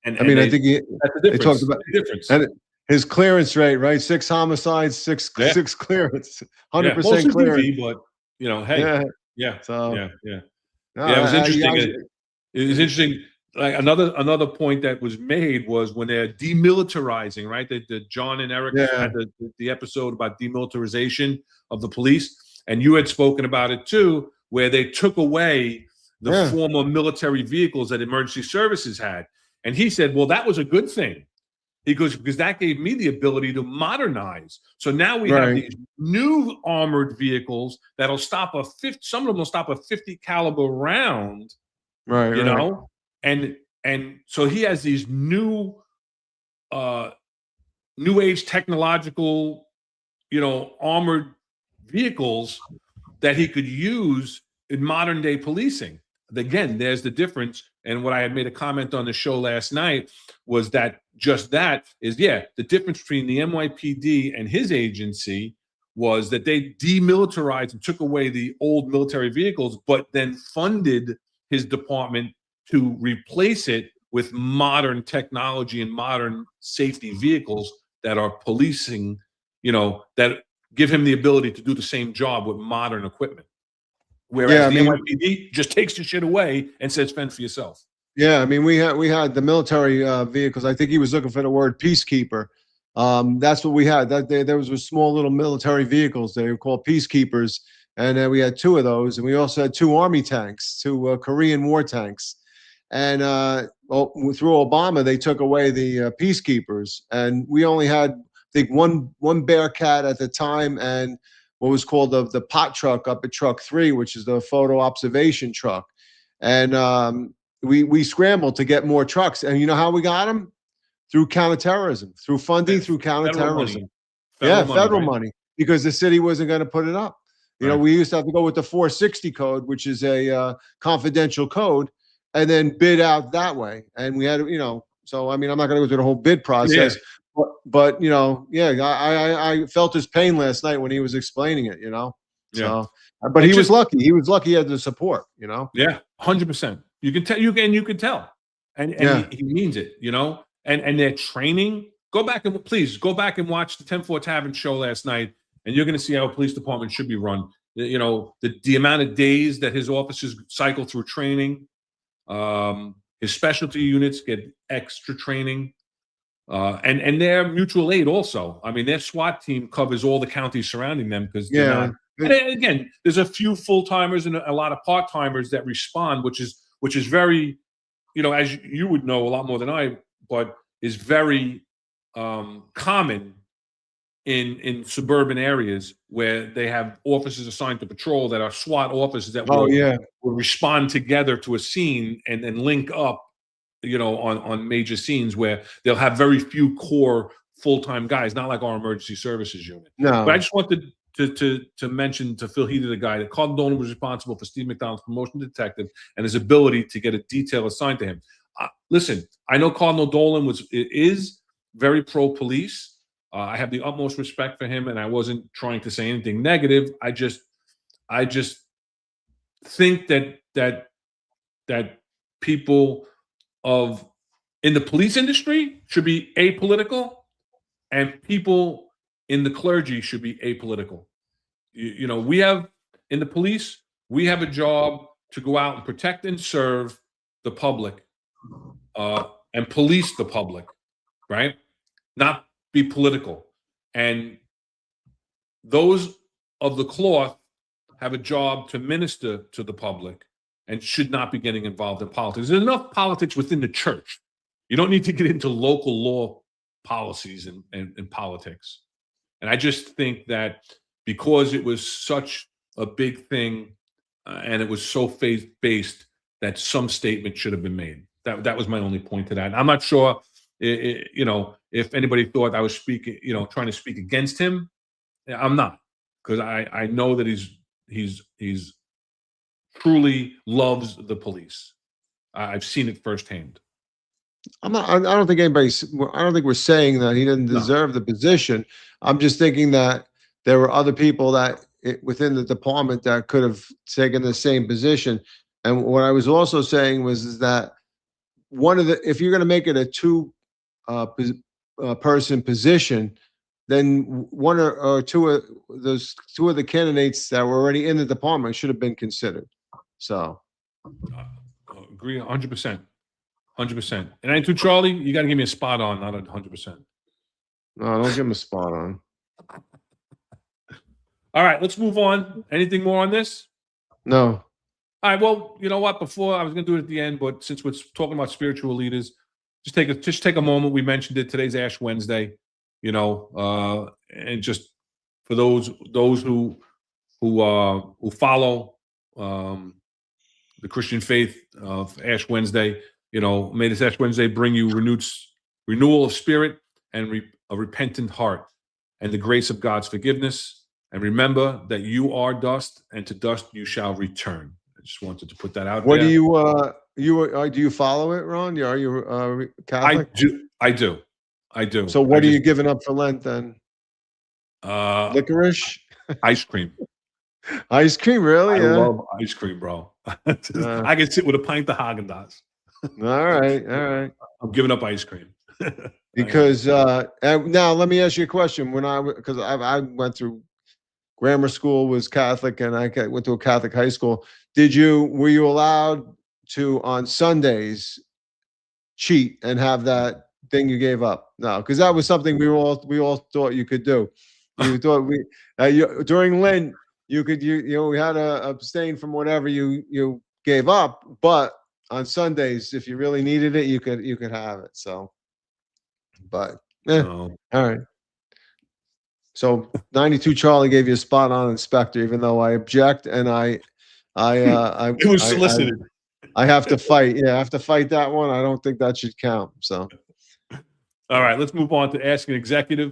And I mean, I think that's the difference. they talked about the difference. And his clearance rate, right? 6 homicides, six clearance, 100% clearance. DV, but hey, it was interesting. It was interesting. Like another point that was made was when they're demilitarizing, right? The John and Eric had the episode about demilitarization of the police, and you had spoken about it too, where they took away the former military vehicles that emergency services had, and he said, "Well, that was a good thing He goes, because that gave me the ability to modernize. So now we have Right. these new armored vehicles that'll stop some of them will stop a 50 caliber round, Right. you Right. know, and so he has these uh new age technological, armored vehicles that he could use in modern day policing. Again, there's the difference. And what I had made a comment on the show last night was that the difference between the NYPD and his agency was that they demilitarized and took away the old military vehicles, but then funded his department to replace it with modern technology and modern safety vehicles that are policing, that give him the ability to do the same job with modern equipment. Whereas Yeah. I the mean, NYPD just takes the shit away and says, fend for yourself. yeah. I mean, we had the military vehicles. I think he was looking for the word peacekeeper. That's what we had. There was small little military vehicles. They were called peacekeepers, and we had two of those, and we also had two army tanks, two Korean War tanks. And through Obama, they took away the peacekeepers, and we only had, I think, one Bearcat at the time, and what was called the pot truck up at Truck 3, which is the photo observation truck. And we scrambled to get more trucks, and you know how we got them? Through counterterrorism, through funding, through counterterrorism. Federal money, Federal right? money, because the city wasn't going to put it up. Right. We used to have to go with the 460 code, which is a confidential code, and then bid out that way. And we had, so I mean, I'm not going to go through the whole bid process, but I felt his pain last night when he was explaining it, Yeah. So, but he was lucky. He was lucky he had the support, Yeah, 100%. You can tell. You can tell, and Yeah. he means it. And their training. Please go back and watch the 10-4 Tavern show last night, and you're going to see how a police department should be run. The amount of days that his officers cycle through training. His specialty units get extra training, and their mutual aid also. I mean, their SWAT team covers all the counties surrounding them because Yeah. And again, there's a few full timers and a lot of part timers that respond, which is very, as you would know a lot more than I, but is very common in suburban areas where they have officers assigned to patrol that are SWAT officers that will respond together to a scene and then link up, on major scenes where they'll have very few core full-time guys, not like our emergency services unit. No. But I just wanted to mention to Phil Heath, the guy that Cardinal Dolan was responsible for Steve McDonald's promotion to detective and his ability to get a detail assigned to him. Listen, I know Cardinal Dolan is very pro-police. I have the utmost respect for him, and I wasn't trying to say anything negative. I just think that people in the police industry should be apolitical, and people in the clergy should be apolitical. We have in the police, we have a job to go out and protect and serve the public, and police the public, right? Not be political. And those of the cloth have a job to minister to the public and should not be getting involved in politics. There's enough politics within the church. You don't need to get into local law policies and politics. And I just think that because it was such a big thing and it was so faith-based, that some statement should have been made. That was my only point to that. And I'm not sure, if anybody thought I was speaking, trying to speak against him. I'm not, because I know that he's truly loves the police. I've seen it firsthand. I don't think I don't think we're saying that he didn't deserve the position. I'm just thinking that there were other people within the department that could have taken the same position. And what I was also saying is that if you're going to make it a two person position, then one or two of the candidates that were already in the department should have been considered. So, agree 100%. 100%. And I too, Charlie, you got to give me a spot on, not 100%. No, don't give him a spot on. All right, let's move on. Anything more on this? No. All right, well, you know what? Before I was going to do it at the end, but since we're talking about spiritual leaders, just take a moment. We mentioned it. Today's Ash Wednesday, and just for those who follow the Christian faith of Ash Wednesday, may this Ash Wednesday bring you renewal of spirit and a repentant heart, and the grace of God's forgiveness. And remember that you are dust, and to dust you shall return. I just wanted to put that out What there. do you follow it, Ron? Are you Catholic? I do. So what are you giving up for Lent then? Licorice? Ice cream. Ice cream, really? I Yeah. love ice cream, bro. I can sit with a pint of Haagen-Dazs. All right. I'm giving up ice cream. Because now let me ask you a question. Because I went through grammar school, was Catholic, and I went to a Catholic high school. Were you allowed to on Sundays cheat and have that thing you gave up? No, because that was something we all thought you could do. You thought during Lent you could we had to abstain from whatever you gave up, but on Sundays if you really needed it you could have it. So, but all right. So 92 Charlie gave you a spot on inspector, even though I object and it was solicited. I have to fight. Yeah, I have to fight that one. I don't think that should count. So, all right, let's move on to Ask an Executive.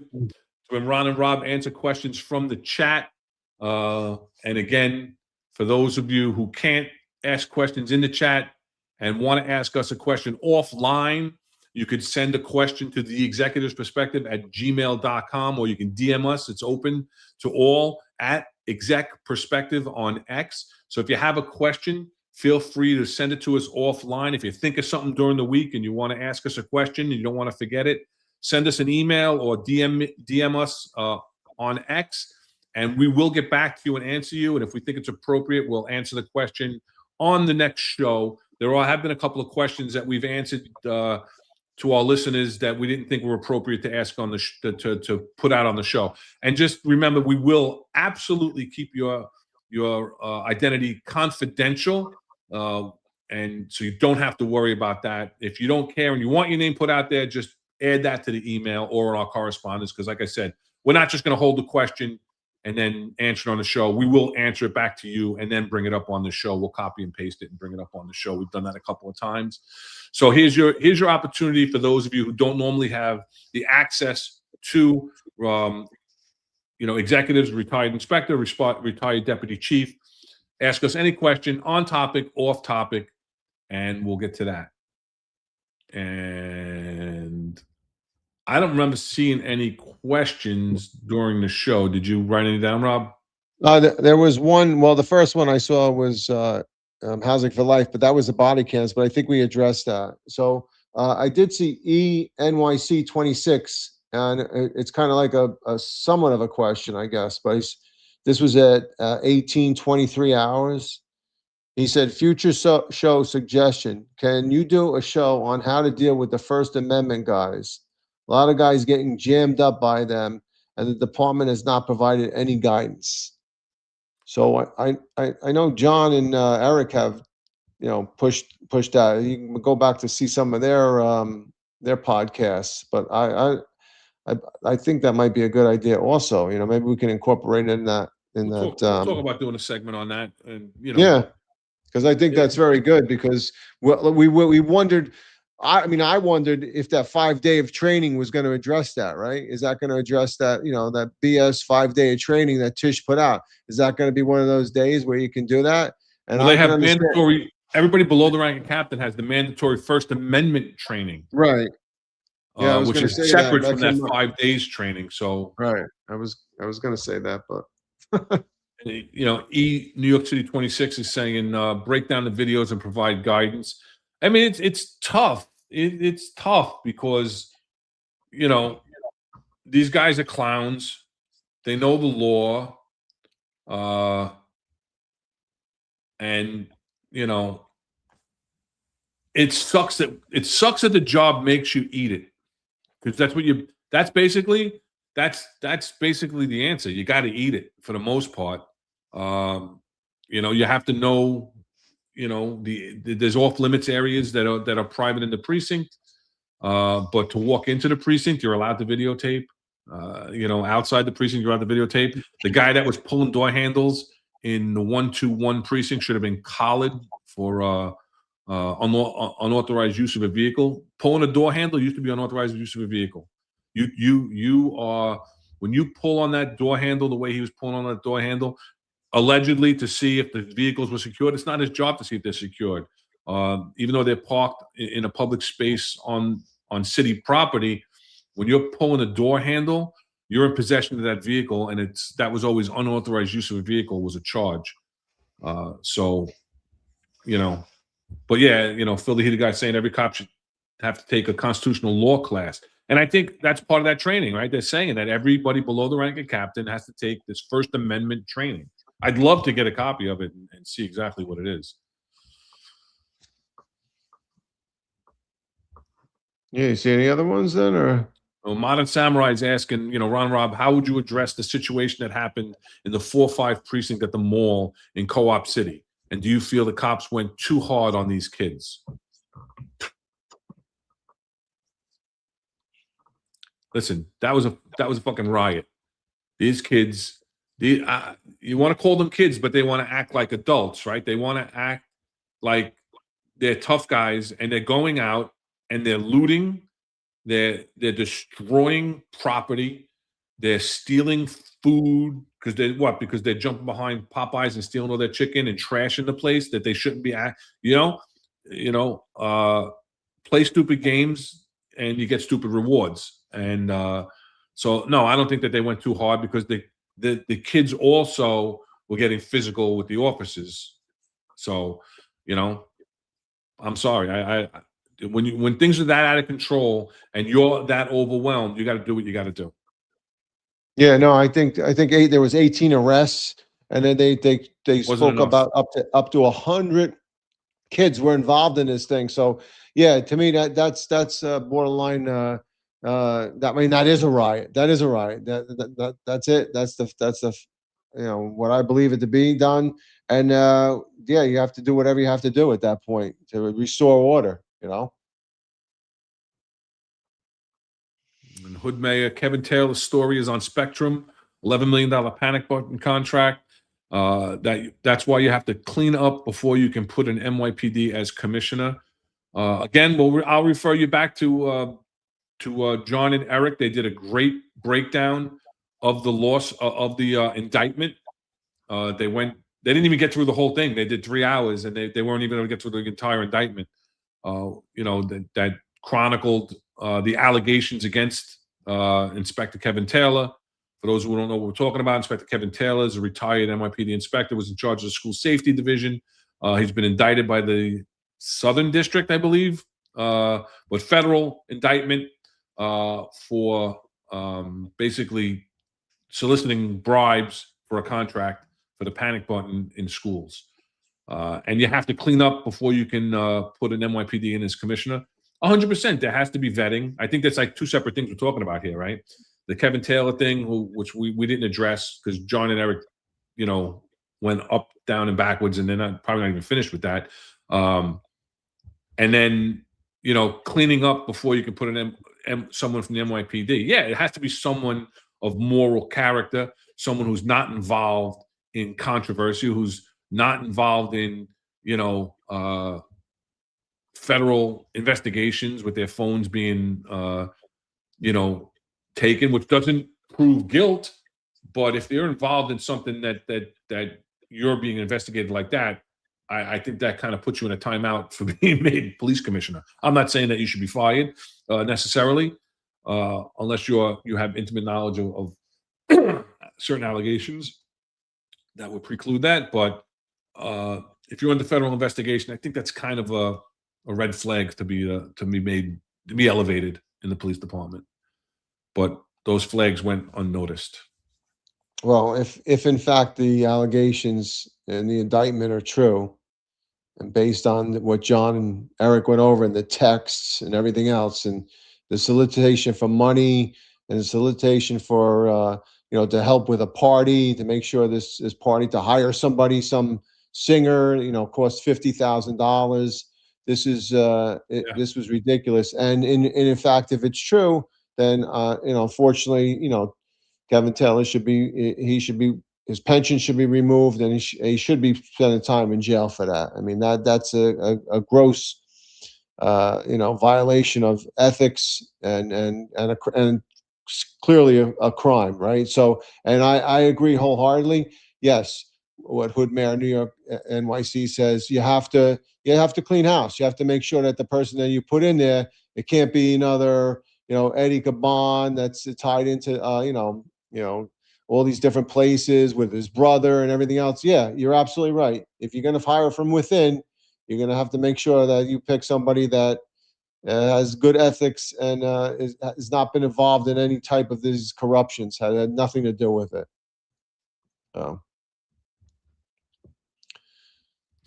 When Ron and Rob answer questions from the chat. And again, for those of you who can't ask questions in the chat and want to ask us a question offline, you could send a question to the executive's perspective at gmail.com, or you can DM us. It's open to all at exec perspective on X. So if you have a question, feel free to send it to us offline. If you think of something during the week and you want to ask us a question and you don't want to forget it, send us an email or DM us on X, and we will get back to you and answer you. And if we think it's appropriate, we'll answer the question on the next show. There have been a couple of questions that we've answered to our listeners that we didn't think were appropriate to ask on the to put out on the show. And just remember, we will absolutely keep your identity confidential, and so you don't have to worry about that. If you don't care and you want your name put out there, just add that to the email or in our correspondence, because like I said, we're not just going to hold the question and then answer it on the show. We will answer it back to you and then bring it up on the show. We'll copy and paste it and bring it up on the show. We've done that a couple of times. So here's your opportunity for those of you who don't normally have the access to executives, retired inspector, retired deputy chief. Ask us any question on topic, off topic, and we'll get to that. And I don't remember seeing any questions during the show. Did you write any down, Rob? There was one. Well, the first one I saw was Housing for Life, but that was the body cams. But I think we addressed that. So I did see NYC 26, and it's kind of like a somewhat of a question, I guess. But this was at 18:23 hours. He said, future show suggestion. Can you do a show on how to deal with the First Amendment guys? A lot of guys getting jammed up by them, and the department has not provided any guidance. So I know John and Eric have, pushed that. You can go back to see some of their podcasts, but I think that might be a good idea also. Maybe we can incorporate it in that. We'll talk about doing a segment on that, and yeah. Because I think that's very good, because we wondered, I wondered if that 5-day of training was going to address that, right? Is that going to address that, that BS 5-day of training that Tisch put out? Is that going to be one of those days where you can do that? And they have mandatory, everybody below the rank of captain has the mandatory First Amendment training. Right. Yeah, which is separate from that 5 days training. So right. I was going to say that, but New York City 26 is saying, break down the videos and provide guidance. I mean, it's tough. It's tough because, these guys are clowns. They know the law. And, it sucks that the job makes you eat it, because that's basically the answer. You got to eat it for the most part. You have to know, there's off limits areas that are private in the precinct. But to walk into the precinct, you're allowed to videotape. Outside the precinct, you're allowed to videotape. The guy that was pulling door handles in the 121 precinct should have been collared for unauthorized use of a vehicle. Pulling a door handle used to be unauthorized use of a vehicle. You are when you pull on that door handle the way he was pulling on that door handle, allegedly to see if the vehicles were secured. It's not his job to see if they're secured. Even though they're parked in a public space on city property, when you're pulling a door handle, you're in possession of that vehicle, and that was always unauthorized use of a vehicle was a charge. So, but yeah, Phil the Heated guy saying every cop should have to take a constitutional law class. And I think that's part of that training, right? They're saying that everybody below the rank of captain has to take this First Amendment training. I'd love to get a copy of it and see exactly what it is. Yeah, you see any other ones then, or? Well, Modern Samurai is asking, Ron Rob, how would you address the situation that happened in the 4-5 precinct at the mall in Co-op City? And do you feel the cops went too hard on these kids? Listen, that was a fucking riot. These kids, you want to call them kids, but they want to act like adults, right? They want to act like they're tough guys, and they're going out and they're looting, they're destroying property, they're stealing food because they're jumping behind Popeyes and stealing all their chicken and trashing the place that they shouldn't be at. Play stupid games and you get stupid rewards. And so no, I don't think that they went too hard because the kids also were getting physical with the officers. So, I'm sorry. I when things are that out of control and you're that overwhelmed, you got to do what you got to do. Yeah, no, I think there was 18 arrests, and then they spoke enough. about up to 100 kids were involved in this thing. So yeah, to me that's borderline. I mean, that is a riot. That is a riot. That's it. That's the what I believe it to be done. And yeah, you have to do whatever you have to do at that point to restore order. And Hood Mayor Kevin Taylor's story is on Spectrum. $11 million panic button contract. That's why you have to clean up before you can put an NYPD as commissioner. Again, I'll refer you back to John and Eric. They did a great breakdown of the loss of the indictment. They didn't even get through the whole thing. They did 3 hours, and they weren't even able to get through the entire indictment. That chronicled the allegations against Inspector Kevin Taylor. For those who don't know what we're talking about, Inspector Kevin Taylor is a retired NYPD inspector, was in charge of the school safety division. He's been indicted by the Southern District, I believe, but federal indictment for basically soliciting bribes for a contract for the panic button in schools. And you have to clean up before you can put an NYPD in as commissioner. 100%. There has to be vetting. I think that's like two separate things we're talking about here, right? The Kevin Taylor thing, which we didn't address because John and Eric, went up, down, and backwards, and they're probably not even finished with that. And then, cleaning up before you can put someone from the NYPD. Yeah, it has to be someone of moral character, someone who's not involved in controversy, who's not involved in, federal investigations with their phones being, taken, which doesn't prove guilt. But if they're involved in something that you're being investigated like that, I think that kind of puts you in a timeout for being made police commissioner. I'm not saying that you should be fired necessarily, unless you have intimate knowledge of certain allegations that would preclude that. But if you're under federal investigation, I think that's kind of a red flag to be elevated in the police department. But those flags went unnoticed. Well, if in fact the allegations and the indictment are true, and based on what John and Eric went over and the texts and everything else, and the solicitation for money and the solicitation for to help with a party, to make sure this party, to hire somebody, some singer, cost $50,000 this was ridiculous. And in fact, if it's true, then unfortunately, Kevin Taylor his pension should be removed, and he should be spending time in jail for that. I mean, that's a gross, violation of ethics and clearly a crime, right? So, and I agree wholeheartedly. Yes, what Hood Mayor New York NYC says, you have to clean house. You have to make sure that the person that you put in there, it can't be another, Eddie Caban that's tied into, all these different places with his brother and everything else. Yeah, you're absolutely right. If you're going to hire from within, you're going to have to make sure that you pick somebody that has good ethics and has not been involved in any type of these corruptions, had nothing to do with it.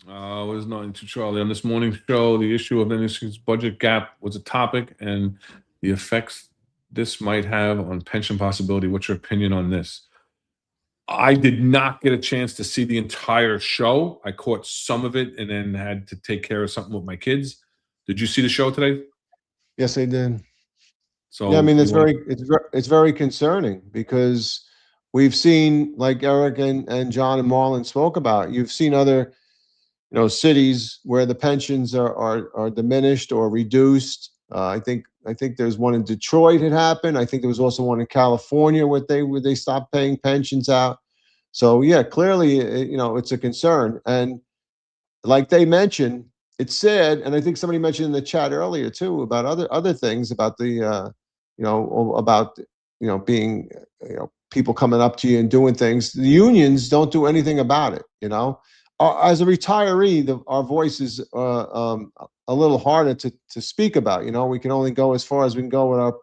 Was nothing to Charlie. On this morning's show, the issue of NYC's budget gap was a topic and the effects this might have on pension possibility. What's your opinion on this? I did not get a chance to see the entire show. I caught some of it and then had to take care of something with my kids. Did you see the show today? Yes, I did. So yeah, I mean, it's very concerning because we've seen, like Eric and John and Marlon spoke about, you've seen other cities where the pensions are diminished or reduced. I think there's one in Detroit had happened. I think there was also one in California where they stopped paying pensions out. So yeah, clearly, it's a concern. And like they mentioned, it's sad, and I think somebody mentioned in the chat earlier too about other things about the about being people coming up to you and doing things. The unions don't do anything about it. As a retiree, our voice is a little harder to speak about. We can only go as far as we can go with our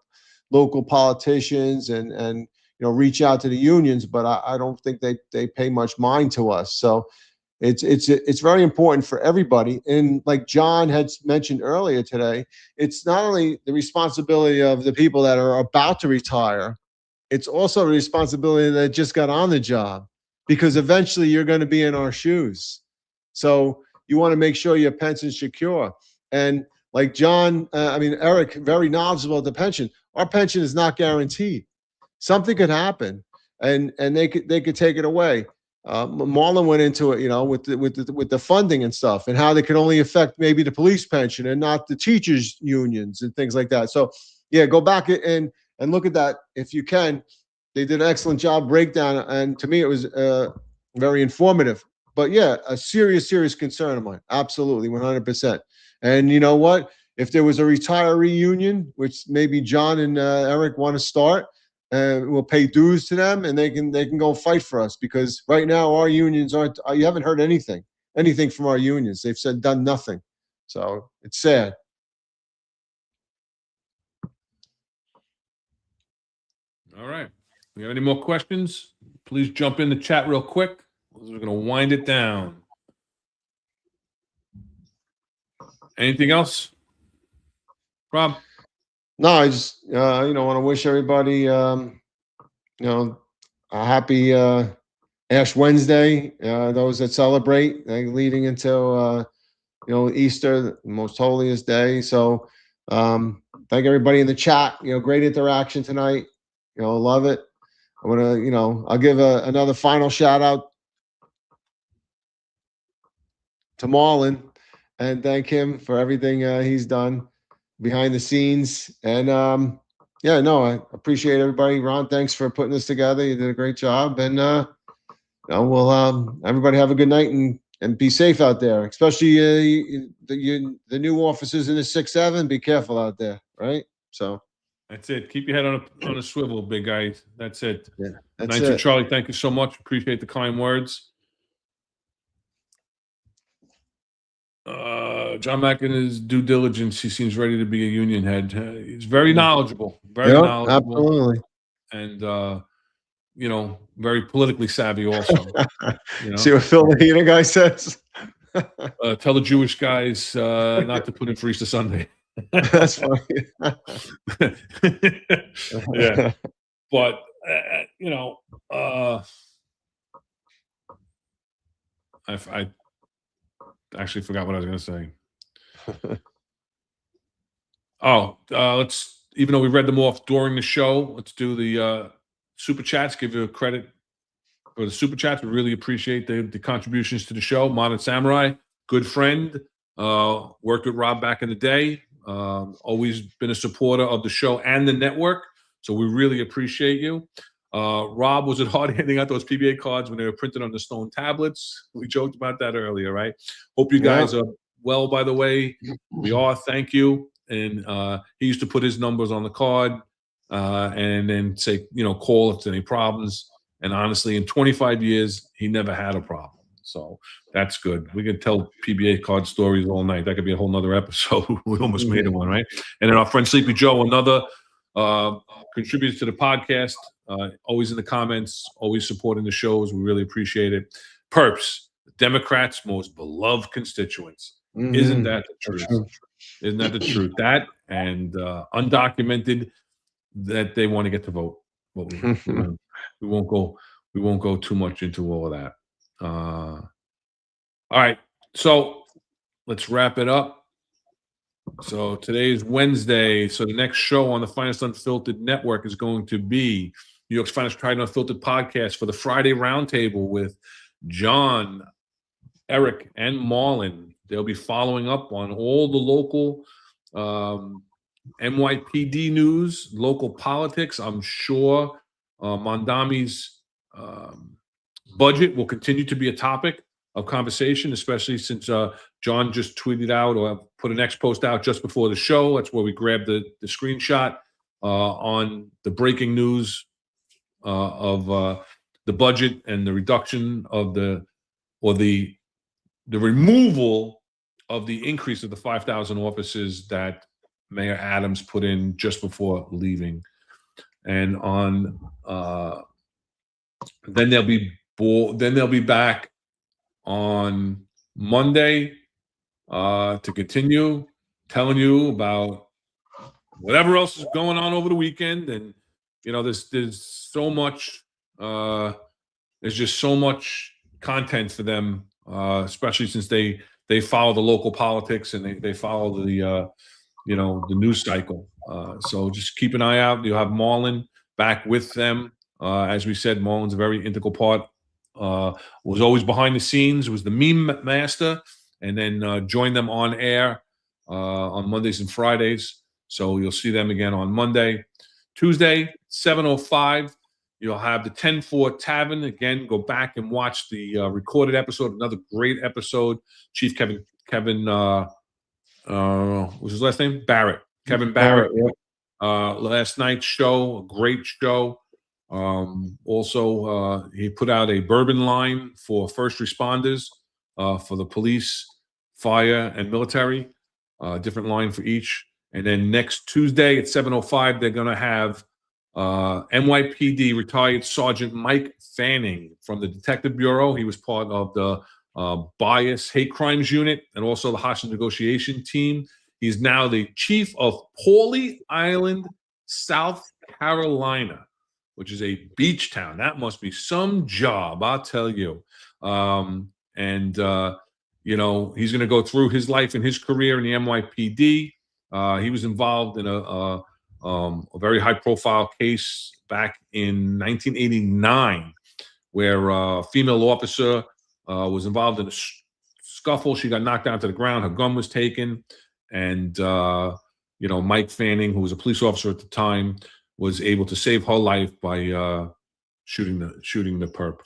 local politicians and reach out to the unions, but I don't think they pay much mind to us. So it's very important for everybody. And like John had mentioned earlier today, it's not only the responsibility of the people that are about to retire, it's also a responsibility that just got on the job, because eventually you're going to be in our shoes. So you want to make sure your pension's secure. And like Eric, very knowledgeable of the pension. Our pension is not guaranteed. Something could happen, and they could take it away. Marlon went into it, with the funding and stuff, and how they can only affect maybe the police pension and not the teachers' unions and things like that. So yeah, go back and look at that if you can. They did an excellent job breakdown, and to me, it was very informative. But yeah, a serious concern of mine. Absolutely, 100%. And you know what? If there was a retiree union, which maybe John and Eric want to start, and we'll pay dues to them, and they can go fight for us, because right now our unions aren't. You haven't heard anything from our unions. They've done nothing. So it's sad. All right. If you have any more questions, please jump in the chat real quick. We're going to wind it down. Anything else, Rob? No, I just want to wish everybody a happy Ash Wednesday. Those that celebrate, leading into Easter, the most holiest day. So thank everybody in the chat. Great interaction tonight. Love it. I want to I'll give another final shout out to Marlon and thank him for everything he's done behind the scenes. And I appreciate everybody. Ron, thanks for putting this together. You did a great job. And we'll everybody have a good night and be safe out there, especially the new officers in the 6-7. Be careful out there, right? So that's it. Keep your head on a swivel, big guy. That's it. Yeah, that's Night it. to Charlie. Thank you so much. Appreciate the kind words. John Mack, in his due diligence, he seems ready to be a union head. He's very knowledgeable, knowledgeable, absolutely, and very politically savvy also. See what Phil the Heater guy says? Tell the Jewish guys not to put in for Easter Sunday. That's funny. Yeah, but I actually forgot what I was going to say. Let's, even though we read them off during the show, let's do the super chats. Give you credit for the super chats. We really appreciate the contributions to the show. Modern Samurai, good friend, worked with Rob back in the day. Always been a supporter of the show and the network. So we really appreciate you. Rob, was it hard handing out those PBA cards when they were printed on the stone tablets? We joked about that earlier, right? Hope you guys are well, by the way. We are. Thank you. And he used to put his numbers on the card and then say, call if there's any problems. And honestly, in 25 years, he never had a problem. So that's good. We can tell PBA card stories all night. That could be a whole nother episode. We almost made it one, right? And then our friend Sleepy Joe, another contributor to the podcast, always in the comments, always supporting the shows. We really appreciate it. Perps, Democrats' most beloved constituents. Isn't that the truth? Isn't that the truth? That and undocumented that they want to get to vote. But we won't go too much into all of that. All right, so let's wrap it up. So today's Wednesday. So the next show on the Finest Unfiltered Network is going to be New York's Finest Tried and Unfiltered podcast for the Friday Roundtable with John, Eric, and Marlon. They'll be following up on all the local NYPD news, local politics. I'm sure Mondami's budget will continue to be a topic of conversation, especially since John just tweeted out or put an X post out just before the show. That's where we grabbed the screenshot on the breaking news of the budget and the reduction of the removal of the increase of the 5,000 offices that Mayor Adams put in just before leaving. And on then they'll be back on Monday to continue telling you about whatever else is going on over the weekend. And there's so much there's just so much content for them, especially since they follow the local politics and they follow the the news cycle. So just keep an eye out. You'll have Marlon back with them. As we said, Marlon's a very integral part. Was always behind the scenes, was the meme master, and then joined them on air on Mondays and Fridays. So you'll see them again on Monday. Tuesday, 7:05, you'll have the 10-4 Tavern. Again, go back and watch the recorded episode. Another great episode. Chief Kevin what's his last name? Barrett. Kevin Barrett. Last night's show, a great show. Also, he put out a bourbon line for first responders, for the police, fire, and military. Different line for each. And then next Tuesday at 7:05, they're going to have NYPD retired Sergeant Mike Fanning from the Detective Bureau. He was part of the bias hate crimes unit and also the hostage negotiation team. He's now the chief of Pawleys Island, South Carolina, which is a beach town. That must be some job, I'll tell you. He's going to go through his life and his career in the NYPD. He was involved in a very high-profile case back in 1989 where a female officer was involved in a scuffle. She got knocked down to the ground. Her gun was taken. And, Mike Fanning, who was a police officer at the time, was able to save her life by shooting the perp.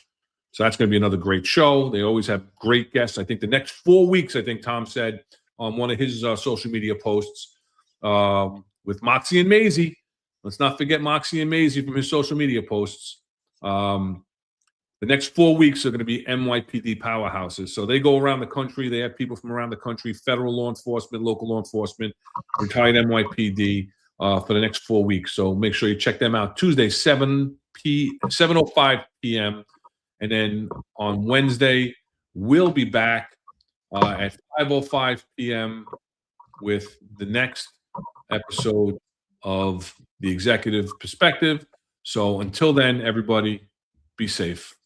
So that's going to be another great show. They always have great guests. I think the next 4 weeks, I think Tom said on one of his social media posts with Moxie and Maisie. Let's not forget Moxie and Maisie from his social media posts. The next 4 weeks are going to be NYPD powerhouses. So they go around the country. They have people from around the country, federal law enforcement, local law enforcement, retired NYPD for the next 4 weeks. So make sure you check them out. Tuesday, 7:05 p.m. And then on Wednesday, we'll be back at 5:05 p.m. with the next episode of The Executive Perspective. So until then, everybody, be safe.